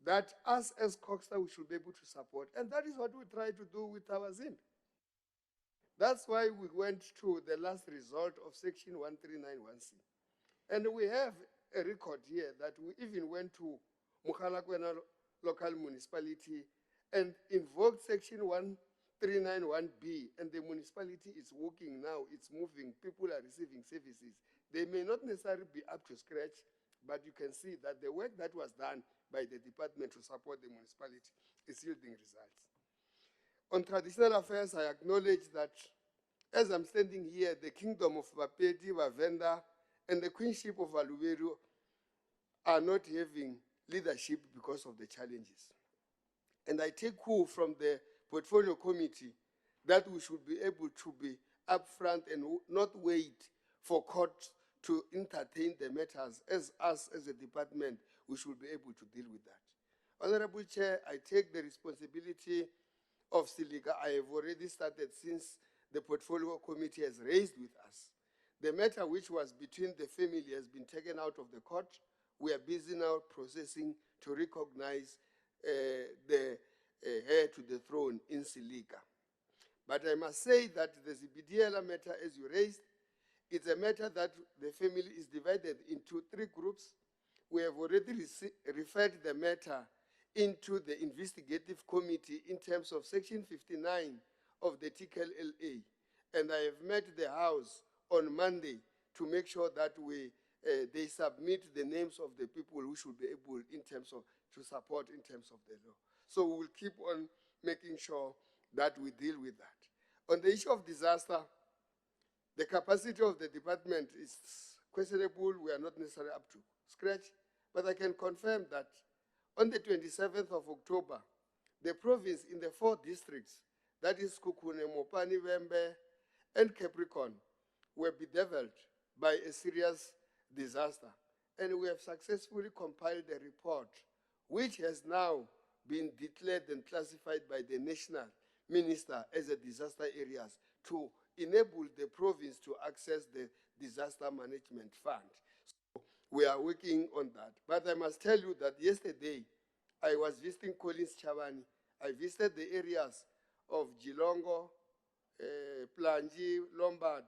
that us as CoGHSTA, we should be able to support. And that is what we try to do with our ZIM. That's why we went to the last resort of Section 1391C. And we have a record here that we even went to Mukalakwena local municipality and invoked Section 1391B, and the municipality is working now, it's moving, people are receiving services. They may not necessarily be up to scratch, but you can see that the work that was done by the department to support the municipality is yielding results. On traditional affairs, I acknowledge that as I'm standing here, the kingdom of Bapedi, Bavenda, and the Queenship of Aluverio are not having leadership because of the challenges. And I take hope from the portfolio committee that we should be able to be upfront and not wait for court to entertain the matters. As us, as a department, we should be able to deal with that. Honorable Chair, I take the responsibility of Silica. I have already started since the portfolio committee has raised with us. The matter which was between the family has been taken out of the court. We are busy now processing to recognize the heir to the throne in Silica. But I must say that the Zibidiela matter, as you raised, it's a matter that the family is divided into 3 groups. We have already referred the matter into the investigative committee in terms of Section 59 of the TKLA. And I have met the House on Monday to make sure that they submit the names of the people who should be able in terms of to support in terms of the law. So we will keep on making sure that we deal with that. On the issue of disaster, the capacity of the department is questionable. We are not necessarily up to scratch, but I can confirm that on the 27th of October, the province in the 4 districts, that is Kukune, Mopani, Vembe, and Capricorn, were bedeviled by a serious disaster. And we have successfully compiled a report, which has now been declared and classified by the national minister as a disaster areas to enable the province to access the disaster management fund. So we are working on that. But I must tell you that yesterday, I was visiting Collins Chavani. I visited the areas of Gilongo, Planji, Lombard,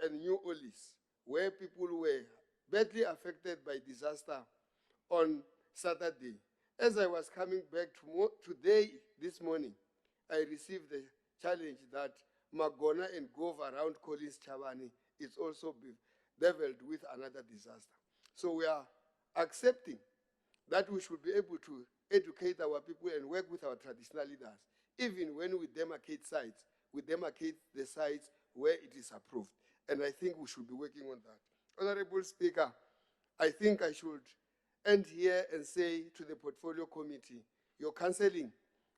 and New Orleans, where people were badly affected by disaster on Saturday. As I was coming back today, this morning, I received the challenge that Magona and Gove around Collins Chavani is also bedeviled with another disaster. So we are accepting that we should be able to educate our people and work with our traditional leaders. Even when we demarcate sites, we demarcate the sites where it is approved. And I think we should be working on that. Honorable Speaker, I think I should end here and say to the Portfolio Committee, your counseling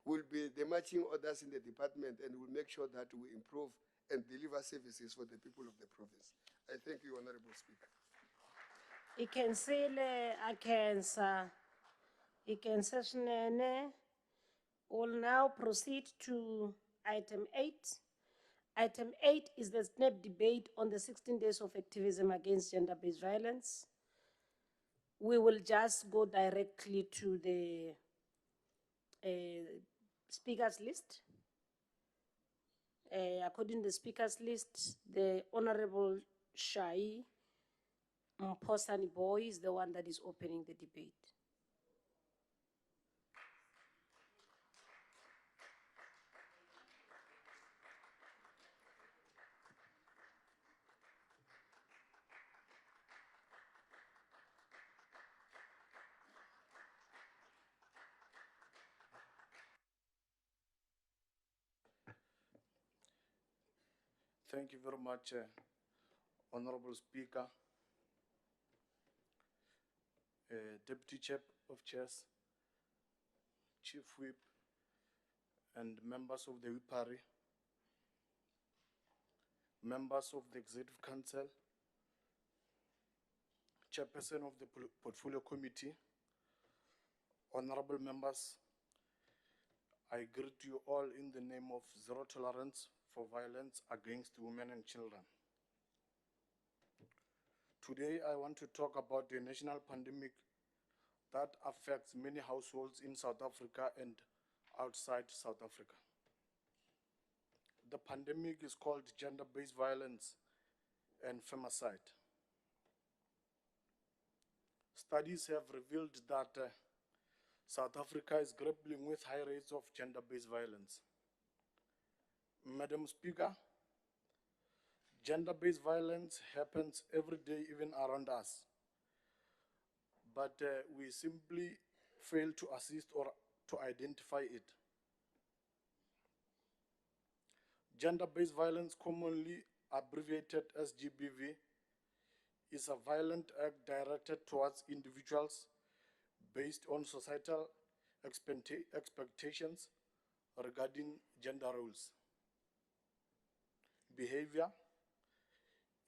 will be the marching orders in the department, and will make sure that we improve and deliver services for the people of the province. I thank you, Honorable Speaker. Ikensile akensa ikenseshnene will now proceed to item 8. Item 8 is the SNAP debate on the 16 days of activism against gender-based violence. We will just go directly to the speakers list. According to the speakers list, the Honorable Shai Mposani Boy is the one that is opening the debate. Thank you very much, Honorable Speaker, Deputy Chair of Chairs, Chief Whip, and members of the WIPARI, members of the Executive Council, Chairperson of the Portfolio Committee, honorable members, I greet you all in the name of zero tolerance for violence against women and children. Today, I want to talk about the national pandemic that affects many households in South Africa and outside South Africa. The pandemic is called gender-based violence and femicide. Studies have revealed that South Africa is grappling with high rates of gender-based violence. Madam Speaker, gender-based violence happens every day, even around us. But we simply fail to assist or to identify it. Gender-based violence, commonly abbreviated as GBV, is a violent act directed towards individuals based on societal expectations regarding gender roles, behavior,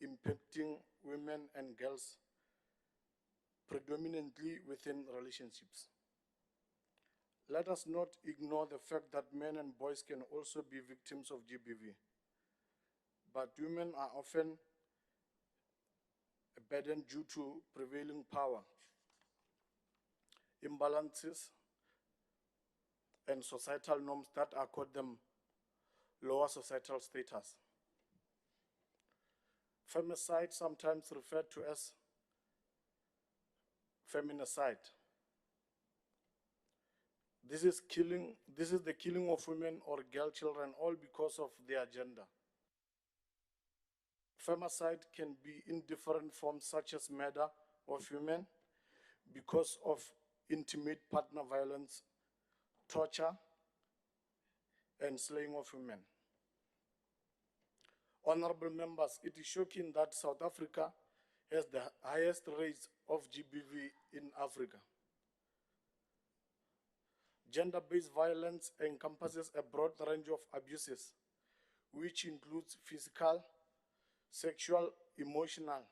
impacting women and girls predominantly within relationships. Let us not ignore the fact that men and boys can also be victims of GBV, but women are often a burden due to prevailing power, imbalances, and societal norms that accord them lower societal status. Femicide, sometimes referred to as feminicide. This is the killing of women or girl children, all because of their gender. Femicide can be in different forms, such as murder of women because of intimate partner violence, torture, and slaying of women. Honorable members, it is shocking that South Africa has the highest rates of GBV in Africa. Gender-based violence encompasses a broad range of abuses, which includes physical, sexual, emotional,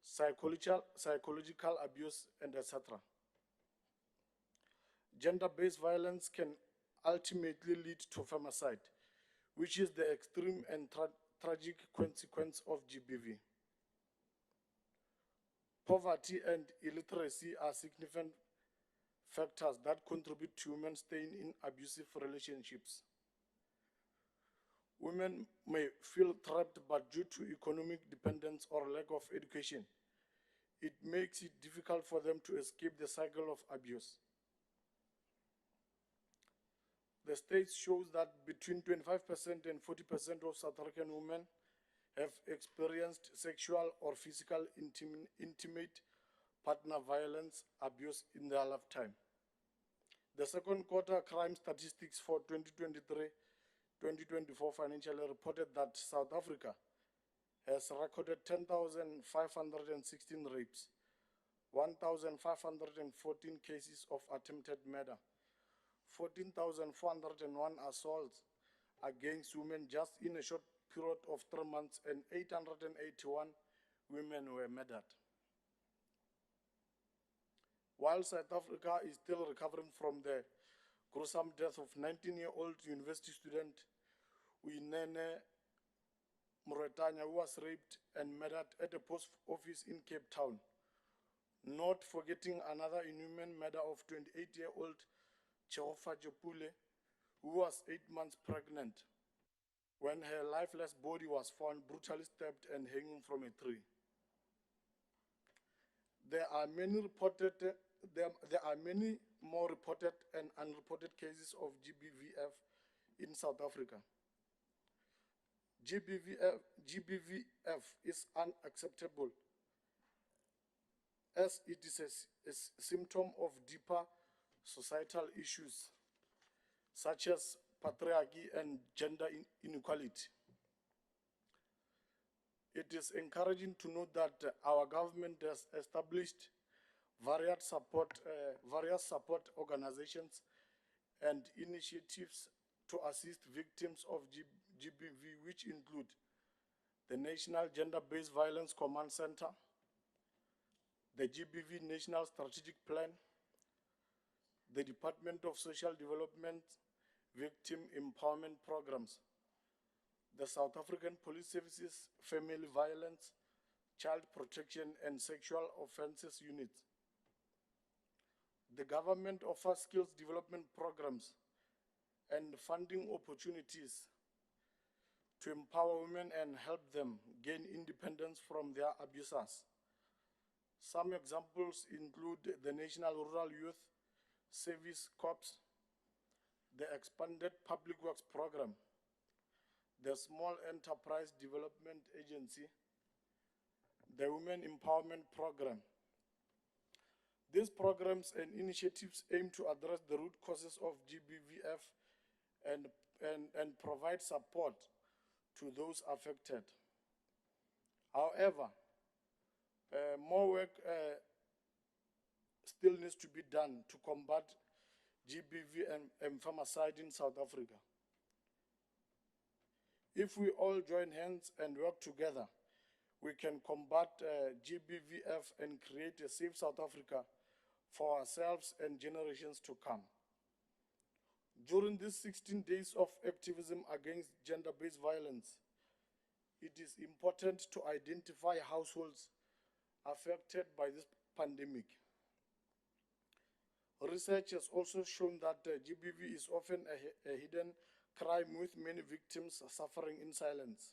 psychological abuse, and etc. Gender-based violence can ultimately lead to femicide, which is the extreme and tragic consequence of GBV. Poverty and illiteracy are significant factors that contribute to women staying in abusive relationships. Women may feel trapped, but due to economic dependence or lack of education, it makes it difficult for them to escape the cycle of abuse. The state shows that between 25% and 40% of South African women have experienced sexual or physical intimate partner violence abuse in their lifetime. The second quarter crime statistics for 2023-2024 financial year reported that South Africa has recorded 10,516 rapes, 1,514 cases of attempted murder, 14,401 assaults against women just in a short period of 3 months, and 881 women were murdered. While South Africa is still recovering from the gruesome death of 19-year-old university student Uyinene Murwetanya, who was raped and murdered at a post office in Cape Town, not forgetting another inhuman murder of 28-year-old Chehofa Jopule, who was 8 months pregnant when her lifeless body was found brutally stabbed and hanging from a tree. There are many more reported and unreported cases of GBVF in South Africa. GBVF is unacceptable as it is a symptom of deeper societal issues such as patriarchy and gender inequality. It is encouraging to note that our government has established various support organizations and initiatives to assist victims of GBV, which include the National Gender-Based Violence Command Center, the GBV National Strategic Plan, the Department of Social Development Victim Empowerment Programs, the South African Police Services Family Violence, Child Protection and Sexual Offences Unit. The government offers skills development programs and funding opportunities to empower women and help them gain independence from their abusers. Some examples include the National Rural Youth Service Corps, the expanded Public Works Program, the Small Enterprise Development Agency, the Women Empowerment Program. These programs and initiatives aim to address the root causes of GBVF and provide support to those affected. However, More work still needs to be done to combat GBV and femicide in South Africa. If we all join hands and work together, we can combat GBVF and create a safe South Africa for ourselves and generations to come. During these 16 days of activism against gender-based violence, it is important to identify households affected by this pandemic. Research has also shown that GBV is often a hidden crime with many victims suffering in silence.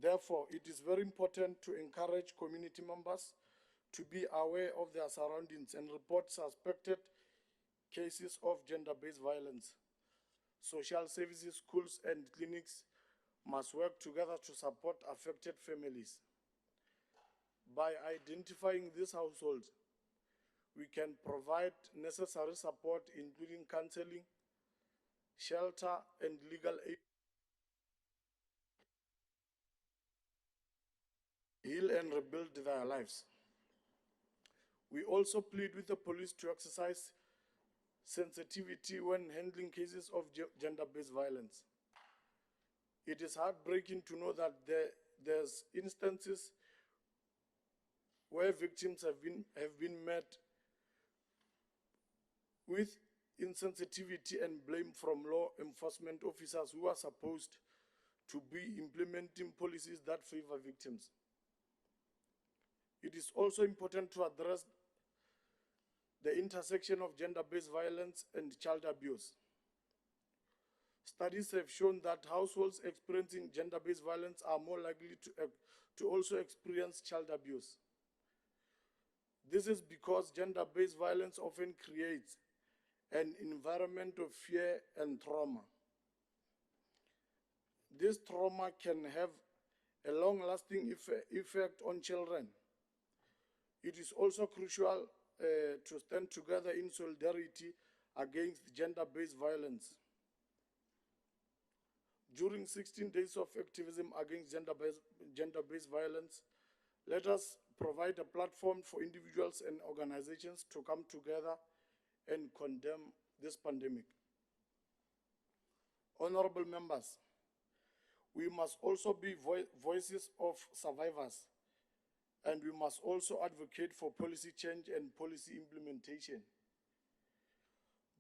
Therefore, it is very important to encourage community members to be aware of their surroundings and report suspected cases of gender-based violence. Social services, schools, and clinics must work together to support affected families. By identifying these households, we can provide necessary support, including counseling, shelter, and legal aid. Heal and rebuild their lives. We also plead with the police to exercise sensitivity when handling cases of gender-based violence. It is heartbreaking to know that there's instances where victims have been met with insensitivity and blame from law enforcement officers who are supposed to be implementing policies that favor victims. It is also important to address the intersection of gender-based violence and child abuse. Studies have shown that households experiencing gender-based violence are more likely to also experience child abuse. This is because gender-based violence often creates an environment of fear and trauma. This trauma can have a long-lasting effect on children. It is also crucial to stand together in solidarity against gender-based violence. During 16 days of activism against gender-based violence, let us provide a platform for individuals and organizations to come together and condemn this pandemic. Honorable members, we must also be voices of survivors, and we must also advocate for policy change and policy implementation.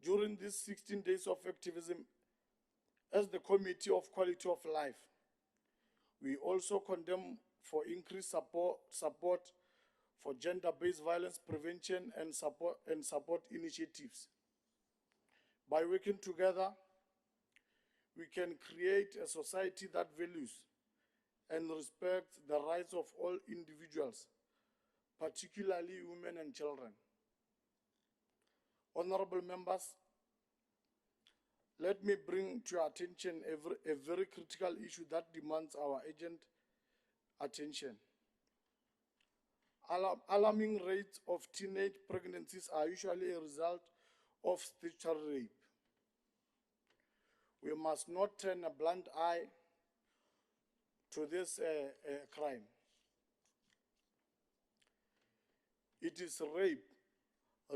During these 16 days of activism, as the Committee of Quality of Life, we also condemn for increased support for gender-based violence prevention and support initiatives. By working together, we can create a society that values and respects the rights of all individuals, particularly women and children. Honorable members, let me bring to your attention a very critical issue that demands our urgent attention. Alarming rates of teenage pregnancies are usually a result of statutory rape. We must not turn a blind eye to this crime. It is rape,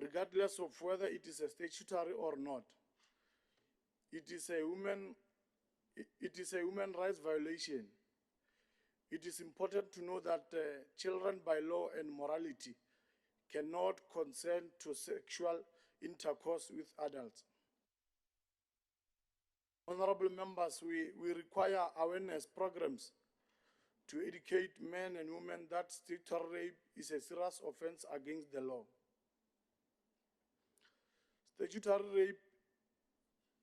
regardless of whether it is a statutory or not. It is a human rights violation. It is important to know that children by law and morality cannot consent to sexual intercourse with adults. Honorable members, we require awareness programs to educate men and women that statutory rape is a serious offense against the law. Statutory rape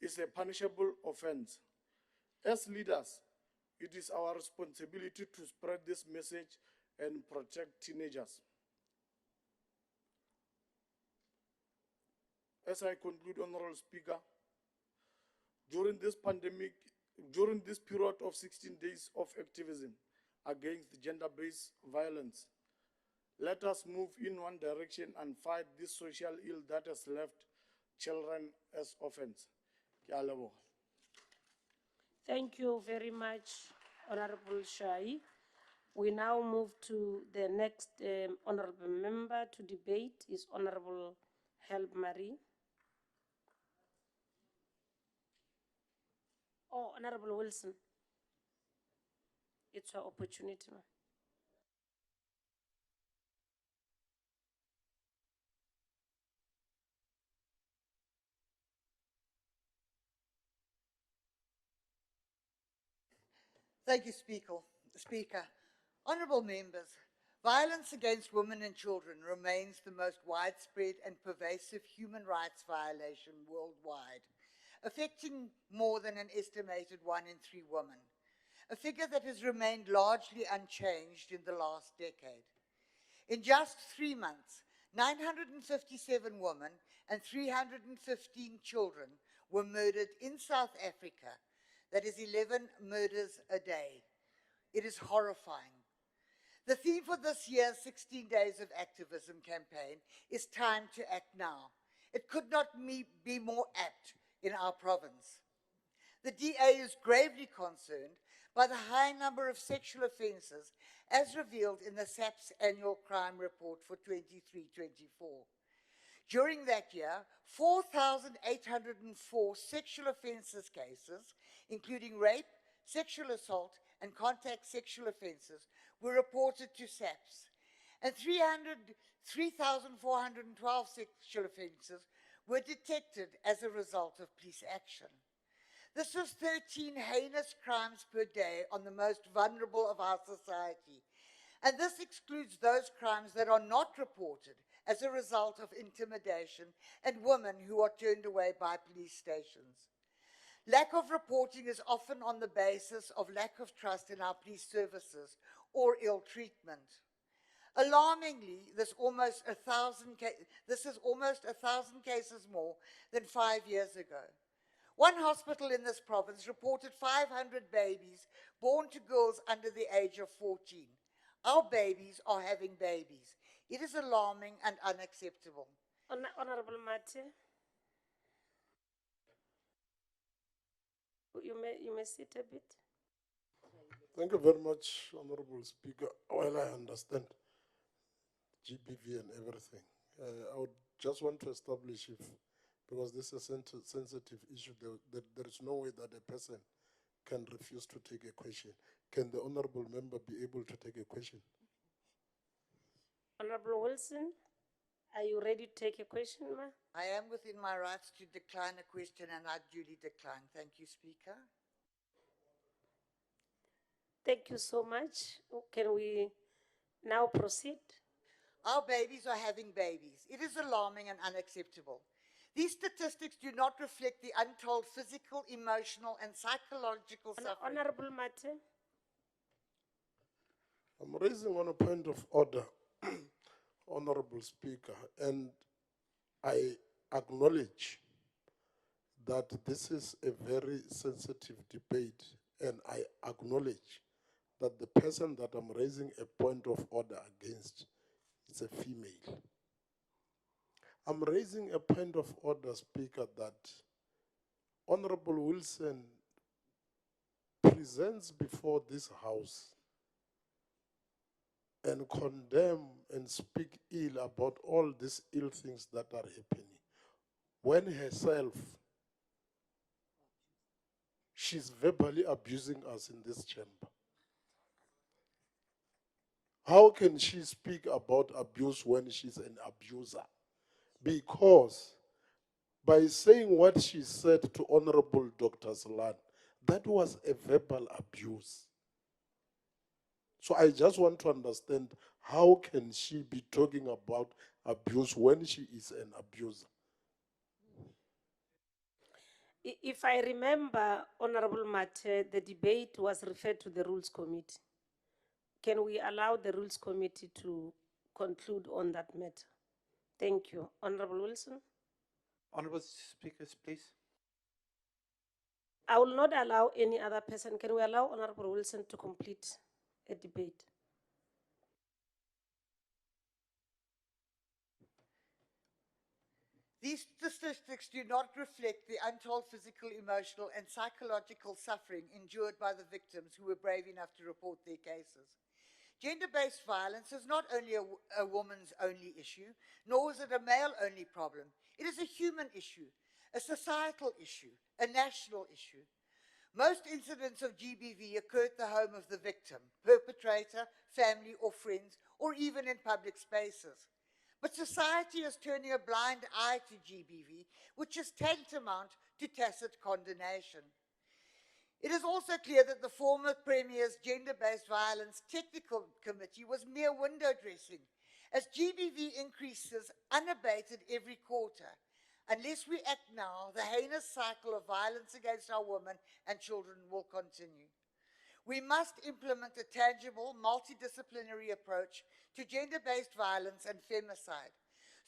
is a punishable offense. As leaders, it is our responsibility to spread this message and protect teenagers. As I conclude, Honorable Speaker, during this pandemic, during this period of 16 days of activism against gender-based violence, let us move in one direction and fight this social ill that has left children as orphans. Ke a leboha. Thank you very much, Honorable Shai. We now move to the next honorable member to debate is Honorable Help Marie. Oh, Honorable Wilson. It's your opportunity, ma'am. Thank you, Speaker. Honourable members, violence against women and children remains the most widespread and pervasive human rights violation worldwide, affecting more than an estimated 1 in 3 women, a figure that has remained largely unchanged in the last decade. In just 3 months, 957 women and 315 children were murdered in South Africa. That is 11 murders a day. It is horrifying. The theme for this year's 16 Days of Activism campaign is Time to Act Now. It could not be more apt in our province. The DA is gravely concerned by the high number of sexual offences as revealed in the SAPS annual crime report for 23-24. During that year, 4,804 sexual offences cases, including rape, sexual assault, and contact sexual offences, were reported to SAPS, and 3,412 sexual offences were detected as a result of police action. This was 13 heinous crimes per day on the most vulnerable of our society, and this excludes those crimes that are not reported as a result of intimidation and women who are turned away by police stations. Lack of reporting is often on the basis of lack of trust in our police services or ill treatment. Alarmingly, this is almost 1,000 cases more than 5 years ago. One hospital in this province reported 500 babies born to girls under the age of 14. Our babies are having babies. It is alarming and unacceptable. Honorable Mate. You may sit a bit. Thank you very much, Honorable Speaker. Well, I understand GBV and everything. I would just want to establish if, because this is a sensitive issue, there is no way that a person can refuse to take a question. Can the honorable member be able to take a question? Honorable Wilson, are you ready to take a question, ma'am? I am within my rights to decline a question, and I duly decline. Thank you, Speaker. Thank you so much. Can we now proceed? Our babies are having babies. It is alarming and unacceptable. These statistics do not reflect the untold physical, emotional, and psychological suffering. Honorable Mate. I'm raising on a point of order, Honorable Speaker, and I acknowledge that this is a very sensitive debate, and I acknowledge that the person that I'm raising a point of order against is a female. I'm raising a point of order, Speaker, that Honorable Wilson presents before this House and condemn and speak ill about all these ill things that are happening, when herself, she's verbally abusing us in this chamber. How can she speak about abuse when she's an abuser? Because by saying what she said to Honorable Dr. Zlan, that was a verbal abuse. So I just want to understand, how can she be talking about abuse when she is an abuser? If I remember, Honorable Mate, the debate was referred to the Rules Committee. Can we allow the Rules Committee to conclude on that matter? Thank you. Honorable Wilson? Honorable speakers, please. I will not allow any other person. Can we allow Honorable Wilson to complete a debate? These statistics do not reflect the untold physical, emotional, and psychological suffering endured by the victims who were brave enough to report their cases. Gender-based violence is not only a woman's only issue, nor is it a male-only problem. It is a human issue, a societal issue, a national issue. Most incidents of GBV occur at the home of the victim, perpetrator, family or friends, or even in public spaces. But society is turning a blind eye to GBV, which is tantamount to tacit condemnation. It is also clear that the former Premier's Gender-Based Violence Technical Committee was mere window dressing, as GBV increases unabated every quarter. Unless we act now, the heinous cycle of violence against our women and children will continue. We must implement a tangible, multidisciplinary approach to gender-based violence and femicide,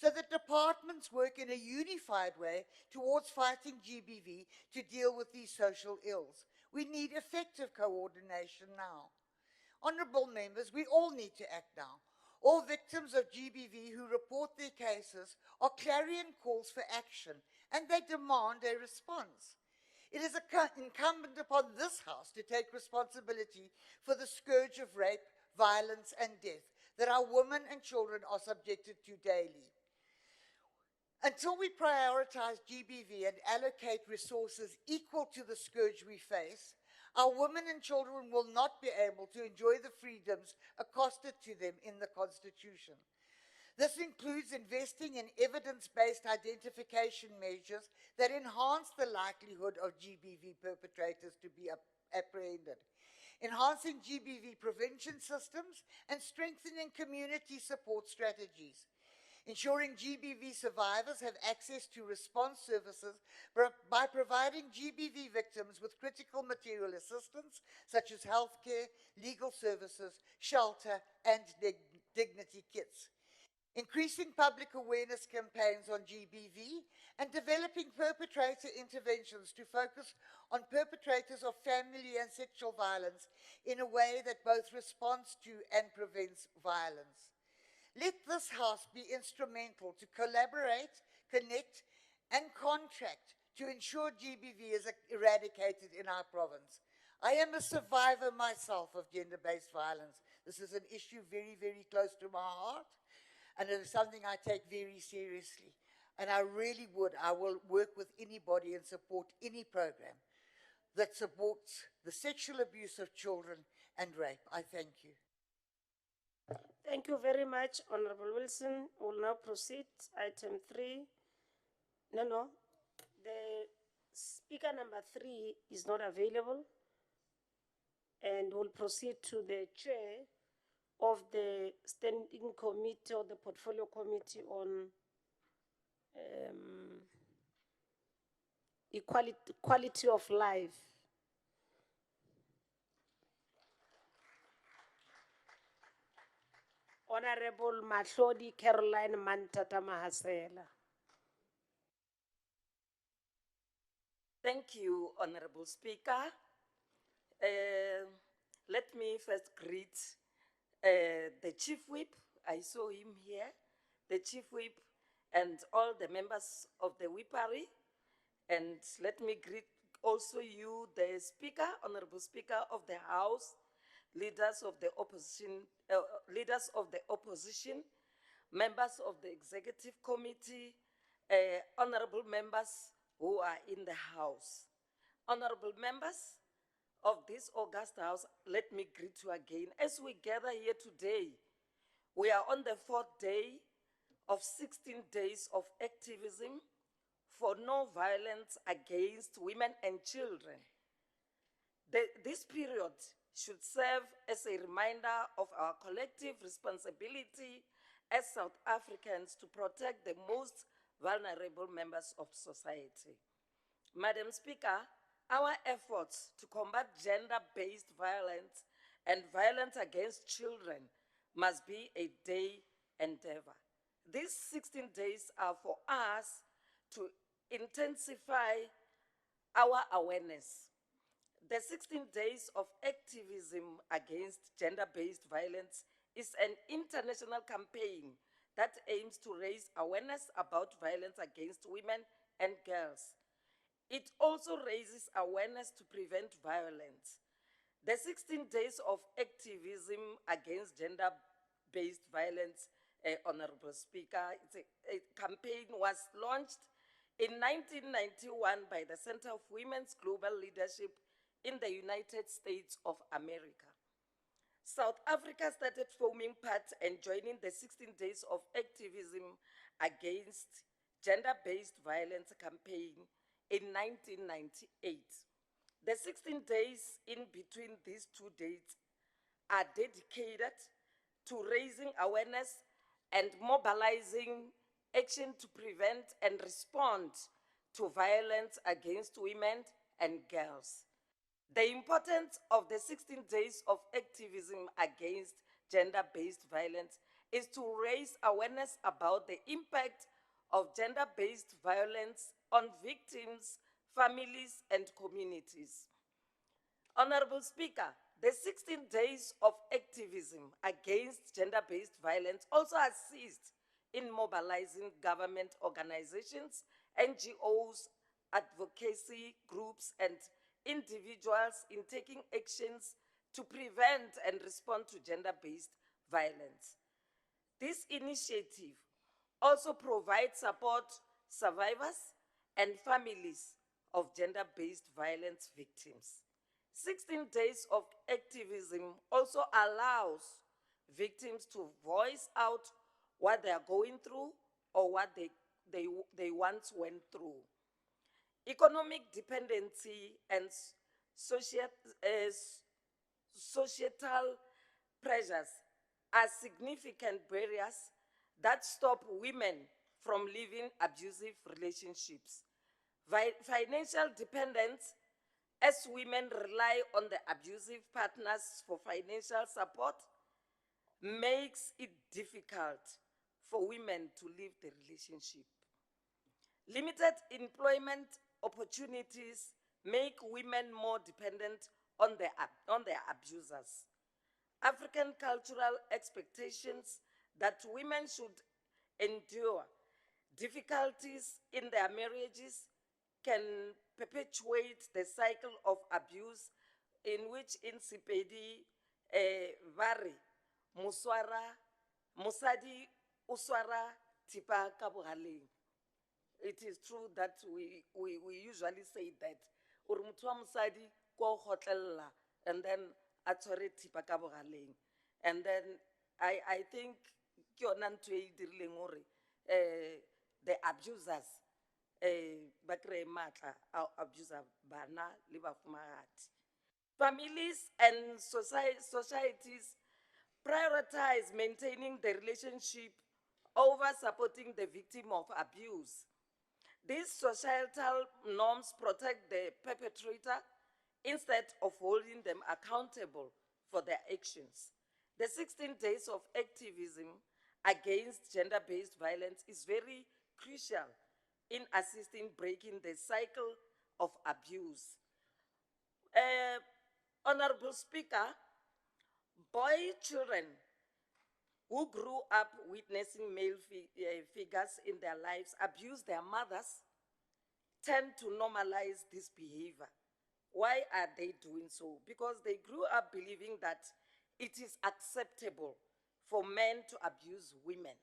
so that departments work in a unified way towards fighting GBV to deal with these social ills. We need effective coordination now. Honourable members, we all need to act now. All victims of GBV who report their cases are clarion calls for action, and they demand a response. It is incumbent upon this House to take responsibility for the scourge of rape, violence, and death that our women and children are subjected to daily. Until we prioritise GBV and allocate resources equal to the scourge we face, our women and children will not be able to enjoy the freedoms accosted to them in the Constitution. This includes investing in evidence-based identification measures that enhance the likelihood of GBV perpetrators to be apprehended, enhancing GBV prevention systems, and strengthening community support strategies. Ensuring GBV survivors have access to response services by providing GBV victims with critical material assistance, such as healthcare, legal services, shelter, and dignity kits. Increasing public awareness campaigns on GBV, and developing perpetrator interventions to focus on perpetrators of family and sexual violence in a way that both responds to and prevents violence. Let this House be instrumental to collaborate, connect, and contract to ensure GBV is eradicated in our province. I am a survivor myself of gender-based violence. This is an issue very, very close to my heart, and it is something I take very seriously. And I will work with anybody and support any program that supports the sexual abuse of children and rape. I thank you. Thank you very much, Honorable Wilson. We'll now proceed. Item 3. No. The speaker number 3 is not available. And we'll proceed to the chair of the Standing Committee or the Portfolio Committee on Quality of Life. Honorable Mahlodi Caroline Mantata Mahasela. Thank you, Honorable Speaker. Let me first greet the Chief Whip. I saw him here, the Chief Whip, and all the members of the Whippery. And let me greet also you, the Speaker, Honorable Speaker of the House, leaders of the opposition, members of the Executive Committee, honorable members who are in the House. Honorable members of this august House, let me greet you again. As we gather here today, we are on the 4th day of 16 days of activism for no violence against women and children. This period should serve as a reminder of our collective responsibility as South Africans to protect the most vulnerable members of society. Madam Speaker, our efforts to combat gender-based violence and violence against children must be a day endeavor. These 16 days are for us to intensify our awareness. The 16 days of activism against gender-based violence is an international campaign that aims to raise awareness about violence against women and girls. It also raises awareness to prevent violence. The 16 days of activism against gender-based violence, Honorable Speaker, a campaign was launched in 1991 by the Center of Women's Global Leadership in the United States of America. South Africa started forming part and joining the 16 days of activism against gender-based violence campaign in 1998. The 16 days in between these two dates are dedicated to raising awareness and mobilizing action to prevent and respond to violence against women and girls. The importance of the 16 days of activism against gender-based violence is to raise awareness about the impact of gender-based violence on victims, families, and communities. Honorable Speaker, the 16 days of activism against gender-based violence also assist in mobilizing government organizations, NGOs, advocacy groups, and individuals in taking actions to prevent and respond to gender-based violence. This initiative also provides support survivors and families of gender-based violence victims. 16 days of activism also allows victims to voice out what they are going through or what they once went through. Economic dependency and societal pressures are significant barriers that stop women from living abusive relationships. Financial dependence, as women rely on the abusive partners for financial support, makes it difficult for women to leave the relationship. Limited employment opportunities make women more dependent on their abusers. African cultural expectations that women should endure difficulties in their marriages can perpetuate the cycle of abuse in which in Sepedi, Vari, Muswara, Musadi, Uswara, Tipa Kabuhaleng. It is true that we usually say that, Urumtua Musadi, ko hotella, and then Atore Tipa Kabuhaleng. And then I think Kionantwe Dirlingori, the abusers, bakre matla abuser bana liba fumagati. Families and societies prioritize maintaining the relationship over supporting the victim of abuse. These societal norms protect the perpetrator instead of holding them accountable for their actions. The 16 days of activism against gender-based violence is very crucial in assisting breaking the cycle of abuse. Honorable Speaker, boy children who grew up witnessing male figures in their lives abuse their mothers tend to normalize this behavior. Why are they doing so? Because they grew up believing that it is acceptable for men to abuse women.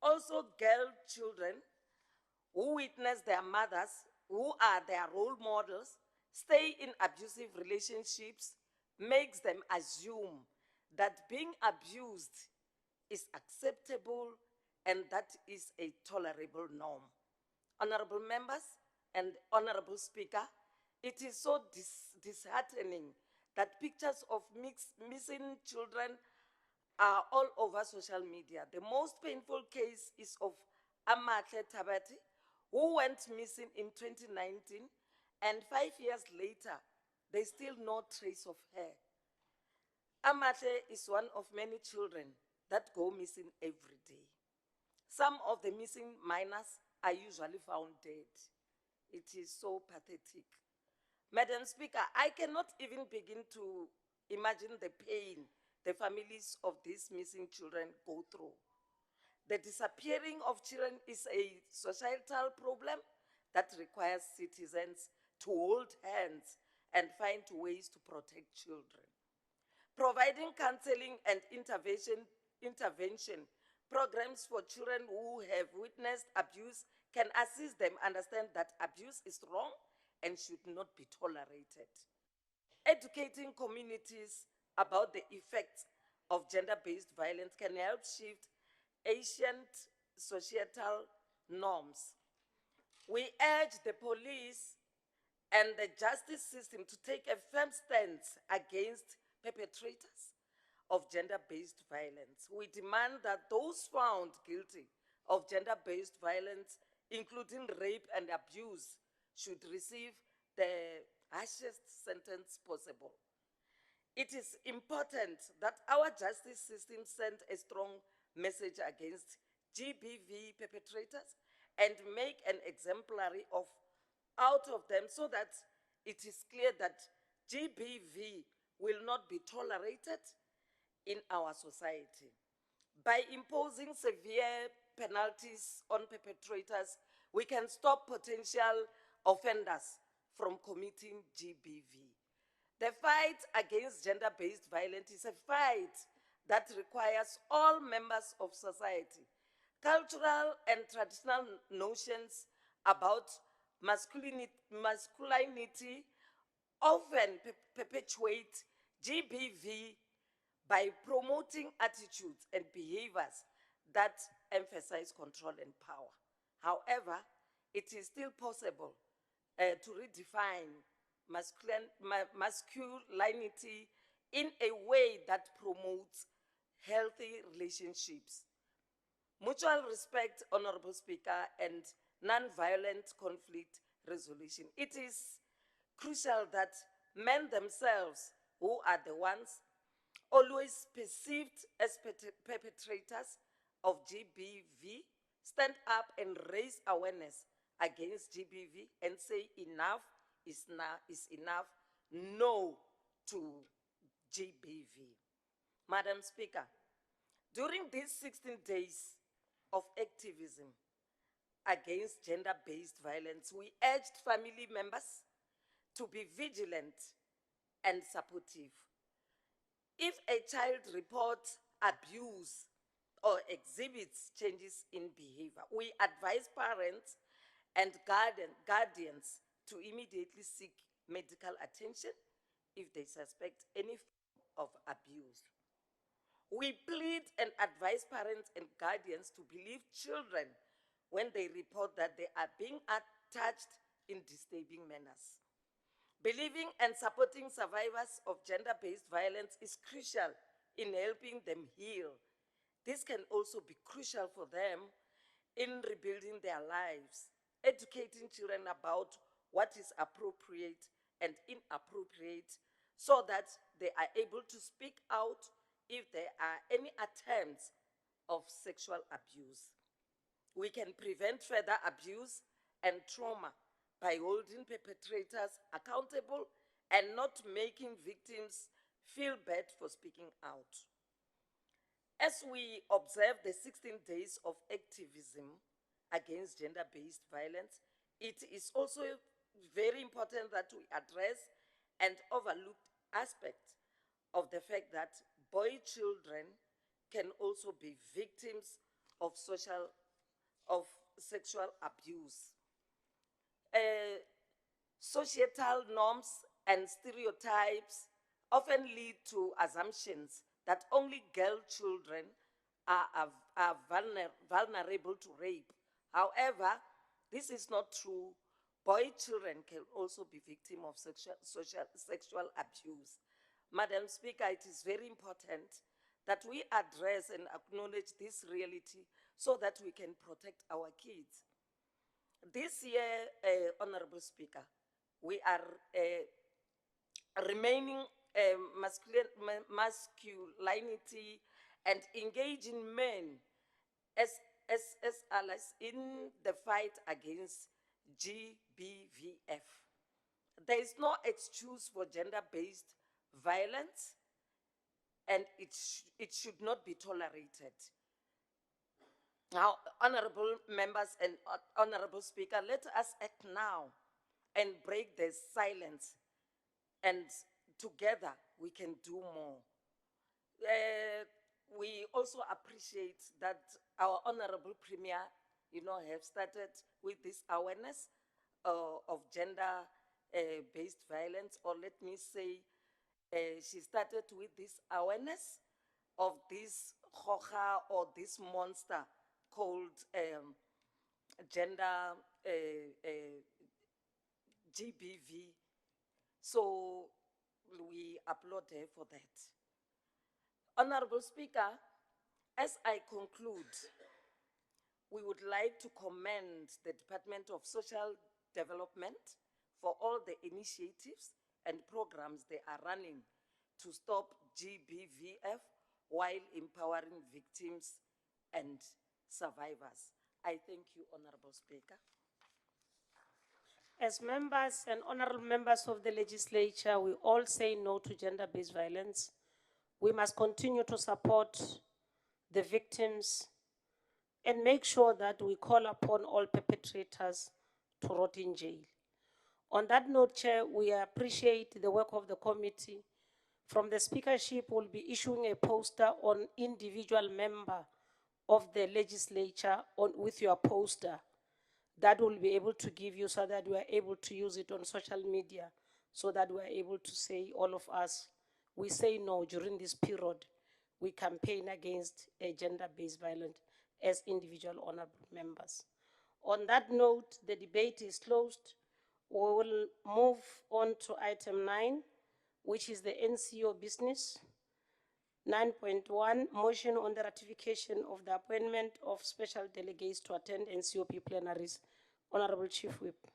Also, girl children who witness their mothers, who are their role models, stay in abusive relationships, makes them assume that being abused is acceptable and that is a tolerable norm. Honorable members and Honorable Speaker, it is so disheartening that pictures of missing children are all over social media. The most painful case is of Amatle Tabati, who went missing in 2019, and 5 years later, there's still no trace of her. Amatle is one of many children that go missing every day. Some of the missing minors are usually found dead. It is so pathetic. Madam Speaker, I cannot even begin to imagine the pain the families of these missing children go through. The disappearing of children is a societal problem that requires citizens to hold hands and find ways to protect children. Providing counseling and intervention programs for children who have witnessed abuse can assist them understand that abuse is wrong and should not be tolerated. Educating communities about the effects of gender-based violence can help shift ancient societal norms. We urge the police and the justice system to take a firm stance against perpetrators of gender-based violence. We demand that those found guilty of gender-based violence, including rape and abuse, should receive the harshest sentence possible. It is important that our justice system send a strong message against GBV perpetrators and make an exemplary of out of them so that it is clear that GBV will not be tolerated in our society. By imposing severe penalties on perpetrators, we can stop potential offenders from committing GBV. The fight against gender-based violence is a fight that requires all members of society. Cultural and traditional notions about masculinity often perpetuate GBV by promoting attitudes and behaviors that emphasize control and power. However, it is still possible to redefine masculinity in a way that promotes healthy relationships, mutual respect, Honorable Speaker, and non-violent conflict resolution. It is crucial that men themselves, who are the ones always perceived as perpetrators of GBV, stand up and raise awareness against GBV and say enough is enough, no to GBV. Madam Speaker, during these 16 days of activism against gender-based violence, we urged family members to be vigilant and supportive. If a child reports abuse or exhibits changes in behavior, we advise parents and guardians to immediately seek medical attention if they suspect any form of abuse. We plead and advise parents and guardians to believe children when they report that they are being touched in disturbing manners. Believing and supporting survivors of gender-based violence is crucial in helping them heal. This can also be crucial for them in rebuilding their lives, educating children about what is appropriate and inappropriate so that they are able to speak out if there are any attempts of sexual abuse. We can prevent further abuse and trauma by holding perpetrators accountable and not making victims feel bad for speaking out. As we observe the 16 days of activism against gender-based violence, it is also very important that we address an overlooked aspect of the fact that boy children can also be victims of sexual abuse. Societal norms and stereotypes often lead to assumptions that only girl children are vulnerable to rape. However, this is not true. Boy children can also be victims of sexual abuse. Madam Speaker, it is very important that we address and acknowledge this reality so that we can protect our kids. This year, Honorable Speaker, we are remaining masculinity and engaging men as allies in the fight against GBVF. There is no excuse for gender-based violence, and it should not be tolerated. Now, honorable members and honorable Speaker, let us act now and break the silence and together we can do more. We also appreciate that our Honorable Premier, have started with this awareness of gender-based violence, or let me say, she started with this awareness of this khoga or this monster called gender GBV. So we applaud her for that. Honorable Speaker, as I conclude, we would like to commend the Department of Social Development for all the initiatives and programs they are running to stop GBVF while empowering victims and survivors. I thank you, Honorable Speaker. As members and honorable members of the legislature, we all say no to gender-based violence. We must continue to support the victims and make sure that we call upon all perpetrators to rot in jail. On that note, Chair, we appreciate the work of the committee. From the speakership, we'll be issuing a poster on individual member of the legislature with your poster that will be able to give you so that we are able to use it on social media, so that we are able to say, all of us, we say no during this period. We campaign against gender-based violence as individual honorable members. On that note, the debate is closed. We will move on to item 9, which is the NCO business. 9.1, motion on the ratification of the appointment of special delegates to attend NCOP plenaries. Honorable Chief Whip.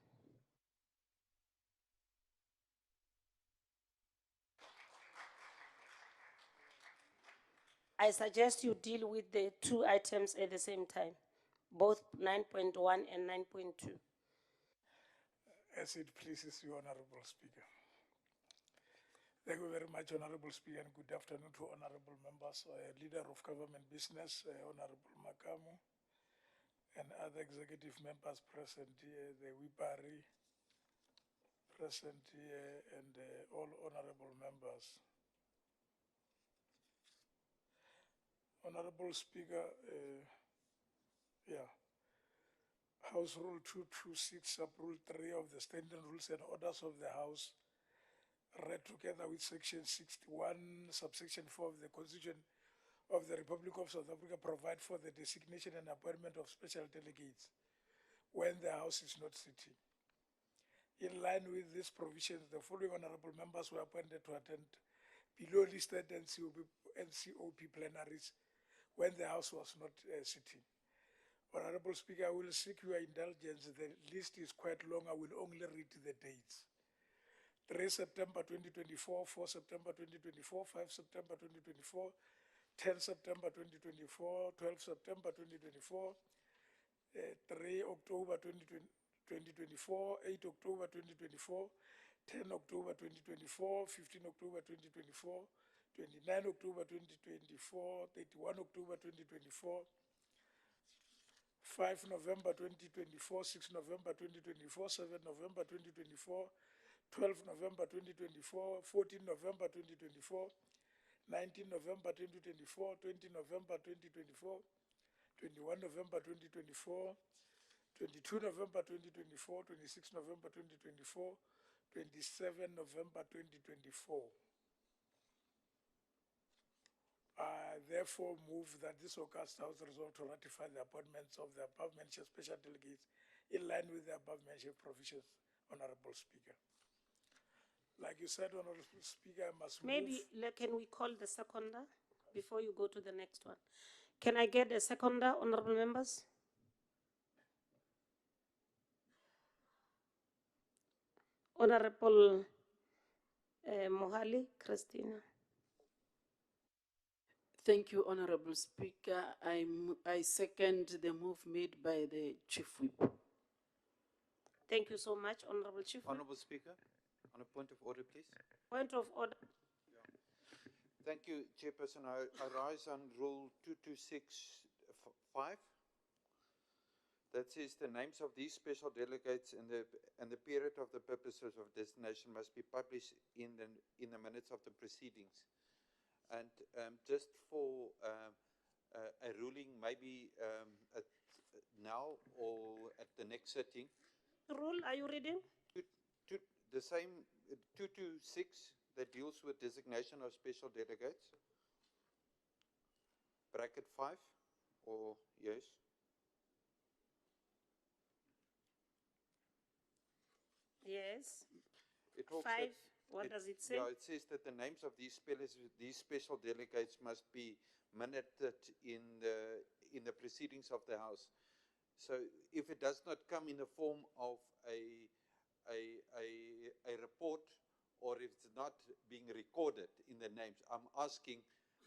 I suggest you deal with the two items at the same time, both 9.1 and 9.2. As it pleases you, Honorable Speaker. Thank you very much, Honorable Speaker, and good afternoon to honorable members, Leader of Government Business, Honorable Makamu, and other executive members present here, the Wipari present here, and all honorable members. Honorable Speaker, House Rule 226, Rule 3 of the Standing Rules and Orders of the House, read together with Section 61, Subsection 4 of the Constitution of the Republic of South Africa, provide for the designation and appointment of special delegates when the House is not sitting. In line with these provisions, the following honorable members were appointed to attend below listed NCOP plenaries when the House was not sitting. Honorable Speaker, I will seek your indulgence. The list is quite long. I will only read the dates. 3 September 2024, 4 September 2024, 5 September 2024, 10 September 2024, 12 September 2024, 3 October 2024, 8 October 2024, 10 October 2024, 15 October 2024, 29 October 2024, 31 October 2024, 5 November 2024, 6 November 2024, 7 November 2024, 12 November 2024, 14 November 2024, 19 November 2024, 20 November 2024, 21 November 2024, 22 November 2024, 26 November 2024, 27 November 2024. I therefore move that this August House resolve to ratify the appointments of the above-mentioned special delegates in line with the above-mentioned provisions, Honorable Speaker. Like you said, Honorable Speaker, I must Maybe move. can we call the seconder before you go to the next one? Can I get a seconder, honorable members? Honorable Mohali Christina. Thank you, Honorable Speaker. I second the move made by the Chief Whip. Thank you so much, Honorable Chief Whip. Honorable Speaker, on a point of order, please. Point of order. Thank you, Chairperson. I rise on Rule 226.5. that says the names of these special delegates and the period of the purposes of destination must be published in the minutes of the proceedings. And just for a ruling, maybe now or at the next sitting. Rule, are you reading? The same 226 that deals with designation of special delegates. Bracket 5, or yes? Yes. It talks 5, that what does it say? Yeah, it says that the names of these special delegates must be minuted in the proceedings of the House. So if it does not come in the form of a report, or if it's not being recorded in the names, I'm asking,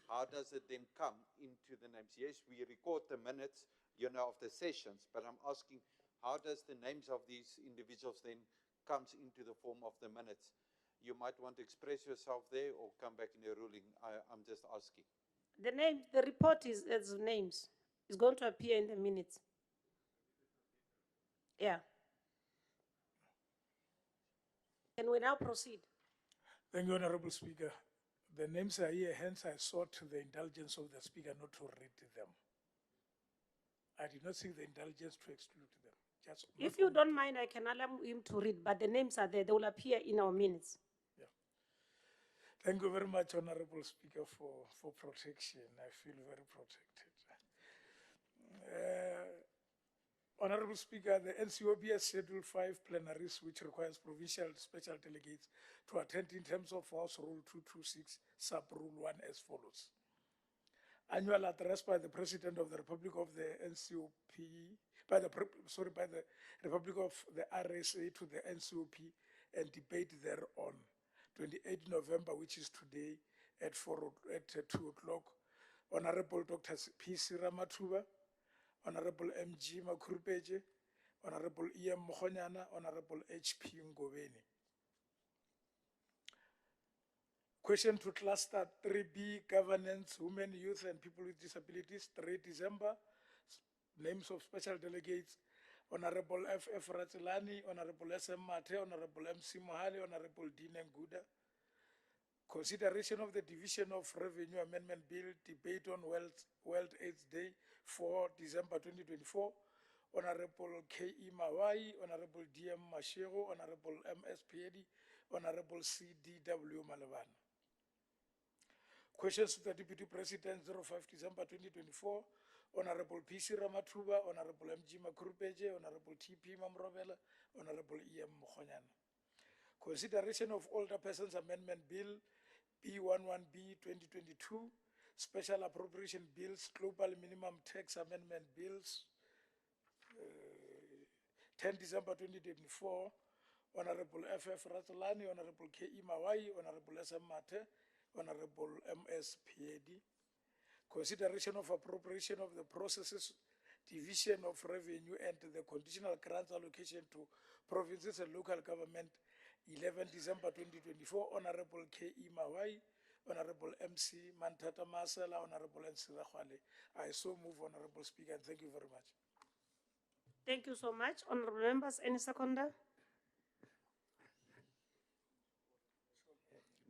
how does it then come into the names? Yes, we record the minutes, of the sessions, but I'm asking, how does the names of these individuals then comes into the form of the minutes? You might want to express yourself there or come back in your ruling. I'm just asking. The report is as names. It's going to appear in the minutes. Yeah. Can we now proceed? Thank you, Honorable Speaker. The names are here, hence I sought the indulgence of the Speaker not to read them. I did not seek the indulgence to exclude them. If you don't mind, I can allow him to read, but the names are there. They will appear in our minutes. Yeah. Thank you very much, Honorable Speaker, for protection. I feel very protected. Honorable Speaker, the NCOP has scheduled 5 plenaries which requires provincial special delegates to attend in terms of House Rule 226, Sub Rule 1 as follows. Annual address by the President of the Republic of the NCOP, by the Republic of the RSA to the NCOP and debate thereon. 28 November, which is today at 2 o'clock. Honorable Dr. P.C. Ramathuba, Honorable M.G. Makurupeje, Honorable E.M. Mokhonyana, Honorable H.P. Ngobeni. Question to Cluster 3B, Governance, Women, Youth, and People with Disabilities, 3 December. Names of special delegates, Honorable F.F. Ratsilani, Honorable S.M. Mate, Honorable M.C. Mohale, Honorable Dean Nguda. Consideration of the Division of Revenue Amendment Bill, debate on World AIDS Day, 4 December 2024. Honorable K.E. Mawai, Honorable D.M. Mashego, Honorable M.S. Piedi, Honorable C.D.W. Malabana. Questions to the Deputy President, 05 December 2024. Honorable P.C. Ramathuba, Honorable M.G. Makurupeje, Honorable T.P. Mamrobela, Honorable E.M. Mokhonyana. Consideration of Older Persons Amendment Bill, B11B 2022, Special Appropriation Bills, Global Minimum Tax Amendment Bills, 10 December 2024, Honorable F.F. Ratulani, Honorable K.E. Mawai, Honorable S.M. Mate, Honorable M.S. Piedi. Consideration of appropriation of the processes, division of revenue and the conditional grants allocation to provinces and local government, 11 December 2024, Honorable K.E. Mawai, Honorable M.C. Mantata Masela, Honorable N.C. Rakhwale. I so move, Honorable Speaker, and thank you very much. Thank you so much. Honorable members, any seconder?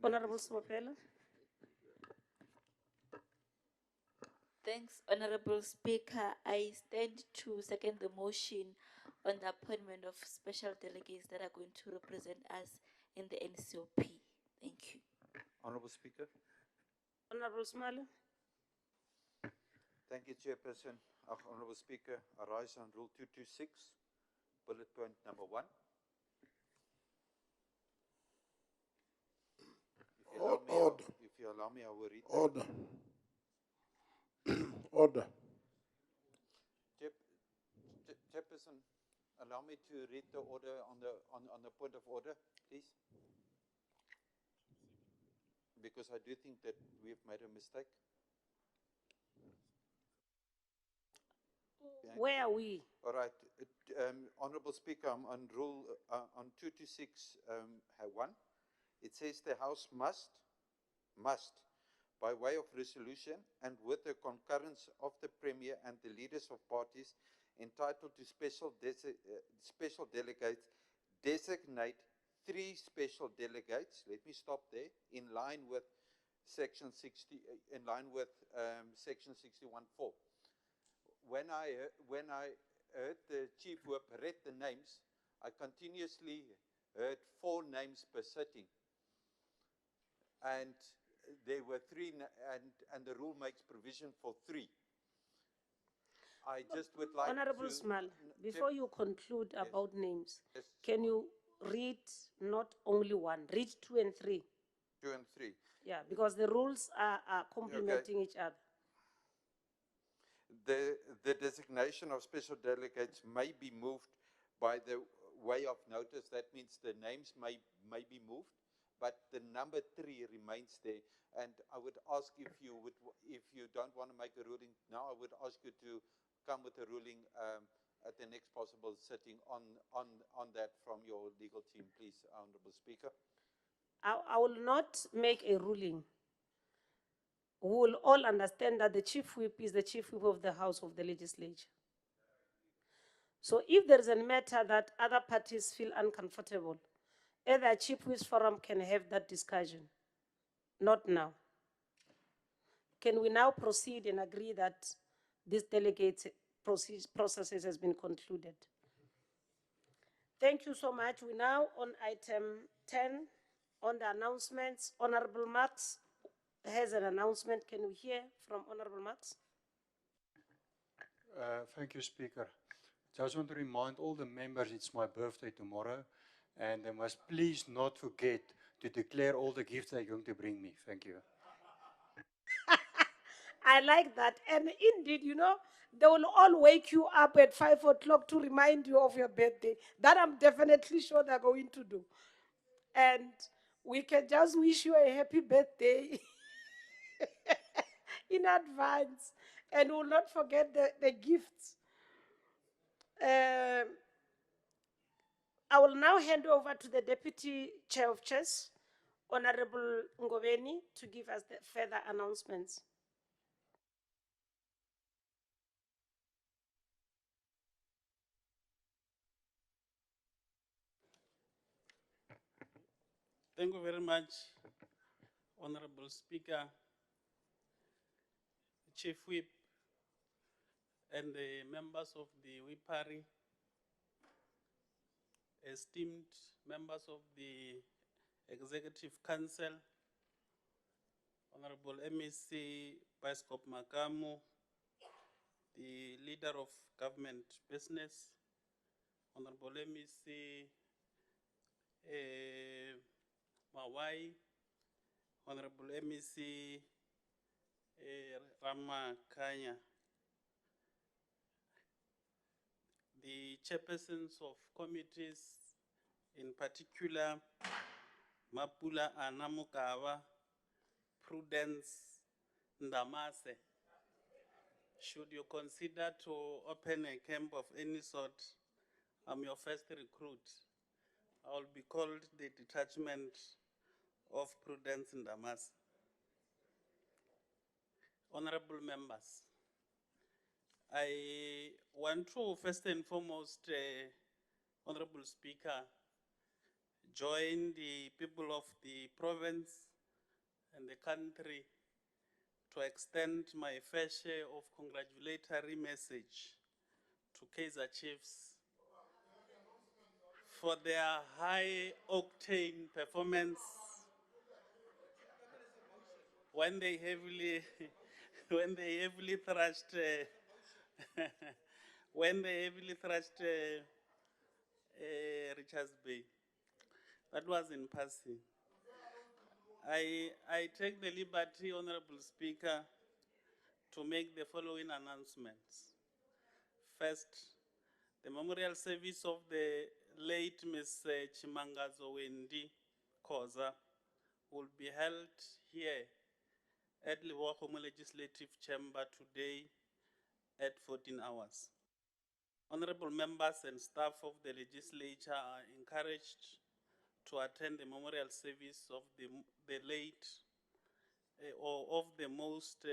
Honorable Swapela. Thanks, Honorable Speaker. I stand to second the motion on the appointment of special delegates that are going to represent us in the NCOP. Thank you. Honorable Speaker. Honorable Smale. Thank you, Chairperson. Honorable Speaker, I rise on Rule 226, bullet point number 1. If you allow me, I will read that. Order. Order. Chairperson, allow me to read the order on the point of order, please. Because I do think that we've made a mistake. Where are we? All right. Honorable Speaker, I'm on Rule on 226 1. It says the House must, by way of resolution and with the concurrence of the Premier and the leaders of parties entitled to special delegates, designate 3 special delegates. Let me stop there. In line with section 61.4. When I heard the chief whip read the names, I continuously heard 4 names per sitting. And there were 3, and the rule makes provision for 3. I just would like Honorable to... Small, before you conclude about names, Yes. can you read not only 1, read 2 and 3? 2 and 3. Yeah, because the rules are complementing each other. The designation of special delegates may be moved by the way of notice. That means the names may be moved, but the number 3 remains there. And I would ask if you don't want to make a ruling now, I would ask you to come with a ruling at the next possible sitting on that from your legal team, please, Honorable Speaker. I will not make a ruling. We will all understand that the chief whip is the chief whip of the House of the Legislature. So if there is a matter that other parties feel uncomfortable, either chief whips forum can have that discussion. Not now. Can we now proceed and agree that this delegate process has been concluded? Thank you so much. We're now on item 10 on the announcements. Honorable Marx has an announcement. Can we hear from Honorable Marx? Thank you, Speaker. Just want to remind all the members it's my birthday tomorrow, and they must please not forget to declare all the gifts they're going to bring me. Thank you. I like that. And indeed, you know, they will all wake you up at 5 o'clock to remind you of your birthday. That I'm definitely sure they're going to do. And we can just wish you a happy birthday in advance. And we'll not forget the gifts. I will now hand over to the Deputy Chair of Chess, Honorable Ngobeni, to give us the further announcements. Thank you very much, Honorable Speaker, Chief Whip, and the members of the WIPARI, esteemed members of the Executive Council, Honorable MEC Biskop Makamu, the Leader of Government Business, Honorable MEC Mawai, Honorable MEC Rama Kanya, the chairpersons of committees, in particular Mapula Anamukava, Prudence Ndamase. Should you consider to open a camp of any sort, I'm your first recruit. I will be called the detachment of Prudence Ndamase. Honorable members, I want to first and foremost, Honorable Speaker, join the people of the province and the country to extend my fair share of congratulatory message to Kaizer Chiefs for their high octane performance when they heavily thrashed Richards Bay. That was in passing. I take the liberty, Honorable Speaker, to make the following announcements. First, the memorial service of the late Ms. Chimangazo Wendi Koza will be held here at Liwokomo Legislative Chamber today at 14 hours. Honorable members and staff of the legislature are encouraged to attend the memorial service of the late or of the most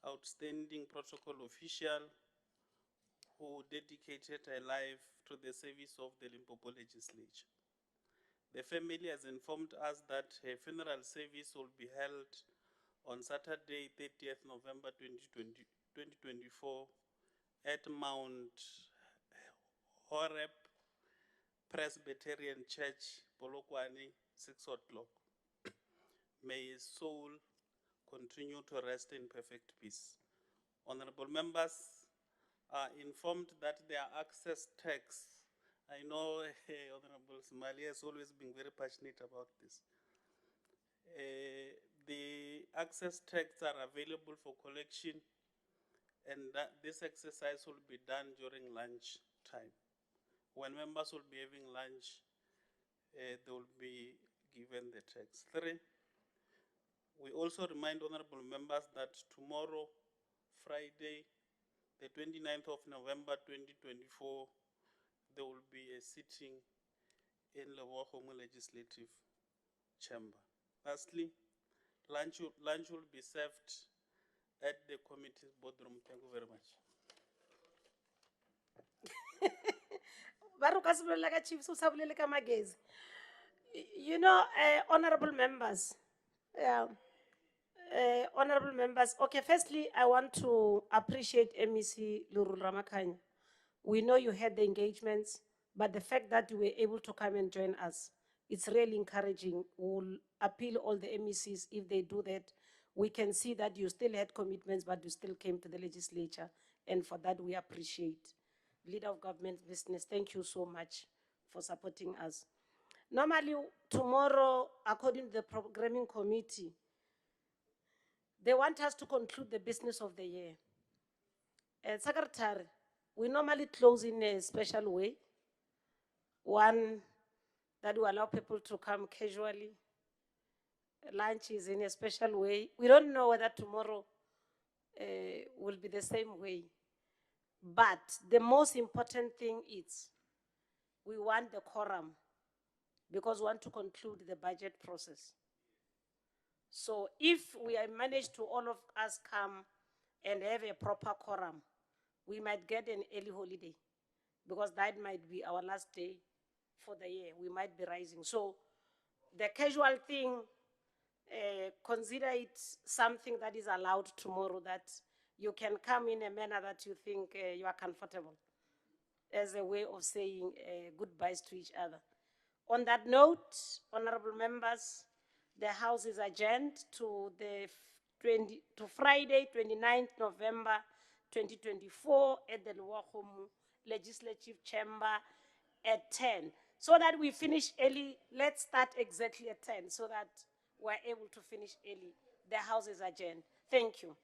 outstanding protocol official who dedicated her life to the service of the Limpopo legislature. The family has informed us that her funeral service will be held on Saturday, 30th November 2024 at Mount Horeb Presbyterian Church, Polokwane, 6 o'clock. May his soul continue to rest in perfect peace. Honorable members are informed that their access tax, I know Honorable Somali has always been very passionate about this. The access tags are available for collection, and this exercise will be done during lunch time. When members will be having lunch, they will be given the tags. 3, we also remind honorable members that tomorrow, Friday, the 29th of November 2024, there will be a sitting in Lewagomo Legislative Chamber. Lastly, lunch will be served at the committee's boardroom. Thank you very much. Chief, you know, honorable members, honorable members, okay, firstly, I want to appreciate MEC Lurul Ramakanya. We know you had the engagements, but the fact that you were able to come and join us, it's really encouraging. We'll appeal all the MECs, if they do that, we can see that you still had commitments, but you still came to the legislature, and for that we appreciate. Leader of Government Business, thank you so much for supporting us. Normally, tomorrow, according to the programming committee, they want us to conclude the business of the year. Secretary, we normally close in a special way. One, that will allow people to come casually. Lunch is in a special way. We don't know whether tomorrow will be the same way. But the most important thing is we want the quorum because we want to conclude the budget process. So if we manage to all of us come and have a proper quorum, we might get an early holiday because that might be our last day for the year. We might be rising. So the casual thing, consider it something that is allowed tomorrow, that you can come in a manner that you think you are comfortable, as a way of saying goodbyes to each other. On that note, honorable members, the House is adjourned to Friday, 29th November 2024 at the Lewagomo Legislative Chamber at 10. So that we finish early, let's start exactly at 10 so that we're able to finish early. The House is adjourned. Thank you.